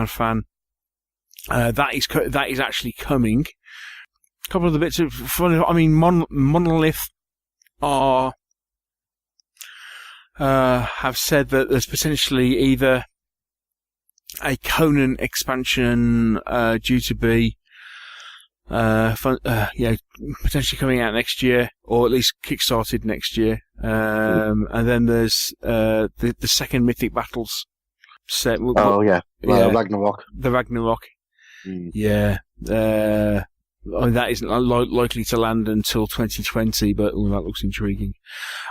[SPEAKER 1] fan, that is actually coming. A couple of the bits of fun. I mean, Monolith have said that there's potentially either a Conan expansion due to be potentially coming out next year, or at least kickstarted next year. And then there's the second Mythic Battles set.
[SPEAKER 2] Ragnarok.
[SPEAKER 1] The Ragnarok. Yeah. That isn't likely to land until 2020, but that looks intriguing.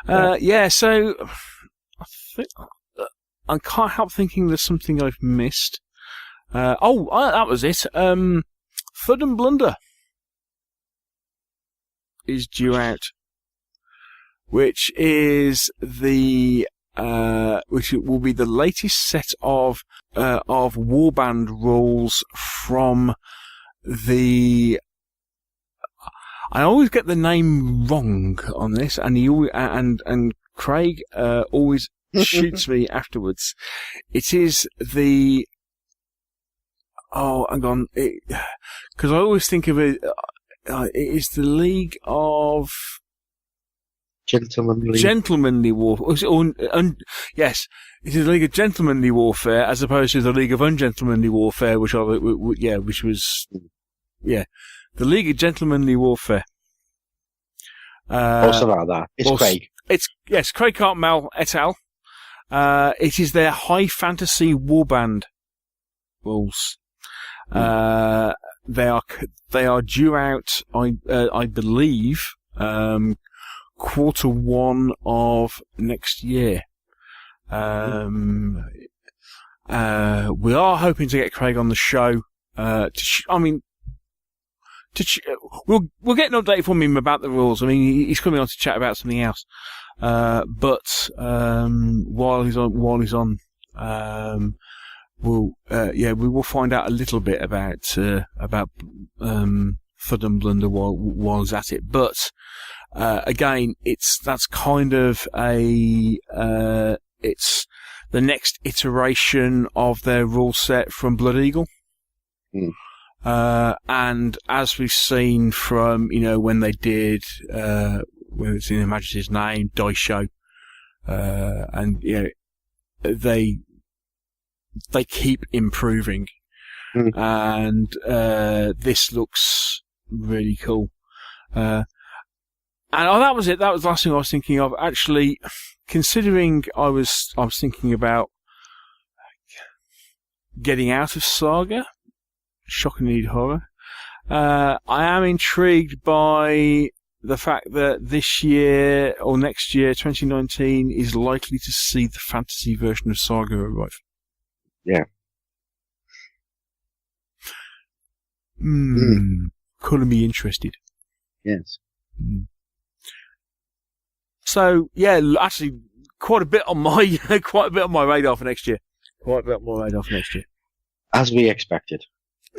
[SPEAKER 1] So I think I can't help thinking there's something I've missed. That was it. Thud and Blunder is due out, which is which will be the latest set of warband rules from the. I always get the name wrong on this, and Craig always shoots me afterwards. It is the. Oh, hang on. Because I always think of it. It is the League of Gentlemanly Warfare. Yes, it is the League of Gentlemanly Warfare as opposed to the League of Ungentlemanly Warfare, which was the League of Gentlemanly Warfare.
[SPEAKER 2] Also about that. It's Craig.
[SPEAKER 1] It's Craig Cartmel et al. It is their high fantasy warband rules. They are due out, I believe, Q1 of next year. We are hoping to get Craig on the show. we'll get an update from him about the rules. I mean, he's coming on to chat about something else. But while he's on, we will find out a little bit about Thud and Blunder while he's at it. But again, that's kind of it's the next iteration of their rule set from Blood Eagle. And as we've seen from, when they did, whether it's in Her Majesty's Name, Dice Show, and, they keep improving. And, this looks really cool. And that was it. That was the last thing I was thinking of. Actually, considering I was thinking about getting out of Saga, Shock and Need Horror. I am intrigued by the fact that this year or next year, 2019, is likely to see the fantasy version of Saga arrive.
[SPEAKER 2] Yeah.
[SPEAKER 1] Couldn't be interested.
[SPEAKER 2] Yes.
[SPEAKER 1] So yeah, actually, quite a bit on my radar for next year.
[SPEAKER 2] As we expected.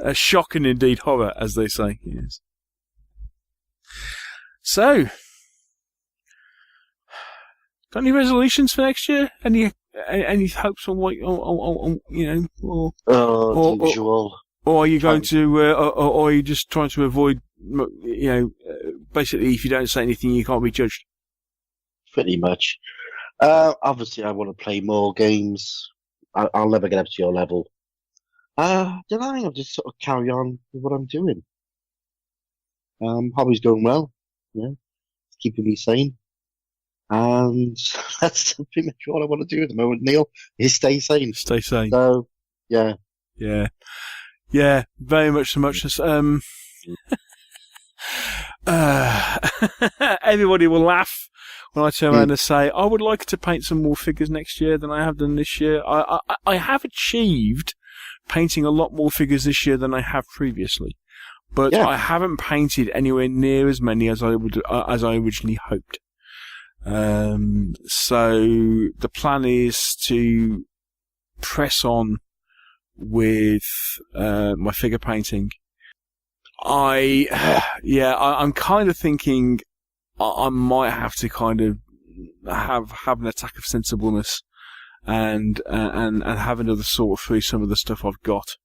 [SPEAKER 1] A shock and indeed horror, as they say. Yes. So, got any resolutions for next year? Any hopes on what usual? Or are you going to, or are you just trying to avoid? Basically, if you don't say anything, you can't be judged.
[SPEAKER 2] Pretty much. Obviously, I want to play more games. I'll never get up to your level. I'll just sort of carry on with what I'm doing. Hobby's going well. It's keeping me sane. And that's pretty much all I want to do at the moment, Neil, is stay sane.
[SPEAKER 1] Stay sane.
[SPEAKER 2] So, yeah.
[SPEAKER 1] Yeah, very much so much as, everybody will laugh when I turn around and say, I would like to paint some more figures next year than I have done this year. I have achieved painting a lot more figures this year than I have previously, but I haven't painted anywhere near as many as I originally hoped. So the plan is to press on with my figure painting. I'm kind of thinking I might have to kind of have an attack of sensibleness and have another sort through some of the stuff I've got.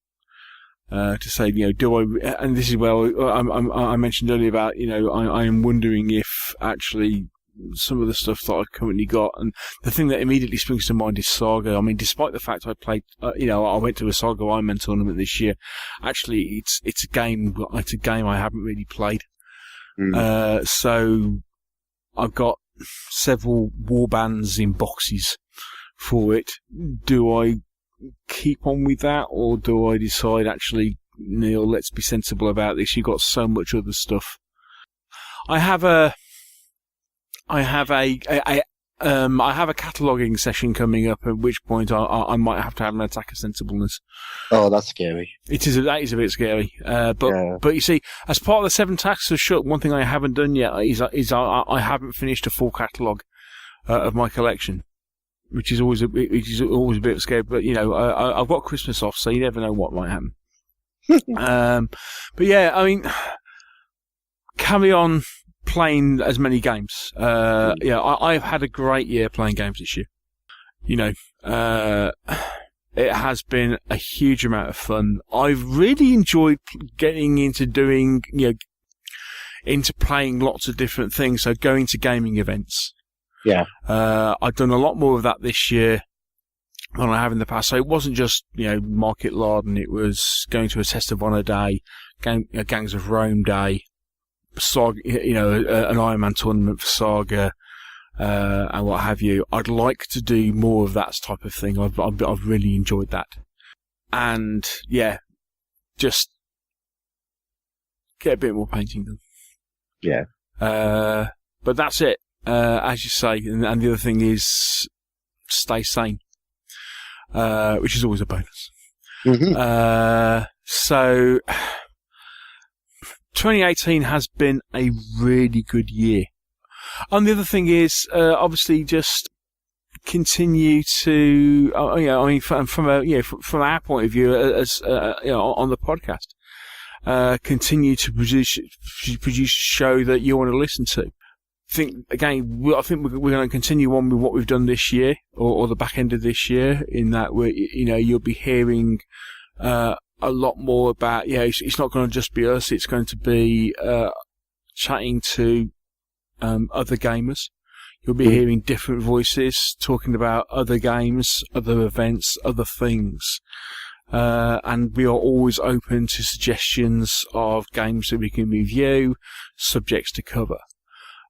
[SPEAKER 1] To say, do I, and this is where I mentioned earlier about, I am wondering if actually some of the stuff that I've currently got, and the thing that immediately springs to mind is Saga. I mean, despite the fact I played, I went to a Saga Ironman tournament this year. Actually, it's a game I haven't really played. So I've got several warbands in boxes for it. Do I keep on with that, or do I decide, actually, Neil, let's be sensible about this. You've got so much other stuff. I have a cataloguing session coming up, at which point I might have to have an attack of sensibleness.
[SPEAKER 2] Oh, that's scary.
[SPEAKER 1] That is a bit scary. But you see, as part of the 7 attacks of Shuck, one thing I haven't done yet is I haven't finished a full catalogue of my collection, which is always a bit scary. But I've got Christmas off, so you never know what might happen. But yeah, I mean, carry on playing as many games. I've had a great year playing games this year. It has been a huge amount of fun. I've really enjoyed getting into doing, into playing lots of different things. So going to gaming events.
[SPEAKER 2] Yeah.
[SPEAKER 1] I've done a lot more of that this year than I have in the past. So it wasn't just, Market Laden. It was going to a Test of Honor day, Gangs of Rome day, Saga, an Iron Man tournament for Saga, and what have you. I'd like to do more of that type of thing. I've really enjoyed that. And, just get a bit more painting done.
[SPEAKER 2] Yeah.
[SPEAKER 1] But that's it, as you say. And the other thing is stay sane, which is always a bonus.
[SPEAKER 2] Mm-hmm.
[SPEAKER 1] So 2018 has been a really good year. And the other thing is, obviously, just continue to, from our point of view, as on the podcast, continue to produce a show that you want to listen to. I think we're going to continue on with what we've done this year, or the back end of this year. In that, you'll be hearing a lot more about. It's not going to just be us. It's going to be chatting to other gamers. You'll be hearing different voices talking about other games, other events, other things. And we are always open to suggestions of games that we can review, subjects to cover.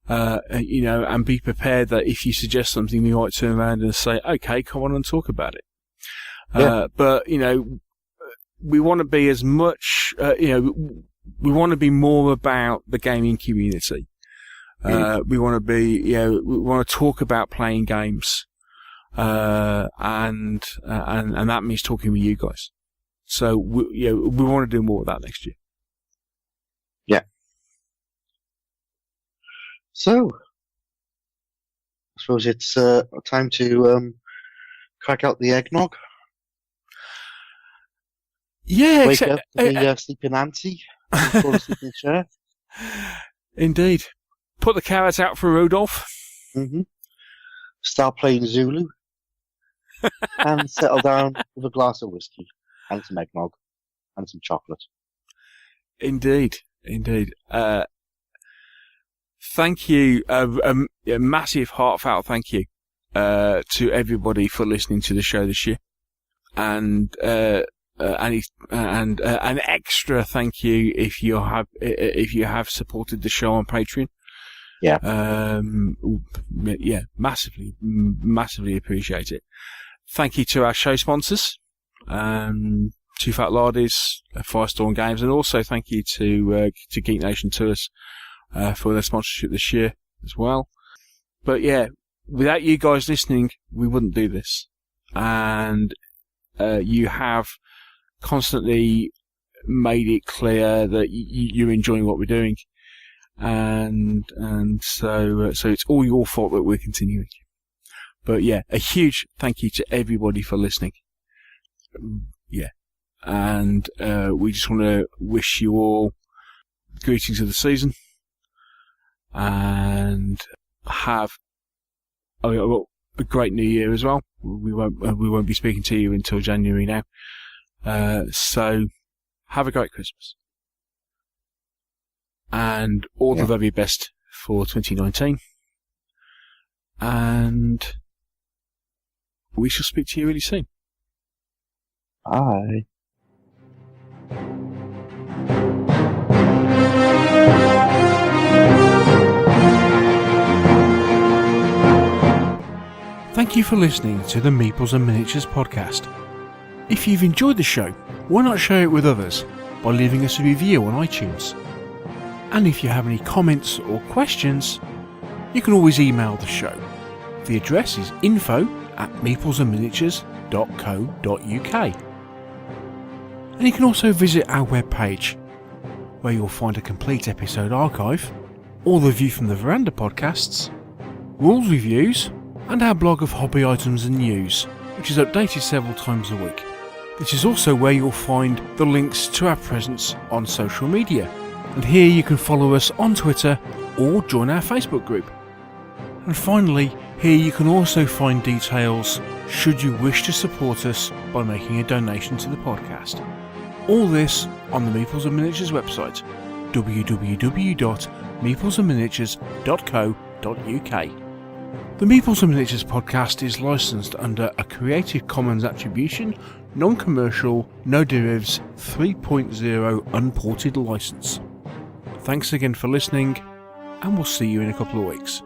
[SPEAKER 1] And be prepared that if you suggest something, we might turn around and say, okay, come on and talk about it. But, we want to be as much, we want to be more about the gaming community. We want to be, we want to talk about playing games, and that means talking with you guys. So we want to do more of that next year.
[SPEAKER 2] Yeah. So, I suppose it's time to crack out the eggnog.
[SPEAKER 1] Yeah,
[SPEAKER 2] wake up the sleeping auntie, fall asleep in the chair.
[SPEAKER 1] Indeed. Put the carrot out for Rudolph.
[SPEAKER 2] Mm-hmm. Start playing Zulu. And settle down with a glass of whiskey and some eggnog and some chocolate.
[SPEAKER 1] Indeed. Thank you. A massive heartfelt thank you to everybody for listening to the show this year. And an extra thank you if you have supported the show on Patreon.
[SPEAKER 2] Yeah.
[SPEAKER 1] Massively appreciate it. Thank you to our show sponsors, Two Fat Lardies, Firestorm Games, and also thank you to Geek Nation Tours for their sponsorship this year as well. But yeah, without you guys listening, we wouldn't do this. And you have constantly made it clear that you're enjoying what we're doing. And so it's all your fault that we're continuing. But yeah, a huge thank you to everybody for listening. Yeah. And we just want to wish you all greetings of the season and have a great new year as well. We won't be speaking to you until January now. So have a great Christmas. And all the very best for 2019. And we shall speak to you really soon.
[SPEAKER 2] Bye.
[SPEAKER 1] Thank you for listening to the Meeples and Miniatures podcast. If you've enjoyed the show, why not share it with others by leaving us a review on iTunes? And if you have any comments or questions, you can always email the show. The address is info@meeplesandminiatures.co.uk. And you can also visit our webpage, where you'll find a complete episode archive, all the View from the Veranda podcasts, rules reviews, and our blog of hobby items and news, which is updated several times a week. This is also where you'll find the links to our presence on social media. And here you can follow us on Twitter or join our Facebook group. And finally, here you can also find details should you wish to support us by making a donation to the podcast. All this on the Meeples and Miniatures website, www.meeplesandminiatures.co.uk. The Meeples and Miniatures podcast is licensed under a Creative Commons Attribution, Non-Commercial, No Derivatives 3.0 Unported license. Thanks again for listening, and we'll see you in a couple of weeks.